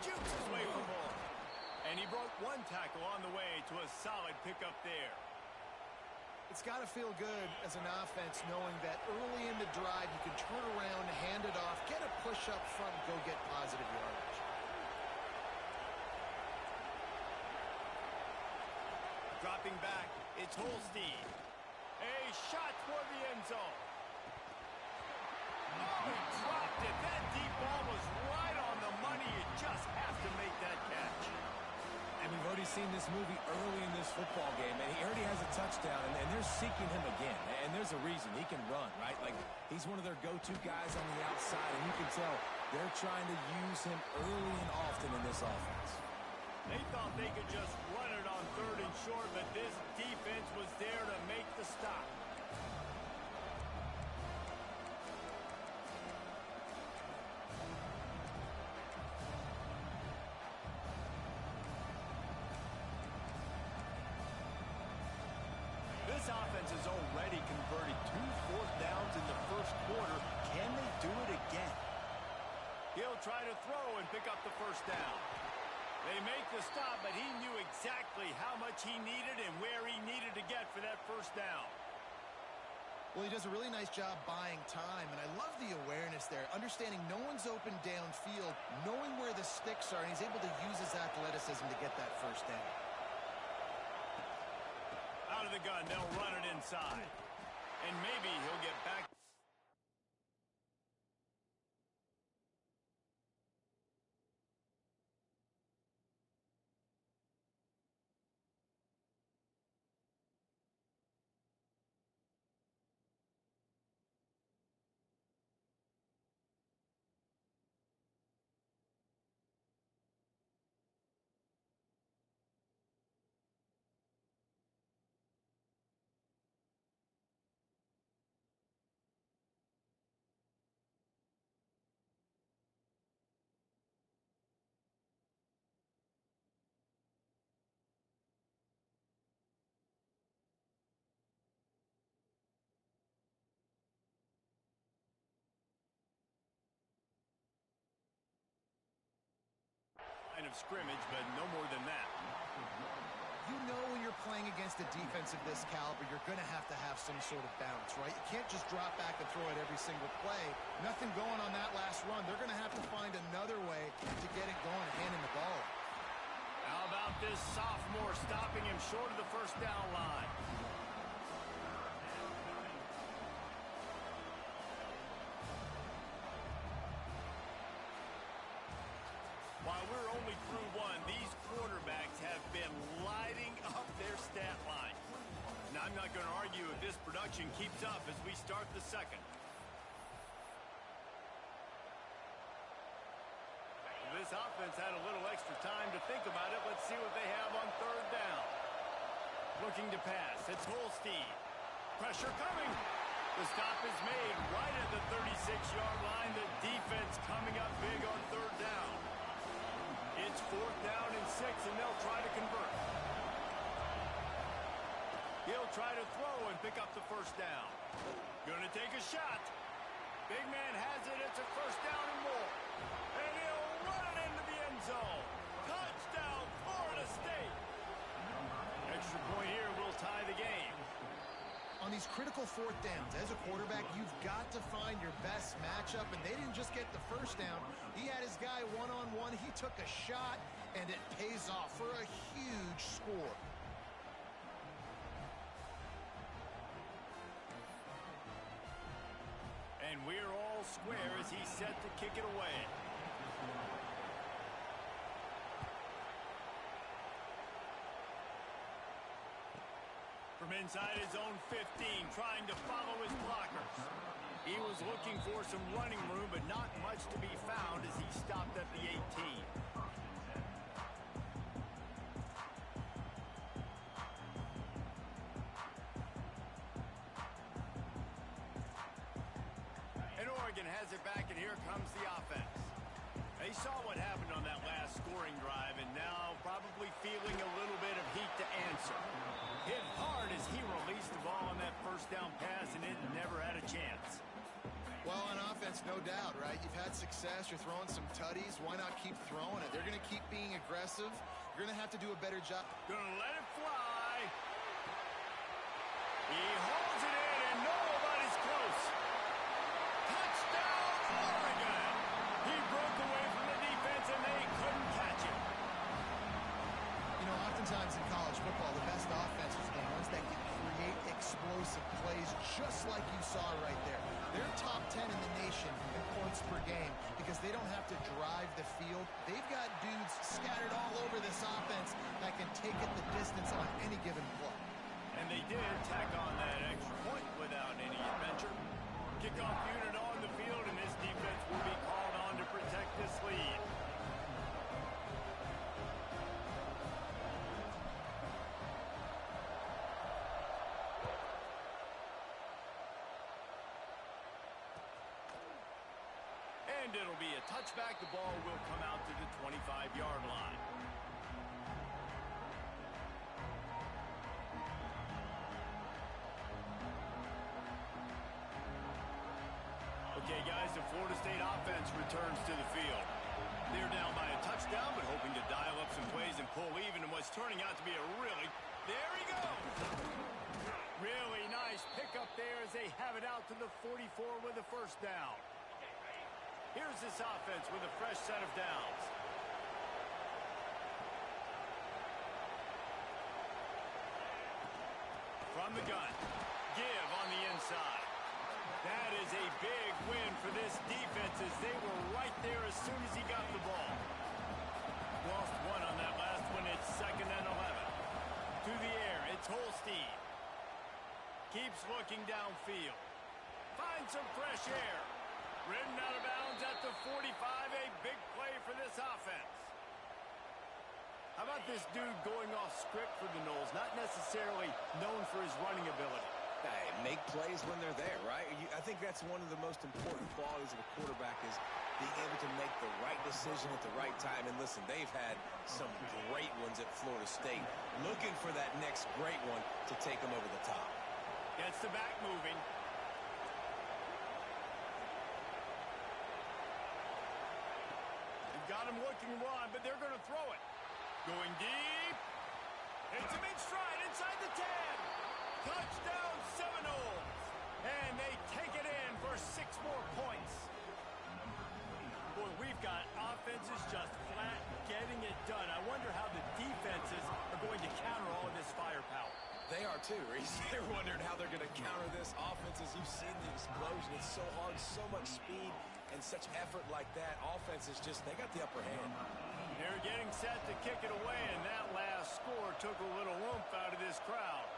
Jukes his way for more. And he broke one tackle on the way to a solid pickup there. It's got to feel good as an offense knowing that early in the drive you can turn around, hand it off, get a push up front, and go get positive yardage. Dropping back, it's Holstein. A shot toward the end zone. Oh, he dropped it. That deep ball was right on the money. You just have to make that catch. And we've already seen this movie early in this football game, and he already has a touchdown, and they're seeking him again. And there's a reason. He can run, right? Like, he's one of their go-to guys on the outside, and you can tell they're trying to use him early and often in this offense. They thought they could just run it on third and short, but this defense was there to make the stop. This offense has already converted 2 fourth downs in the first quarter. Can they do it again? He'll try to throw and pick up the first down. They make the stop, but he knew exactly how much he needed and where he needed to get for that first down. Well, he does a really nice job buying time, and I love the awareness there, understanding no one's open downfield, knowing where the sticks are, and he's able to use his athleticism to get that first down. Out of the gun, they'll run it inside. And maybe he'll get back. Of scrimmage, but no more than that. You know when you're playing against a defense of this caliber, you're going to have some sort of bounce, right? You can't just drop back and throw it every single play. Nothing going on that last run. They're going to have to find another way to get it going and hand him the ball. How about this sophomore stopping him short of the first down line? While we're only through one, these quarterbacks have been lighting up their stat line. Now, I'm not going to argue if this production keeps up as we start the second. This offense had a little extra time to think about it. Let's see what they have on third down. looking to pass. It's Holstein. Pressure coming. The stop is made right at the 36-yard line. The defense coming up big on third down. It's 4th down and 6, and they'll try to convert. He'll try to throw and pick up the first down. Gonna take a shot. Big man has it. It's a first down and more. And he'll run it into the end zone. Touchdown, Florida State. Extra point here will tie the game. On these critical 4th downs, as a quarterback, you've got to find your best matchup, and they didn't just get the first down. He had his guy one-on-one. He took a shot, and it pays off for a huge score. And we're all square as he's set to kick it away. From inside his own 15, trying to follow his blockers. He was looking for some running room, but not much to be found as he stopped at the 18. And Oregon has it back, and here comes the offense. They saw what happened on that last scoring drive, and now probably feeling a little bit of heat to answer. Hit hard as he released the ball on that first down pass, and it never had a chance. Well, on offense, no doubt, right? You've had success. You're throwing some tutties. Why not keep throwing it? They're going to keep being aggressive. You're going to have to do a better job. Gonna let it fly. He holds it in, and nobody's close. Touchdown, Oregon. He broke away from the defense, and they couldn't catch him. You know, oftentimes in college football, the best offenses are the ones that can create explosive plays just like you saw right there. They're top 10 in the nation in points per game because they don't have to drive the field. They've got dudes scattered all over this offense that can take it the distance on any given play. And they did tack on that extra point without any adventure. Kickoff unit on the field, and this defense will be called on to protect this lead. And it'll be a touchback. The ball will come out to the 25-yard line. Okay, guys, the Florida State offense returns to the field. They're down by a touchdown, but hoping to dial up some plays and pull even in what's turning out to be a really... There he goes! Really nice pickup there as they have it out to the 44 with a first down. Here's this offense with a fresh set of downs. From the gun. Give on the inside. That is a big win for this defense as they were right there as soon as he got the ball. Lost one on that last one. It's 2nd and 11. To the air, it's Holstein. Keeps looking downfield. Finds some fresh air. Ridden out of bounds at the 45, a big play for this offense. How about this dude going off script for the Noles? Not necessarily known for his running ability. Hey, make plays when they're there, right? I think that's one of the most important qualities of a quarterback is being able to make the right decision at the right time. And listen, they've had some great ones at Florida State. Looking for that next great one to take them over the top. Gets the back moving. Got him looking one, but they're going to throw it. Going deep. Hits him in stride inside the 10. Touchdown Seminoles. And they take it in for 6 more points. Boy, we've got offenses just flat getting it done. I wonder how the defenses are going to counter all of this firepower. They are too, Reese. They're wondering how they're going to counter this offense. As you've seen the explosion, it's so hard, so much speed, and such effort like that. Offense is just, they got the upper hand. They're getting set to kick it away, and that last score took a little oomph out of this crowd.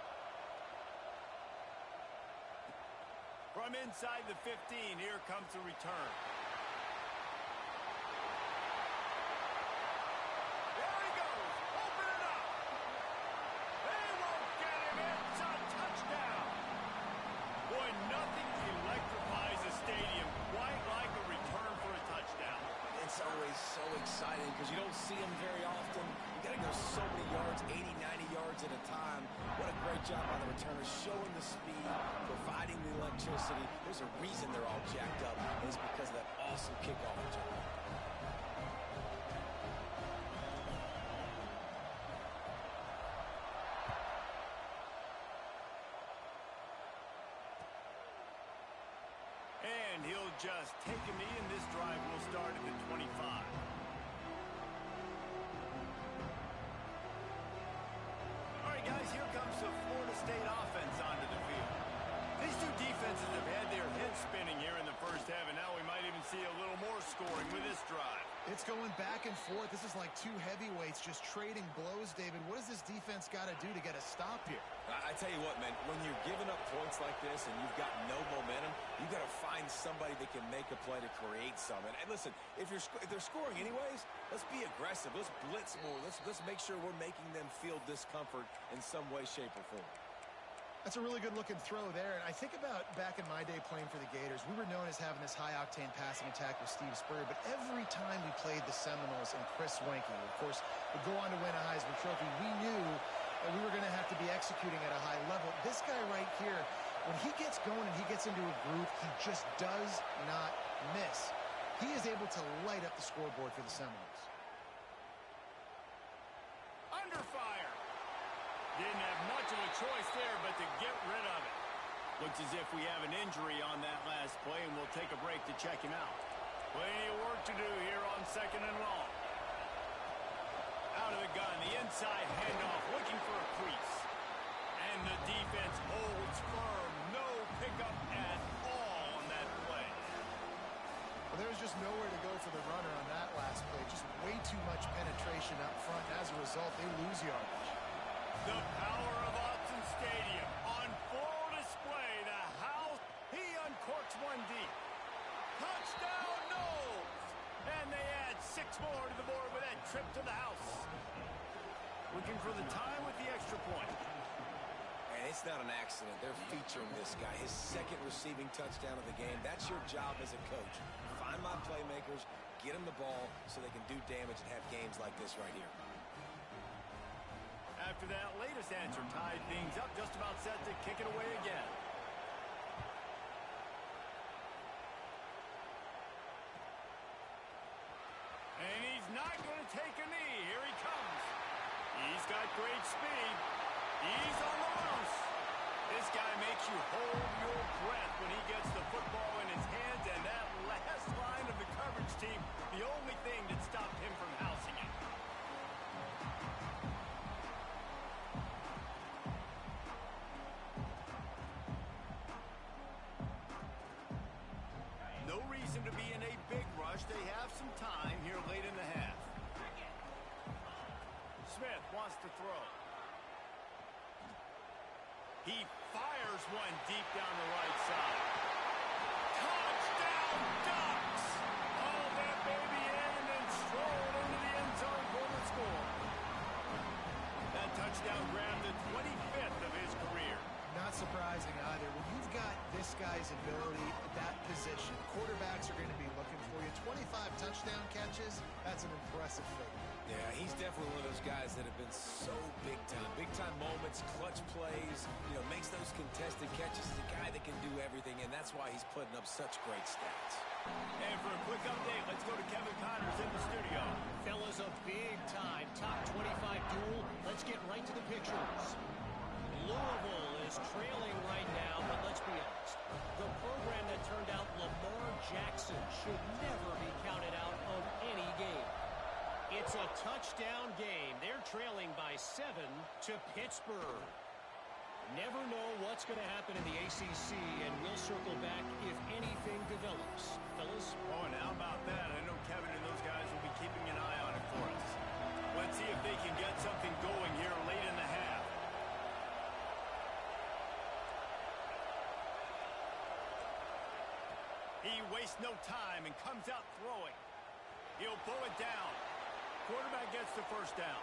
From inside the 15, here comes the return. There he goes, open it up. They won't get him see them very often. You got to go so many yards, 80, 90 yards at a time. What a great job by the returners, showing the speed, providing the electricity. There's a reason they're all jacked up, and it's because of that awesome kickoff return. And he'll just take a knee, and this drive will start at the 25. All right, guys, here comes the Florida State offense onto the field. These two defenses have had their heads spinning here in the first half, and now we might even see a little more scoring with this drive. It's going back and forth. This is like two heavyweights just trading blows, David. What does this defense got to do to get a stop here? I tell you what, man, when you're giving up points like this and you've got no momentum, you got to find somebody that can make a play to create something. And listen, if they're scoring anyways, let's be aggressive. Let's blitz more. Let's make sure we're making them feel discomfort in some way, shape, or form. That's a really good-looking throw there. And I think about back in my day playing for the Gators, we were known as having this high-octane passing attack with Steve Spurrier, but every time we played the Seminoles and Chris Weinke, of course, would go on to win a Heisman Trophy, we knew that we were going to have to be executing at a high level. This guy right here, when he gets going and he gets into a groove, he just does not miss. He is able to light up the scoreboard for the Seminoles. Under fire. Didn't have much of a choice there, but to get rid of it. Looks as if we have an injury on that last play, and we'll take a break to check him out. Plenty of work to do here on 2nd and long. Out of the gun, the inside handoff, looking for a crease. And the defense holds firm. No pickup at all on that play. Well, there's just nowhere to go for the runner on that last play. Just way too much penetration up front. As a result, they lose yardage. The power of Autzen Stadium on full display. The house, he uncorks one deep. Touchdown, Noles! And they add 6 more to the board with that trip to the house. Looking for the time with the extra point. And it's not an accident. They're featuring this guy. His 2nd receiving touchdown of the game. That's your job as a coach. Find my playmakers, get them the ball so they can do damage and have games like this right here. After that latest answer tied things up, just about set to kick it away again. And he's not going to take a knee. Here he comes. He's got great speed. He's on the loose. This guy makes you hold your breath when he gets the football in his hands, and that last line of the coverage team, the only thing that stopped him from housing it. No reason to be in a big rush. They have some time here late in the half. Smith wants to throw. He fires one deep down the right side. Touchdown, Ducks! Haul that baby in and then stroll into the end zone for the score. That touchdown grabbed the 25th of his career. Not surprising either. When you've got this guy's ability at that position, quarterbacks are going to be looking for you. 25 touchdown catches, that's an impressive figure. Yeah, he's definitely one of those guys that have been so big time. Big time moments, clutch plays, makes those contested catches. He's a guy that can do everything, and that's why he's putting up such great stats. And for a quick update, let's go to Kevin Connors in the studio. Fellas, a big-time top 25 duel. Let's get right to the pictures. Louisville is trailing right now, but let's be honest. The program that turned out Lamar Jackson should never be counted out of any game. It's a touchdown game. They're trailing by 7 to Pittsburgh. Never know what's going to happen in the ACC, and we'll circle back if anything develops. Fellas? Oh, and how about that? I know Kevin and those guys will be keeping an eye on it for us. Let's see if they can get something going here late in the half. He wastes no time and comes out throwing. He'll pull it down. Quarterback gets the first down.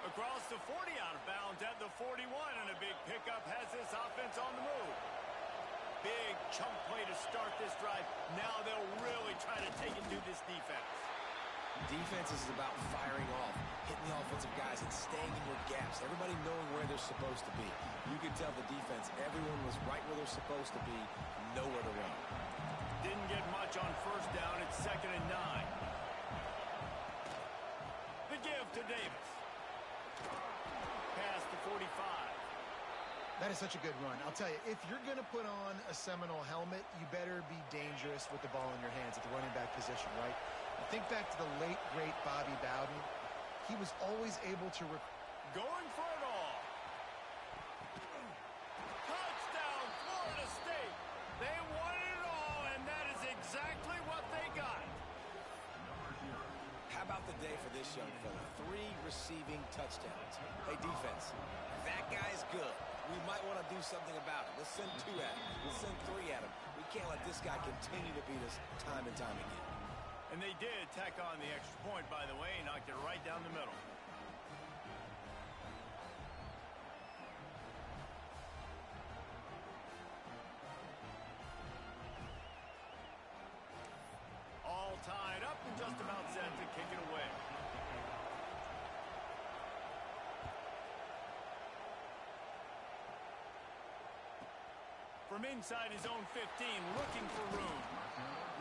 Across the 40, out of bounds at the 41, and a big pickup has this offense on the move. Big chunk play to start this drive. Now they'll really try to take it to this defense. Defense is about firing off, hitting the offensive guys, and staying in your gaps. Everybody knowing where they're supposed to be. You could tell the defense, everyone was right where they're supposed to be, nowhere to run. Didn't get much on first down. It's 2nd and 9. The give to Davis. Pass to 45. That is such a good run. I'll tell you, if you're going to put on a Seminole helmet, you better be dangerous with the ball in your hands at the running back position, right? Think back to the late, great Bobby Bowden. He was always able to... Going for it all. Touchdown, Florida State. They wanted it all, and that is exactly what they got. How about the day for this young fella? 3 receiving touchdowns. Hey, defense, that guy's good. We might want to do something about it. Let's send 2 at him. Let's send 3 at him. We can't let this guy continue to beat us time and time again. And they did tack on the extra point, by the way, knocked it right down the middle. All tied up and just about set to kick it away. From inside his own 15, looking for room.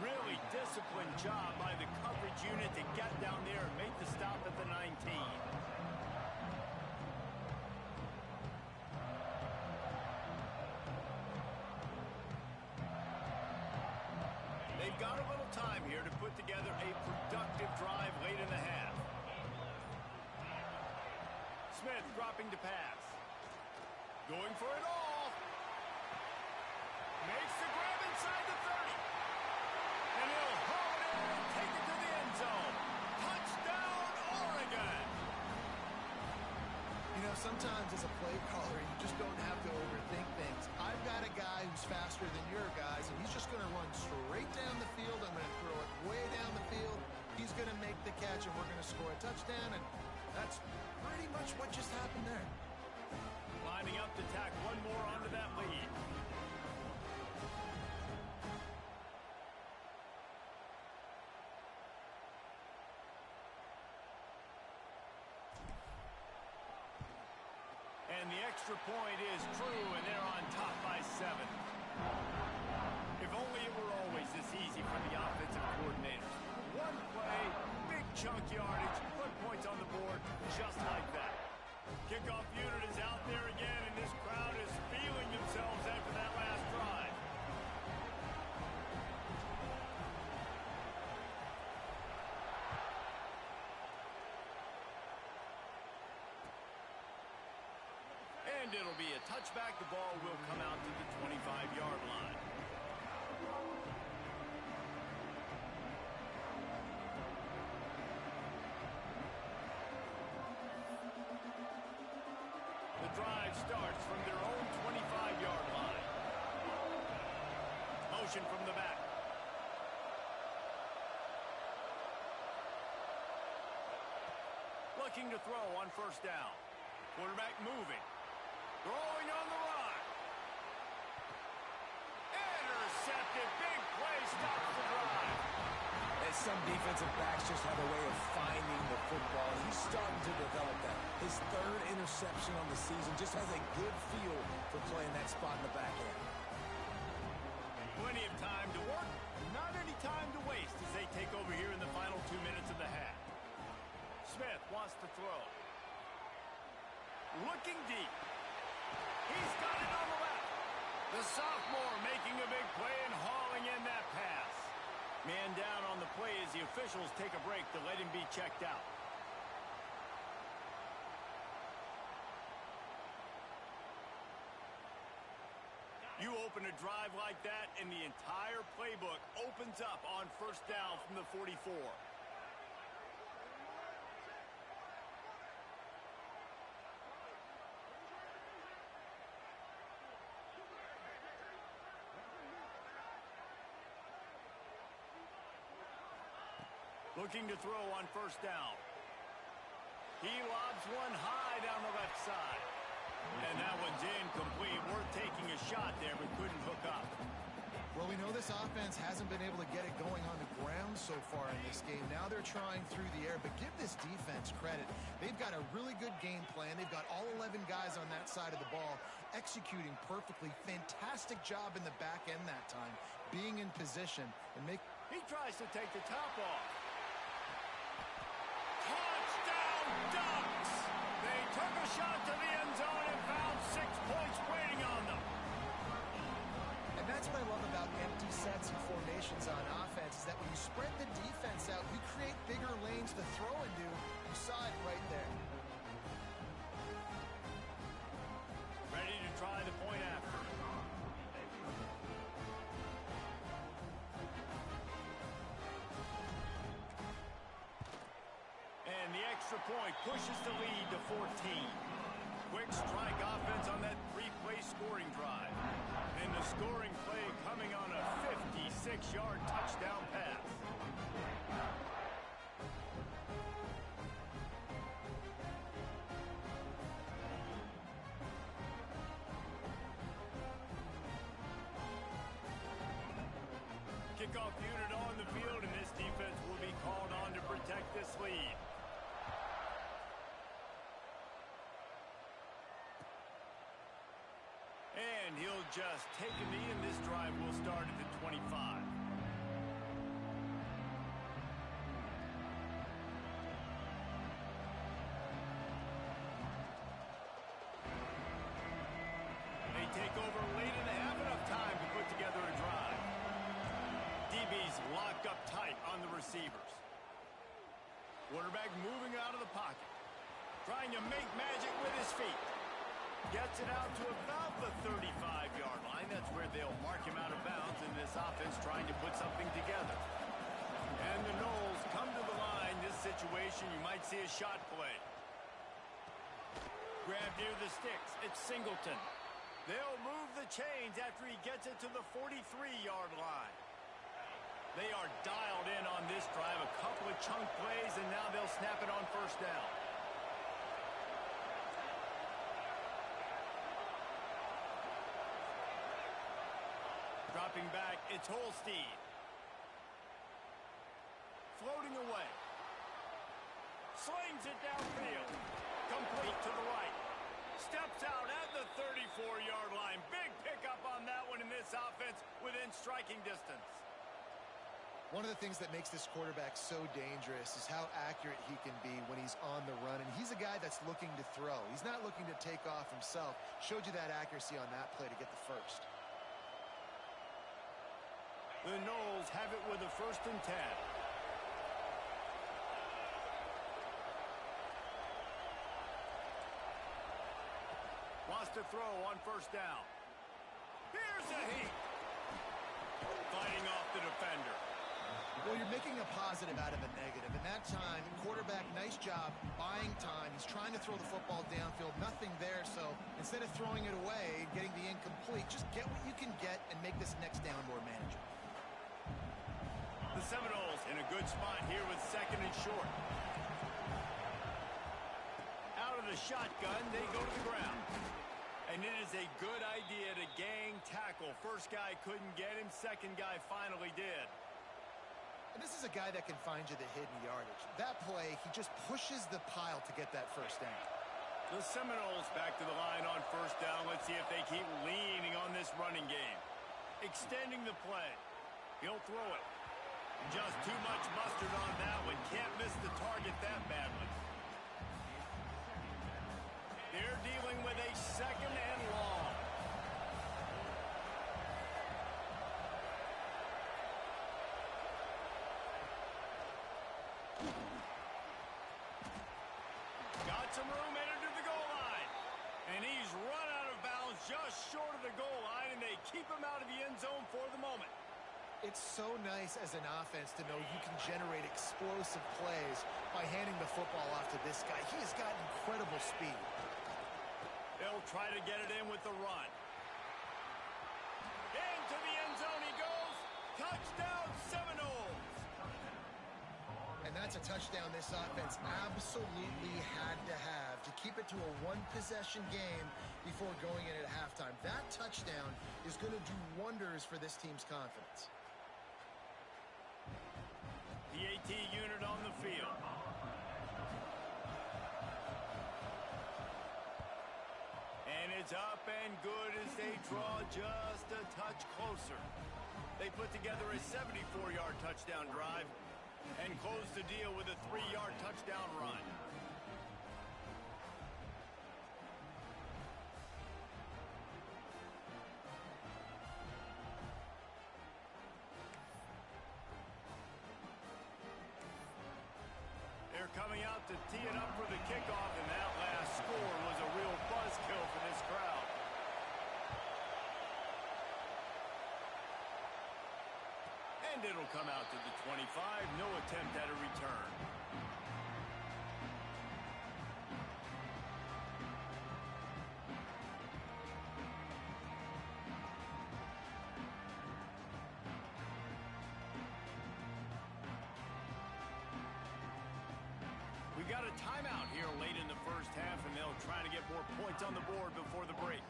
Really disciplined job by the coverage unit to get down there and make the stop at the 19. They've got a little time here to put together a productive drive late in the half. Smith dropping to pass. Going for it all. Makes the grab inside the 30. And he'll haul it in and take it to the end zone. Touchdown, Oregon! You know, sometimes as a play caller, you just don't have to overthink things. I've got a guy who's faster than your guys, and he's just going to run straight down the field. I'm going to throw it way down the field. He's going to make the catch, and we're going to score a touchdown, and that's pretty much what just happened there. Lining up to tack one more onto that lead. And the extra point is true, and they're on top by 7. If only it were always this easy for the offensive coordinators. One play, big chunk yardage, put points on the board just like that. Kickoff unit is out there again, and this crowd is feeling themselves after that last drive. And it'll be a touchback. The ball will come out to the 25-yard line. The drive starts from their own 25-yard line. Motion from the back. Looking to throw on first down. Quarterback moving. Throwing on the run. Intercepted. Big play. Stops the drive. And some defensive backs just have a way of finding the football. He's starting to develop that. His 3rd interception on the season just has a good feel for playing that spot in the back end. Plenty of time to work. Not any time to waste as they take over here in the final 2 minutes of the half. Smith wants to throw. Looking deep. He's got it on the left. The sophomore making a big play and hauling in that pass. Man down on the play as the officials take a break to let him be checked out. You open a drive like that, and the entire playbook opens up on first down from the 44. Looking to throw on first down. He lobs one high down the left side. And that one's incomplete. Worth taking a shot there, but couldn't hook up. Well, we know this this offense hasn't been able to get it going on the ground so far in this game. Now they're trying through the air, but give this defense credit. They've got a really good game plan. They've got all 11 guys on that side of the ball executing perfectly. Fantastic job in the back end that time, being in position and make. He tries to take the top off. Touchdown Ducks! They took a shot to the end zone and found 6 points waiting on them. And that's what I love about empty sets and formations on offense, is that when you spread the defense out, you create bigger lanes to throw into. You saw it right there. Ready to try the point after. And the extra point pushes the lead to 14. Quick strike offense on that 3-play scoring drive. And the scoring play coming on a 56-yard touchdown pass. Kickoff unit on the field, and this defense will be called on to protect this lead. And he'll just take a knee, and this drive will start at the 25. They take over late in the half, enough time to put together a drive. DB's locked up tight on the receivers. Quarterback moving out of the pocket. Trying to make magic with his feet. Gets it out to about the 35-yard line. That's where they'll mark him out of bounds in this offense trying to put something together. And the Noles come to the line. This situation, you might see a shot play. Grabbed near the sticks. It's Singleton. They'll move the chains after he gets it to the 43-yard line. They are dialed in on this drive. A couple of chunk plays, and now they'll snap it on first down. Dropping back, it's Holstein. Floating away. Slings it downfield. Complete to the right. Steps out at the 34-yard line. Big pickup on that one in this offense within striking distance. One of the things that makes this quarterback so dangerous is how accurate he can be when he's on the run. And he's a guy that's looking to throw. He's not looking to take off himself. Showed you that accuracy on that play to get the first. The Noles have it with a 1st and 10. Wants to throw on first down. Here's a heat. Fighting off the defender. Well, you're making a positive out of a negative. And that time, quarterback, nice job, buying time. He's trying to throw the football downfield. Nothing there, so instead of throwing it away and getting the incomplete, just get what you can get and make this next down more manageable. The Seminoles in a good spot here with 2nd and short. Out of the shotgun, they go to the ground. And it is a good idea to gang tackle. First guy couldn't get him. Second guy finally did. And this is a guy that can find you the hidden yardage. That play, he just pushes the pile to get that first down. The Seminoles back to the line on first down. Let's see if they keep leaning on this running game. Extending the play. He'll throw it. Just too much mustard on that one. Can't miss the target that badly. They're dealing with a 2nd and long. Got some room headed to the goal line. And he's run out of bounds just short of the goal line, and they keep him out of the end zone for the moment. It's so nice as an offense to know you can generate explosive plays by handing the football off to this guy. He has got incredible speed. They'll try to get it in with the run. Into the end zone he goes. Touchdown Seminoles. And that's a touchdown this offense absolutely had to have to keep it to a one-possession game before going in at halftime. That touchdown is going to do wonders for this team's confidence. the AT unit on the field. And it's up and good as they draw just a touch closer. They put together a 74-yard touchdown drive and close the deal with a 3-yard touchdown run. They're coming out to tee it up for the kickoff, and that last score was a real buzzkill for this crowd. And it'll come out to the 25. No attempt at a return. We got a timeout here late in the first half, and they'll try to get more points on the board before the break.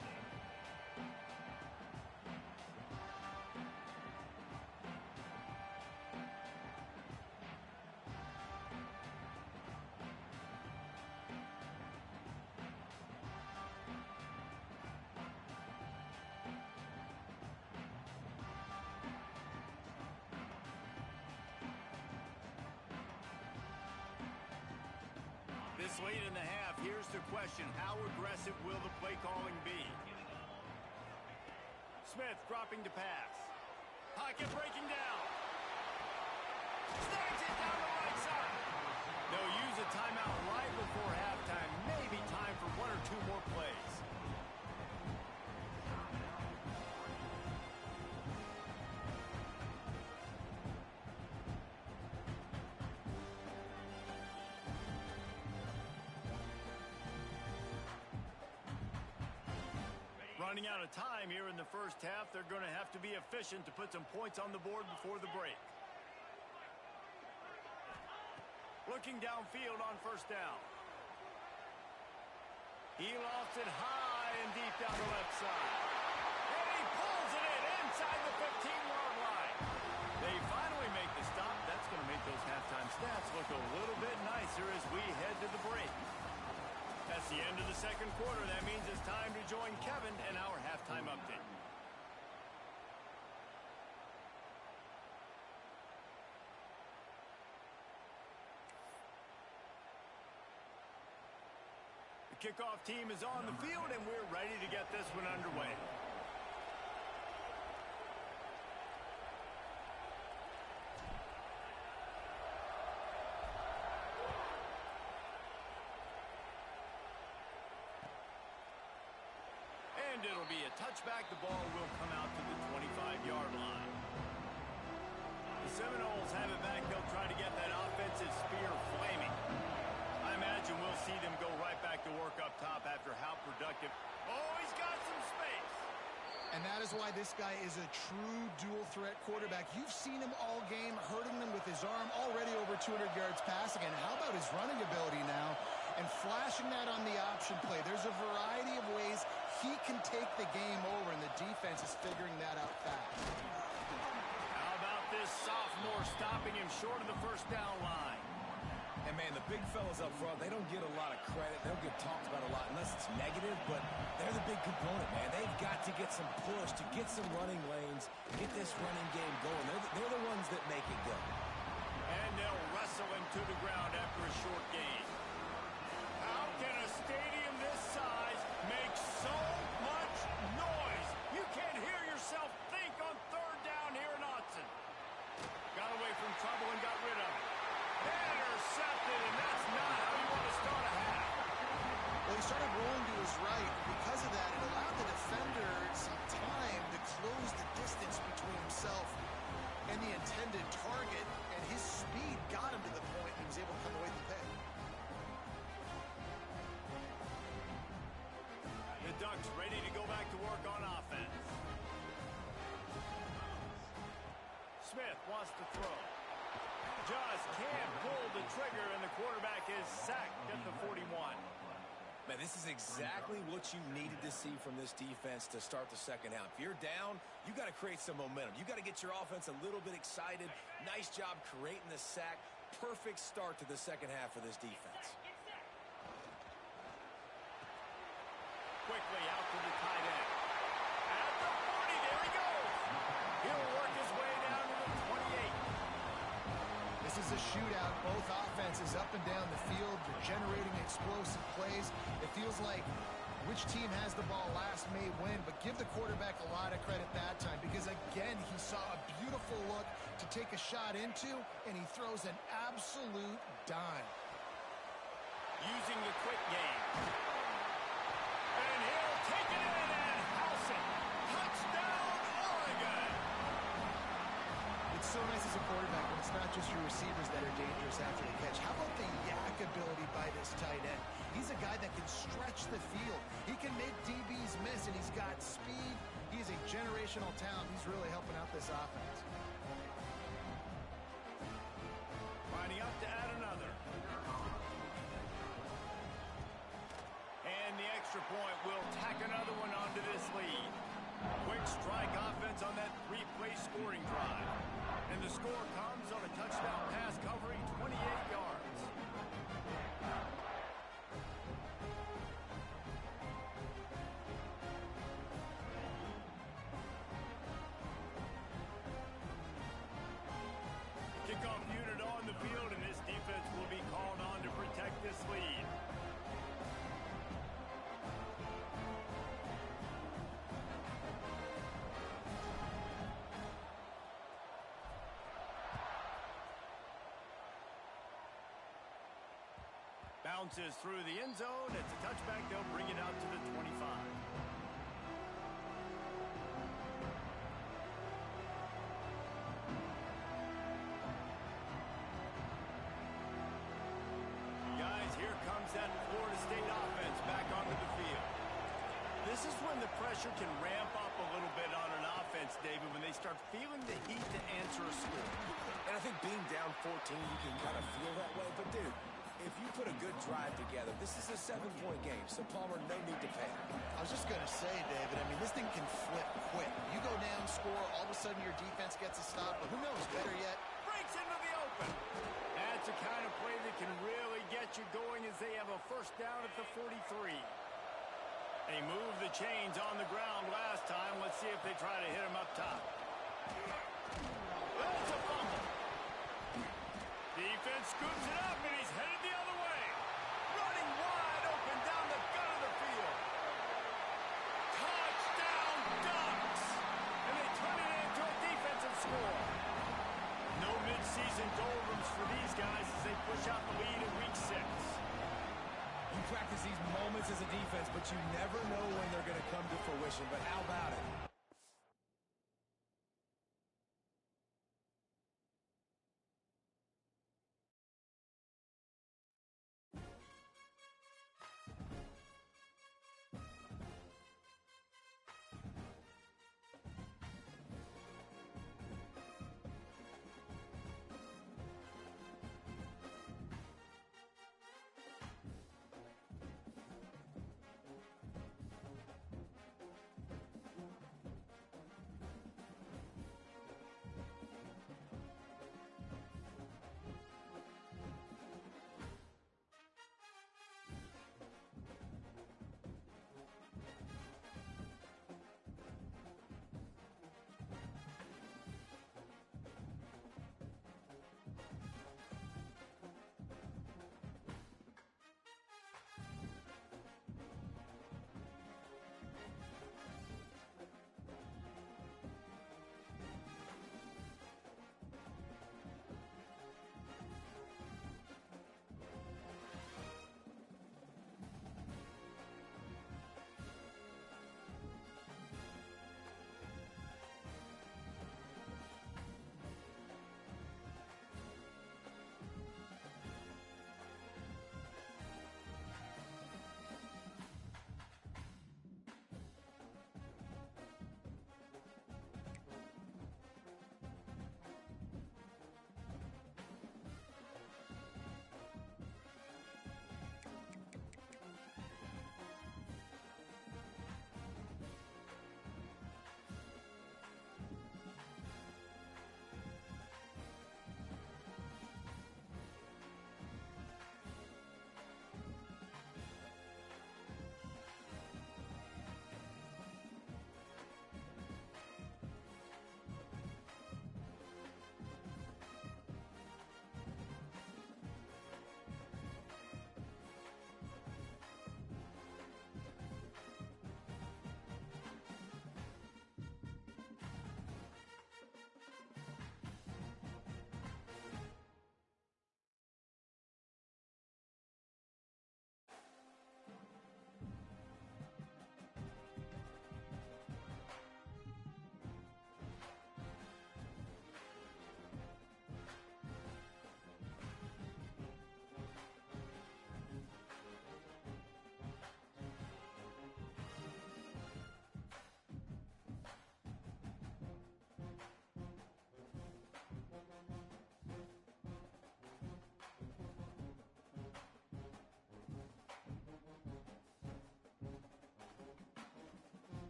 This late in the half, here's the question. How aggressive will the play calling be? Smith dropping to pass. Pocket breaking down. Snags it down the right side. They'll use a timeout right before halftime. Maybe time for one or two more plays. Running out of time here in the first half, they're going to have to be efficient to put some points on the board before the break. Looking downfield on first down. He lofts it high and deep down the left side. And he pulls it in inside the 15-yard line. They finally make the stop. That's going to make those halftime stats look a little bit nicer as we head to the break. That's the end of the second quarter. That means it's time to join Kevin in our halftime update. The kickoff team is on the field, and we're ready to get this one underway. And it'll be a touchback. The ball will come out to the 25-yard line. The Seminoles have it back. They'll try to get that offensive spear flaming. I imagine we'll see them go right back to work up top after how productive. Oh, he's got some space. And that is why this guy is a true dual-threat quarterback. You've seen him all game, hurting them with his arm, already over 200 yards passing. And how about his running ability now? And flashing that on the option play. There's a variety of ways he can take the game over, and the defense is figuring that out fast. How about this sophomore stopping him short of the first down line? And, man, the big fellas up front, they don't get a lot of credit. They don't get talked about a lot unless it's negative, but they're the big component, man. They've got to get some push, to get some running lanes, get this running game going. They're the ones that make it go. And they'll wrestle him to the ground after a short gain. How can a stadium this size make so much noise? You can't hear yourself think on third down here in Autzen. Got away from trouble and got rid of it. Intercepted, and that's not how you want to start a half. Well, he started rolling to his right. Because of that, it allowed the defender some time to close the distance between himself and the intended target, and his speed got him to the point he was able to come away with the pick. The Ducks ready to go back to work on offense. Smith wants to throw. Just can't pull the trigger, and the quarterback is sacked at the 41. Man, this is exactly what you needed to see from this defense to start the second half. If you're down, you got to create some momentum. You got to get your offense a little bit excited. Nice job creating the sack. Perfect start to the second half for this defense. Quickly out to the tight end. At the 40, there he goes. He'll work his way down to the 28. This is a shootout. Both offenses up and down the field. They're generating explosive plays. It feels like which team has the ball last may win, but give the quarterback a lot of credit that time because, again, he saw a beautiful look to take a shot into, and he throws an absolute dime. Using the quick game. And he'll take it in and house it. Touchdown, Oregon. It's so nice as a quarterback when it's not just your receivers that are dangerous after the catch. How about the yak ability by this tight end? He's a guy that can stretch the field. He can make DBs miss, and he's got speed. He's a generational talent. He's really helping out this offense. Lining up to add another. And the extra point will tack another one onto this lead. Quick strike offense on that three-play scoring drive. And the score comes on a touchdown pass covering 28 yards. Kickoff unit on the field, and this defense will be called on to protect this lead. Bounces through the end zone. It's a touchback. They'll bring it out to the 25. Guys, here comes that Florida State offense back onto the field. This is when the pressure can ramp up a little bit on an offense, David, when they start feeling the heat to answer a score. And I think being down 14, you can kind of feel that way. But, dude, if you put a good drive together, this is a 7-point game, so Palmer, no need to panic. I was just going to say, David, I mean, this thing can flip quick. You go down, score, all of a sudden your defense gets a stop, but who knows, better yet, Breaks into the open. That's a kind of play that can really get you going as they have a first down at the 43. They moved the chains on the ground last time. Let's see if they try to hit him up top. That's a fumble. Defense scoops it up, and he's headed the other way. Running wide open down the gut of the field. Touchdown Ducks! And they turn it into a defensive score. No midseason doldrums for these guys as they push out the lead in Week 6. You practice these moments as a defense, but you never know when they're going to come to fruition. But how about it?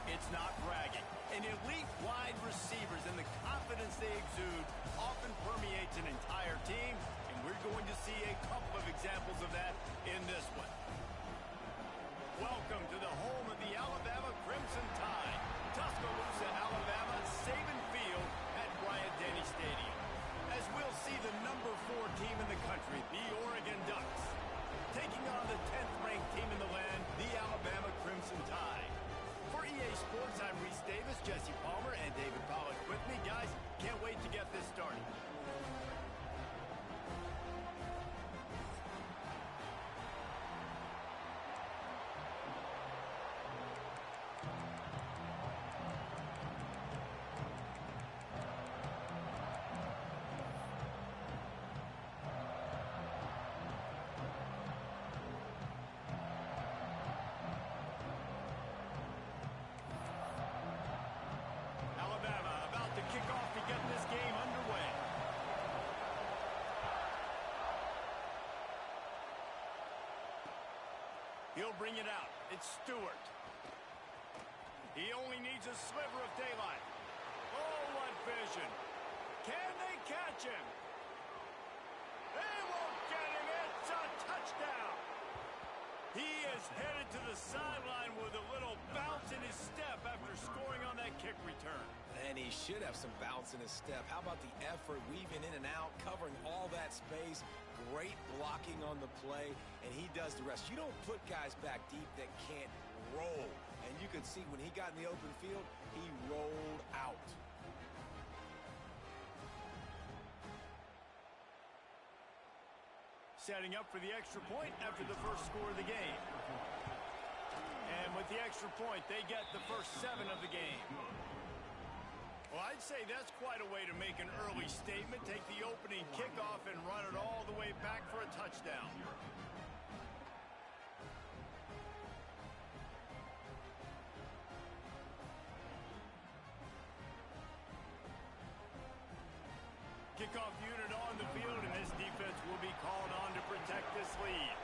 It's not bragging. And elite wide receivers and the confidence they exude often permeates an entire team, and we're going to see a couple of examples of that in this one. Welcome to the home of the Alabama Crimson Tide. Tuscaloosa, Alabama, Saban Field at Bryant-Denny Stadium. As we'll see the number 4 team in the country, the Oregon Ducks, taking on the 10th ranked team in the land, the Alabama Crimson Tide. For EA Sports, I'm Reese Davis, Jesse Palmer, and David Pollack with me. Guys, can't wait to get this started. He'll bring it out. It's Stewart. He only needs a sliver of daylight. Oh, what vision. Can they catch him? They won't get him. It's a touchdown. He is headed to the sideline with a little bounce in his step after scoring on that kick return. And he should have some bounce in his step. How about the effort, weaving in and out, covering all that space, great blocking on the play, and he does the rest. You don't put guys back deep that can't roll. And you could see when he got in the open field, he rolled out. Setting up for the extra point after the first score of the game. And with the extra point, they get the first 7 of the game. Well, I'd say that's quite a way to make an early statement. Take the opening kickoff and run it all the way back for a touchdown. Kickoff unit on the field, and this defense will be called on to protect this lead.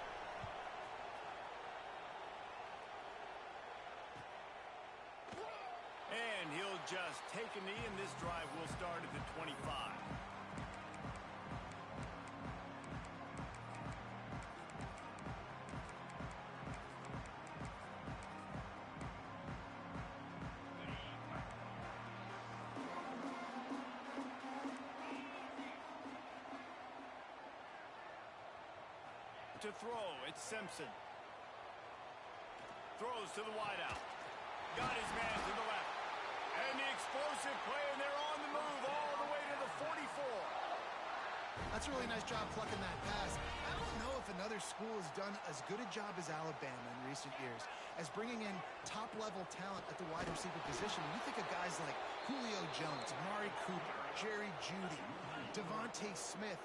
And he'll just take a knee, and this drive will start at the 25. To throw, it's Simpson. Throws to the wideout. Got his man to the left. And the explosive play, and they're on the move all the way to the 44. That's a really nice job plucking that pass. I don't know if another school has done as good a job as Alabama in recent years as bringing in top-level talent at the wide receiver position. You think of guys like Julio Jones, Amari Cooper, Jerry Jeudy, Devontae Smith.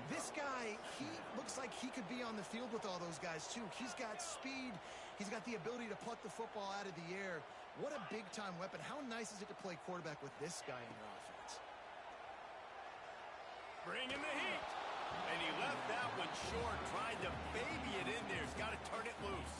This guy, he looks like he could be on the field with all those guys, too. He's got speed. He's got the ability to pluck the football out of the air. What a big-time weapon. How nice is it to play quarterback with this guy in your offense? Bring in the heat. And he left that one short, tried to baby it in there. He's got to turn it loose.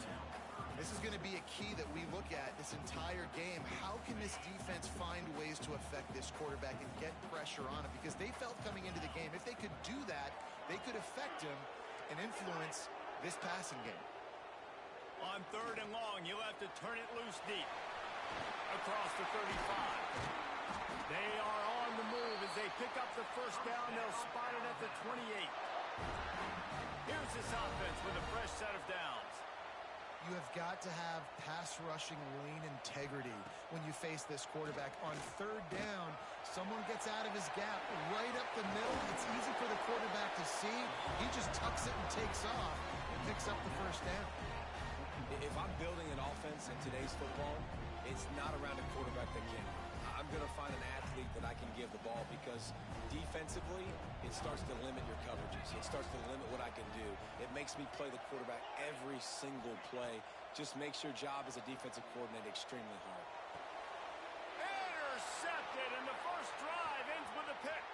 This is going to be a key that we look at this entire game. How can this defense find ways to affect this quarterback and get pressure on him? Because they felt coming into the game, if they could do that, they could affect him and influence this passing game. On 3rd and long, you'll have to turn it loose deep. Across the 35. They are on the move as they pick up the first down. They'll spot it at the 28. Here's this offense with a fresh set of downs. You have got to have pass rushing lane integrity when you face this quarterback. On 3rd down, someone gets out of his gap right up the middle. It's easy for the quarterback to see. He just tucks it and takes off and picks up the first down. If I'm building an offense in today's football, it's not around a quarterback that can. I'm going to find an athlete that I can give the ball because defensively, it starts to limit your coverages. It starts to limit what I can do. It makes me play the quarterback every single play. Just makes your job as a defensive coordinator extremely hard. Intercepted, and the first drive ends with a pick.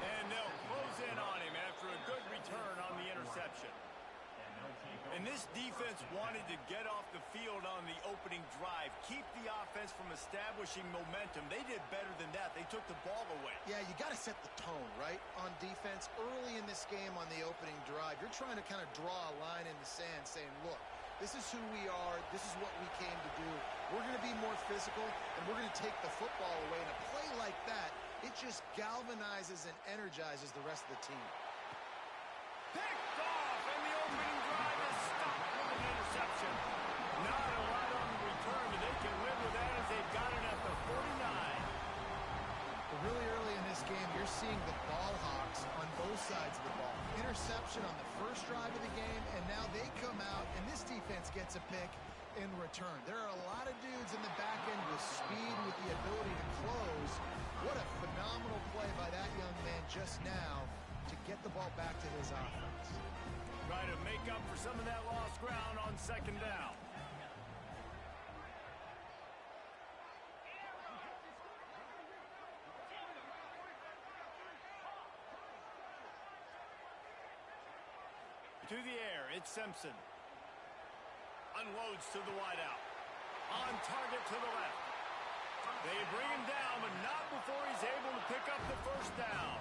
And they'll close in on him after a good return on the interception. And this defense wanted to get off the field on the opening drive, keep the offense from establishing momentum. They did better than that. They took the ball away. Yeah, you got to set the tone, right, on defense. Early in this game on the opening drive, you're trying to kind of draw a line in the sand saying, look, this is who we are. This is what we came to do. We're going to be more physical, and we're going to take the football away. And a play like that, it just galvanizes and energizes the rest of the team. Picked off, and the opening drive is stopped with an interception. Not a lot on the return, but they can live with that as they've got it at the 49. But really early in this game, you're seeing the ball hawks on both sides of the ball. Interception on the first drive of the game, and now they come out, and this defense gets a pick in return. There are a lot of dudes in the back end with speed, with the ability to close. What a phenomenal play by that young man just now to get the ball back to his offense. Try to make up for some of that lost ground on second down. To the air, it's Simpson. Unloads to the wideout. On target to the left. They bring him down, but not before he's able to pick up the first down.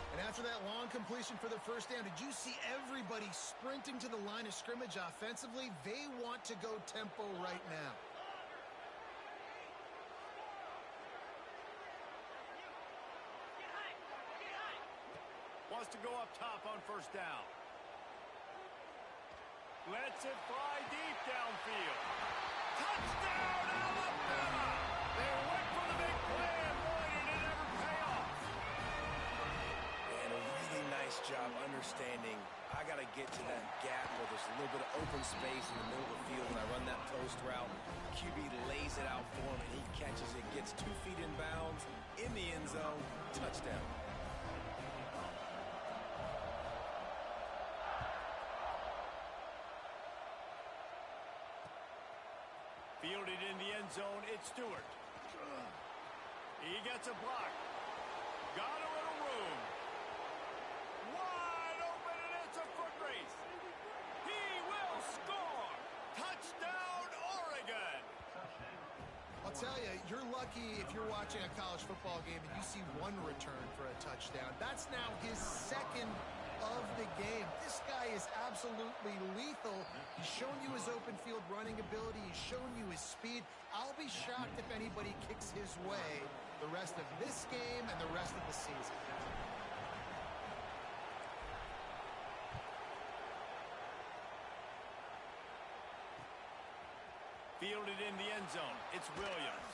And after that long completion for the first down, did you see everybody sprinting to the line of scrimmage offensively? They want to go tempo right now. Wants to go up top on first down. Lets it fly deep downfield. Touchdown, Alabama! They went for the big play, and boy, did it ever pay off. And a really nice job understanding I got to get to that gap where there's a little bit of open space in the middle of the field when I run that post route. QB lays it out for him, and he catches it, gets 2 feet in bounds, in the end zone, touchdown. Fielded in the end zone, it's Stewart. He gets a block. Got a little room. Wide open, and it's a foot race. He will score. Touchdown, Oregon. I'll tell you, you're lucky if you're watching a college football game and you see one return for a touchdown. That's now his second of the game. This guy is absolutely lethal. He's shown you his open field running ability. He's shown you his speed. I'll be shocked if anybody kicks his way the rest of this game and the rest of the season. Fielded in the end zone, it's Williams.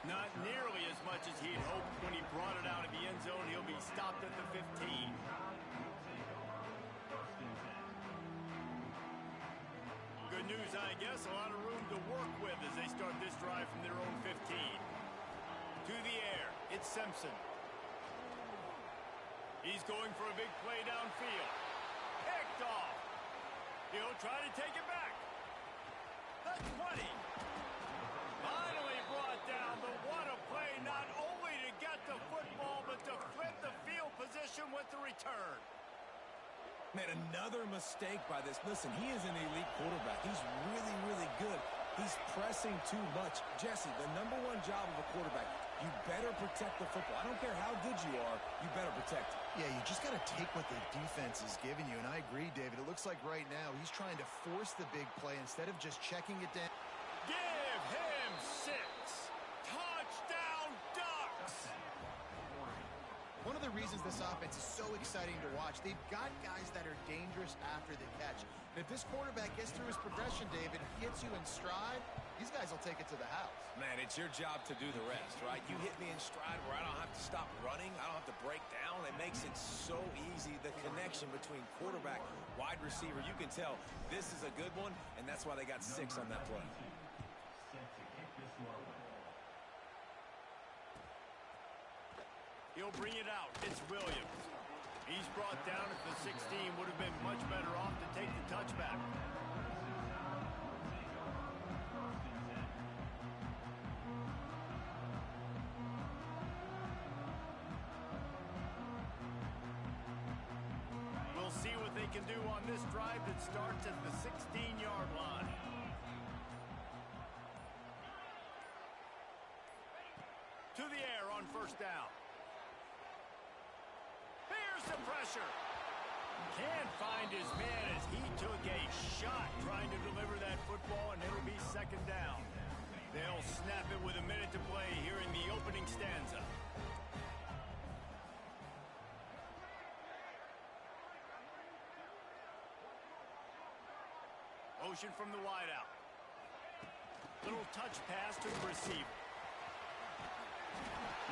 Not nearly as much as he'd hoped when he brought it out of the end zone. He'll be stopped at the 15. Good news, I guess. A lot of room to work with as they start this drive from their own 15. To the air, it's Simpson. He's going for a big play downfield. Picked off. He'll try to take it back. The 20. Finally brought down, but what a play, not only to get the football, but to flip the field position with the return. Man, another mistake by this. Listen, he is an elite quarterback. He's really, really good. He's pressing too much. Jesse, the #1 job of a quarterback, you better protect the football. I don't care how good you are, you better protect it. Yeah, you just got to take what the defense is giving you, and I agree, David. It looks like right now he's trying to force the big play instead of just checking it down. Give him 6. Touchdown, Ducks! One of the reasons this offense is so exciting to watch, they've got guys that are dangerous after the catch. And if this quarterback gets through his progression, David, gets you in stride, these guys will take it to the house. Man, it's your job to do the rest, right? You hit me in stride where I don't have to stop running. I don't have to break down. It makes it so easy, the connection between quarterback, wide receiver. You can tell this is a good one, and that's why they got 6 on that play. He'll bring it out. It's Williams. He's brought down at the 16. Would have been much better off to take the touchback. We'll see what they can do on this drive that starts at the 16-yard line. To the air on first down. Here's the pressure. Can't find his man as he took a shot trying to deliver that football, and it'll be second down. They'll snap it with a minute to play here in the opening stanza. Motion from the wideout. Little touch pass to the receiver.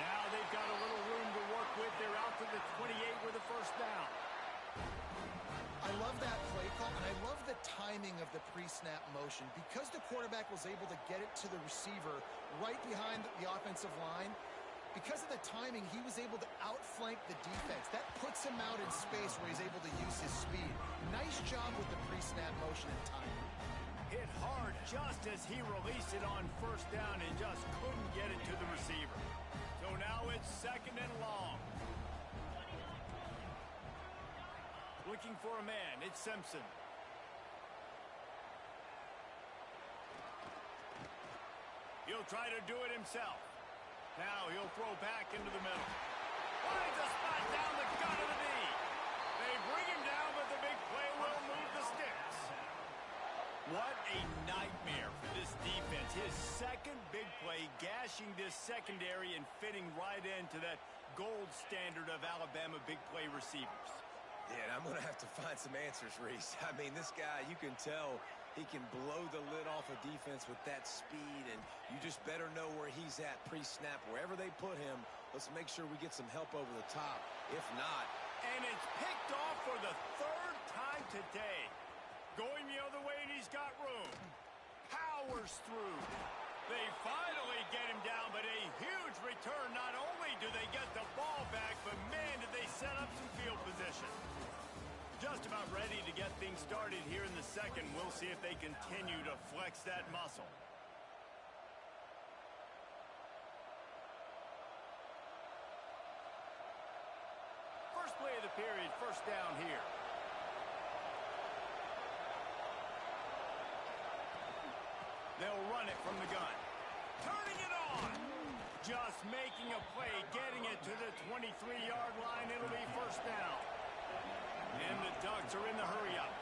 Now they've got a little room to work with. They're out to the 28 with a first down. I love that play call, and I love the timing of the pre-snap motion. Because the quarterback was able to get it to the receiver right behind the offensive line, because of the timing, he was able to outflank the defense. That puts him out in space where he's able to use his speed. Nice job with the pre-snap motion and timing. Hit hard just as he released it on first down and just couldn't get it to the receiver. So now it's second and long. Looking for a man, it's Simpson. He'll try to do it himself. Now he'll throw back into the middle. Finds a spot down the gut of the knee. They bring him down, but the big play will move the sticks. What a nightmare for this defense. His second big play, gashing this secondary and fitting right into that gold standard of Alabama big play receivers. Yeah, and I'm going to have to find some answers, Reese. I mean, this guy, you can tell he can blow the lid off a defense with that speed, and you just better know where he's at pre-snap. Wherever they put him, let's make sure we get some help over the top. If not... And it's picked off for the third time today. Going the other way, and he's got room. Powers through. They finally get him down, but a huge return. Not only do they get the ball back, but man, did they set up some field position. Just about ready to get things started here in the second. We'll see if they continue to flex that muscle. First play of the period, first down here. They'll run it from the gun. Turning it on. Just making a play, getting it to the 23-yard line. It'll be first down. And the Ducks are in the hurry-up.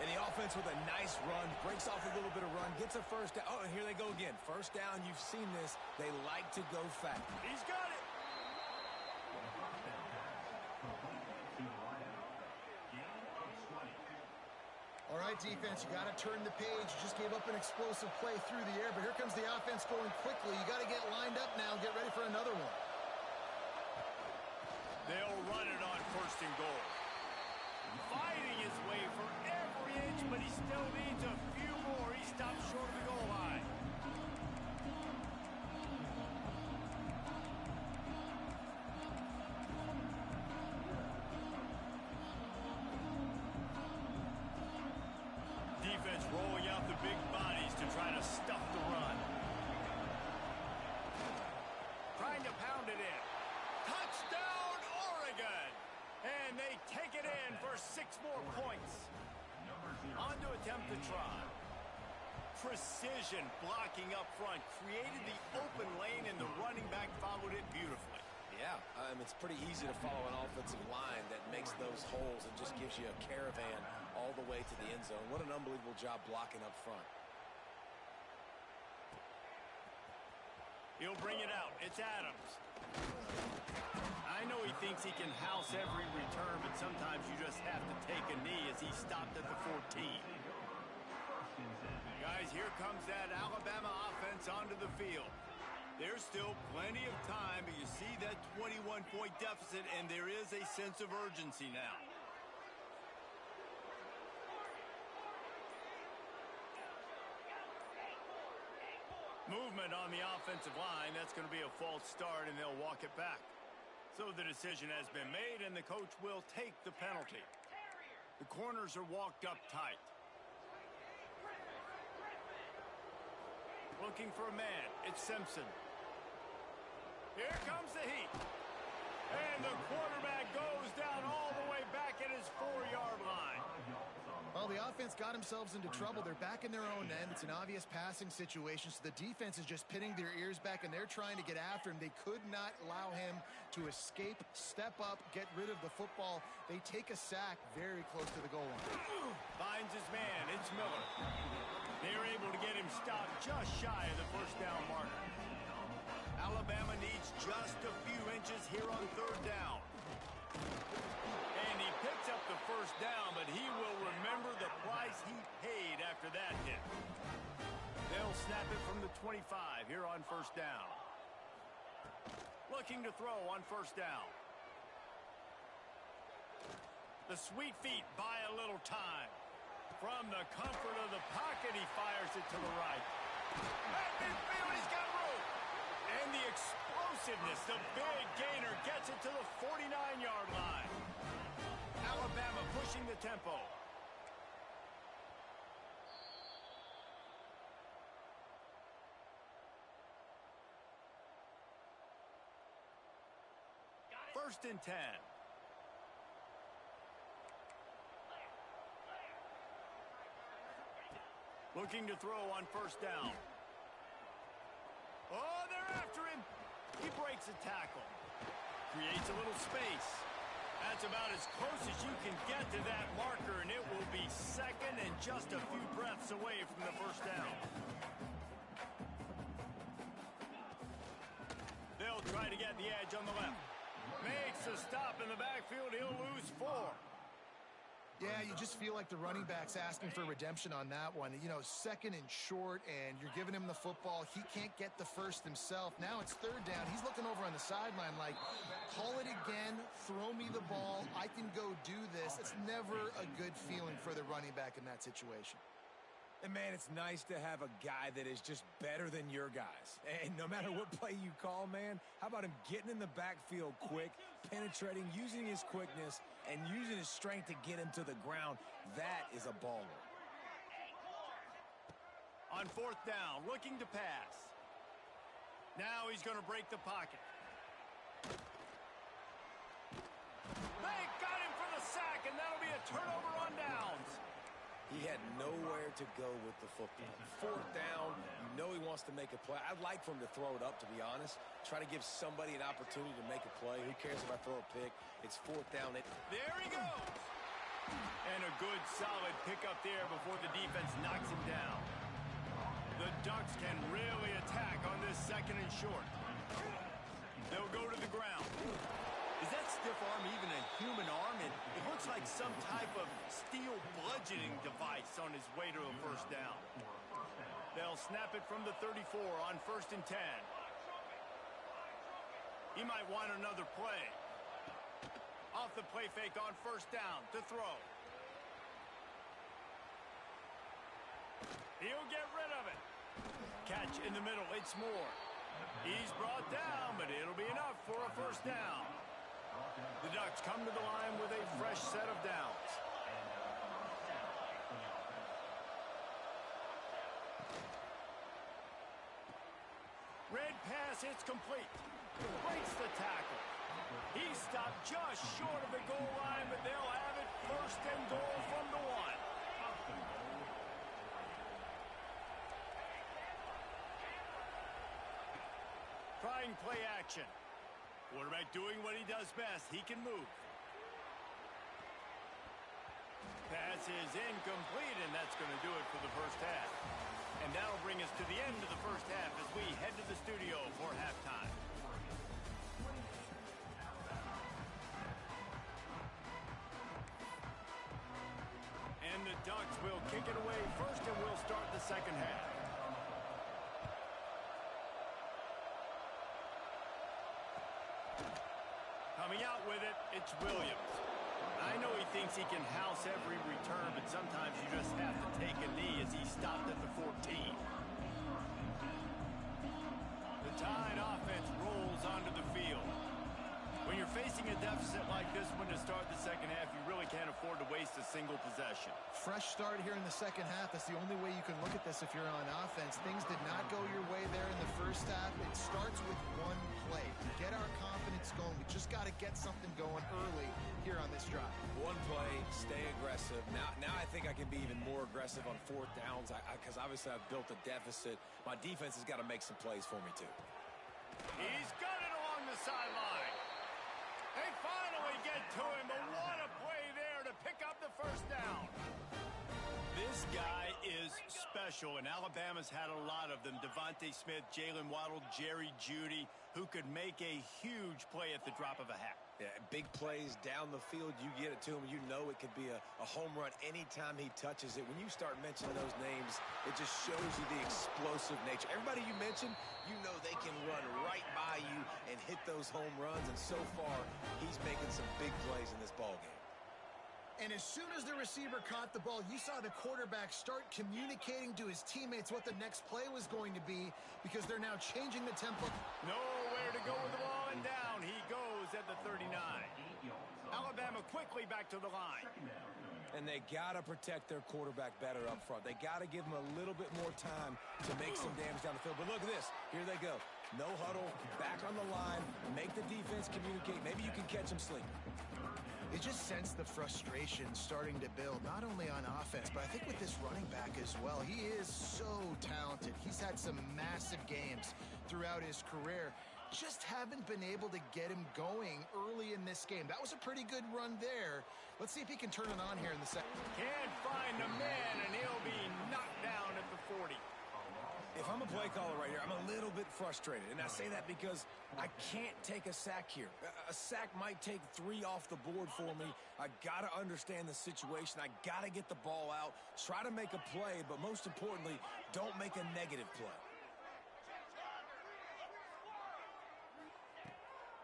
And the offense with a nice run, breaks off a little bit of run, gets a first down. Oh, and here they go again. First down, you've seen this. They like to go fast. He's got it. All right, defense, you got to turn the page. You just gave up an explosive play through the air, but here comes the offense going quickly. You got to get lined up now and get ready for another one. They'll run it on first and goal. Fighting his way for every inch, but he still needs a few more. He stops short of the goal line. Defense rolling out the big bodies to try to stuff the run. Trying to pound it in. Touchdown, Oregon! And they take it in for 6 more points. On to attempt the try. Precision blocking up front. Created the open lane, and the running back followed it beautifully. Yeah, it's pretty easy to follow an offensive line that makes those holes and just gives you a caravan all the way to the end zone. What an unbelievable job blocking up front. He'll bring it out. It's Adams. I know he thinks he can house every return, but sometimes you just have to take a knee as he stopped at the 14. Guys, here comes that Alabama offense onto the field. There's still plenty of time, but you see that 21-point deficit, and there is a sense of urgency now. Movement on the offensive line. That's going to be a false start, and they'll walk it back. So the decision has been made, and the coach will take the penalty. The corners are walked up tight. Looking for a man. It's Simpson. Here comes the heat. And the quarterback goes down all the way back at his 4-yard line. Well, the offense got themselves into trouble. They're back in their own end. It's an obvious passing situation, so the defense is just pinning their ears back, and they're trying to get after him. They could not allow him to escape, step up, get rid of the football. They take a sack very close to the goal line. Finds his man. It's Miller. They're able to get him stopped just shy of the first down marker. Alabama needs just a few inches here on third down. And he picks up the first down, but he will remember the price he paid after that hit. They'll snap it from the 25 here on first down. Looking to throw on first down. The sweet feet buy a little time. From the comfort of the pocket, he fires it to the right. At midfield, he's got room. And the explosiveness, the big gainer, gets it to the 49-yard line. Alabama pushing the tempo. First and 10. Looking to throw on first down. Oh, they're after him. He breaks a tackle. Creates a little space. That's about as close as you can get to that marker, and it will be second and just a few breaths away from the first down. They'll try to get the edge on the left. Makes a stop in the backfield. He'll lose 4. Yeah, you just feel like the running back's asking for redemption on that one. You know, second and short, and you're giving him the football. He can't get the first himself. Now it's third down. He's looking over on the sideline like, call it again, throw me the ball, I can go do this. It's never a good feeling for the running back in that situation. And, man, it's nice to have a guy that is just better than your guys. And no matter what play you call, man, how about him getting in the backfield quick, penetrating, using his quickness, and using his strength to get him to the ground? That is a baller. On fourth down, looking to pass. Now he's going to break the pocket. They got him for the sack, and that'll be a turnover on downs. He had nowhere to go with the football. Fourth down, you know he wants to make a play. I'd like for him to throw it up, to be honest. Try to give somebody an opportunity to make a play. Who cares if I throw a pick? It's fourth down. There he goes. And a good, solid pick up there before the defense knocks him down. The Ducks can really attack on this second and short. They'll go to the ground. Is that stiff arm even a human arm? It looks like some type of steel bludgeoning device on his way to a first down. They'll snap it from the 34 on first and 10. He might want another play. Off the play fake on first down to throw. He'll get rid of it. Catch in the middle. It's Moore. He's brought down, but it'll be enough for a first down. The Ducks come to the line with a fresh set of downs. Red pass, it's complete. Breaks the tackle. He stopped just short of the goal line, but they'll have it first and goal from the 1. Trying play action. Quarterback doing what he does best. He can move. Pass is incomplete, and that's going to do it for the first half. And that'll bring us to the end of the first half as we head to the studio for halftime. And the Ducks will kick it away first, and we'll start the second half. Coming out with it, it's Williams. I know he thinks he can house every return, but sometimes you just have to take a knee as he stopped at the 14. The Tide offense rolls onto the field. When you're facing a deficit like this one to start the second half, you really can't afford to waste a single possession. Fresh start here in the second half. That's the only way you can look at this if you're on offense. Things did not go your way there in the first first half, it starts with one play. To get our confidence going, we just got to get something going early here on this drive. One play, stay aggressive. Now I think I can be even more aggressive on fourth downs because obviously I've built a deficit. My defense has got to make some plays for me, too. He's got it along the sideline. They finally get to him, but what a play there to pick up the first down. This guy is special, and Alabama's had a lot of them. Devontae Smith, Jalen Waddle, Jerry Jeudy, who could make a huge play at the drop of a hat. Yeah, big plays down the field. You get it to him. You know it could be a home run anytime he touches it. When you start mentioning those names, it just shows you the explosive nature. Everybody you mentioned, you know they can run right by you and hit those home runs. And so far, he's making some big plays in this ballgame. And as soon as the receiver caught the ball, you saw the quarterback start communicating to his teammates what the next play was going to be because they're now changing the tempo. Nowhere to go with the ball, and down he goes at the 39. Alabama quickly back to the line. And they got to protect their quarterback better up front. They got to give him a little bit more time to make some damage down the field. But look at this. Here they go. No huddle, back on the line, make the defense communicate. Maybe you can catch him sleeping. You just sense the frustration starting to build, not only on offense, but I think with this running back as well. He is so talented. He's had some massive games throughout his career. Just haven't been able to get him going early in this game. That was a pretty good run there. Let's see if he can turn it on here in the second. Can't find the man, and he'll be knocked down at the 40. If I'm a play caller right here, I'm a little bit frustrated. And I say that because I can't take a sack here. A sack might take 3 off the board for me. I got to understand the situation. I got to get the ball out, try to make a play, but most importantly, don't make a negative play.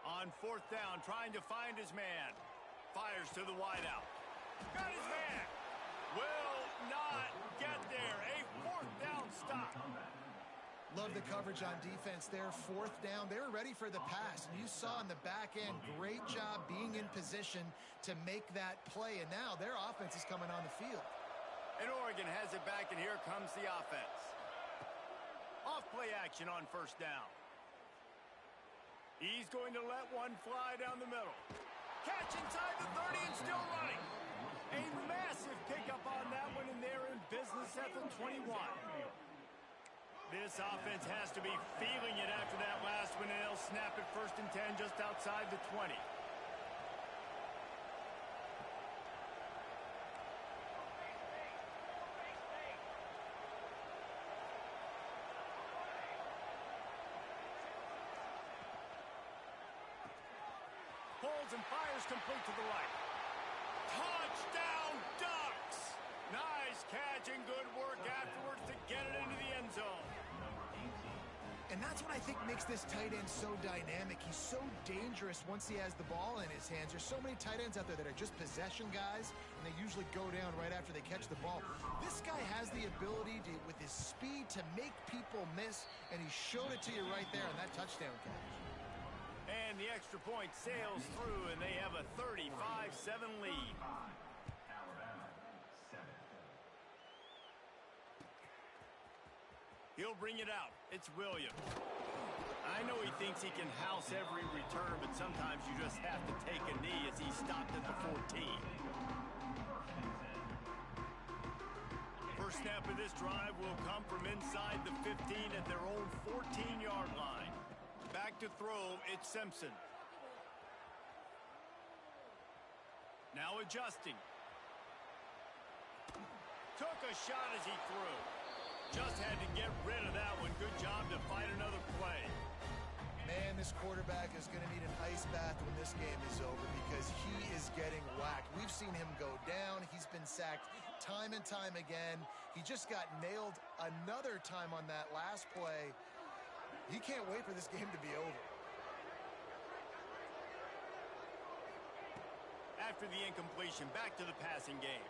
On fourth down, trying to find his man. Fires to the wideout. Got his man. Will not get there. A fourth down stop. Love the coverage on defense there. Fourth down. They were ready for the pass. And you saw in the back end, great job being in position to make that play. And now their offense is coming on the field. And Oregon has it back, and here comes the offense. Off play action on first down. He's going to let one fly down the middle. Catch inside the 30 and still running. A massive pickup on that one, and they're in business at the 21. This offense has to be feeling it after that last one, and they'll snap it 1st and 10 just outside the 20. Pulls and fires complete to the right. Touchdown Ducks! Nice catch and good work afterwards to get it into the end zone. And that's what I think makes this tight end so dynamic. He's so dangerous once he has the ball in his hands. There's so many tight ends out there that are just possession guys, and they usually go down right after they catch the ball. This guy has the ability to, with his speed, to make people miss, and he showed it to you right there on that touchdown catch. And the extra point sails through, and they have a 35-7 lead. He'll bring it out. It's Williams. I know he thinks he can house every return, but sometimes you just have to take a knee as he stopped at the 14. First snap of this drive will come from inside the 15 at their own 14-yard line. Back to throw, it's Simpson. Now adjusting. Took a shot as he threw. Just had to get rid of that one. Good job to fight another play. Man, this quarterback is going to need an ice bath when this game is over because he is getting whacked. We've seen him go down. He's been sacked time and time again. He just got nailed another time on that last play. He can't wait for this game to be over. After the incompletion, back to the passing game.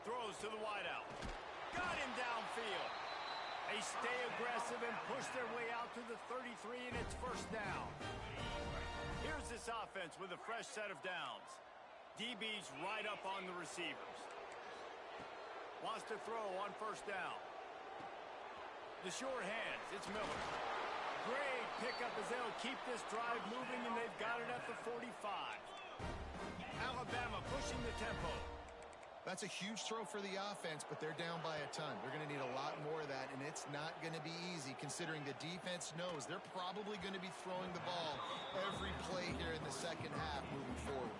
Throws to the wideout. Got him downfield. They stay aggressive and push their way out to the 33, and it's first down. Here's this offense with a fresh set of downs. DB's right up on the receivers. Wants to throw on first down. The short hands, it's Miller. Great pickup as they'll keep this drive moving, and they've got it at the 45. Alabama pushing the tempo. That's a huge throw for the offense, but they're down by a ton. They're going to need a lot more of that, and it's not going to be easy considering the defense knows they're probably going to be throwing the ball every play here in the second half moving forward.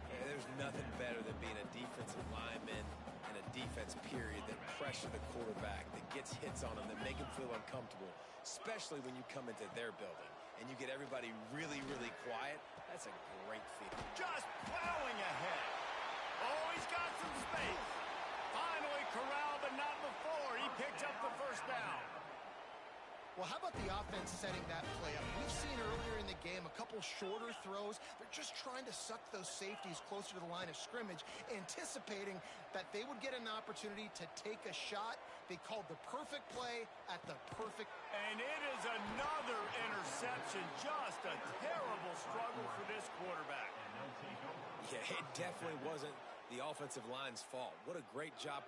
Yeah, there's nothing better than being a defensive lineman and a defense period that pressure the quarterback, that gets hits on them, that make him feel uncomfortable, especially when you come into their building and you get everybody really, really quiet. That's a great feeling. Just plowing ahead. Oh, he's got some space. Finally corralled, but not before. He picked up the first down. Well, how about the offense setting that play up? We've seen earlier in the game a couple shorter throws. They're just trying to suck those safeties closer to the line of scrimmage, anticipating that they would get an opportunity to take a shot. They called the perfect play at the perfect... And it is another interception. Just a terrible struggle for this quarterback. Yeah, it definitely wasn't the offensive line's fault. What a great job.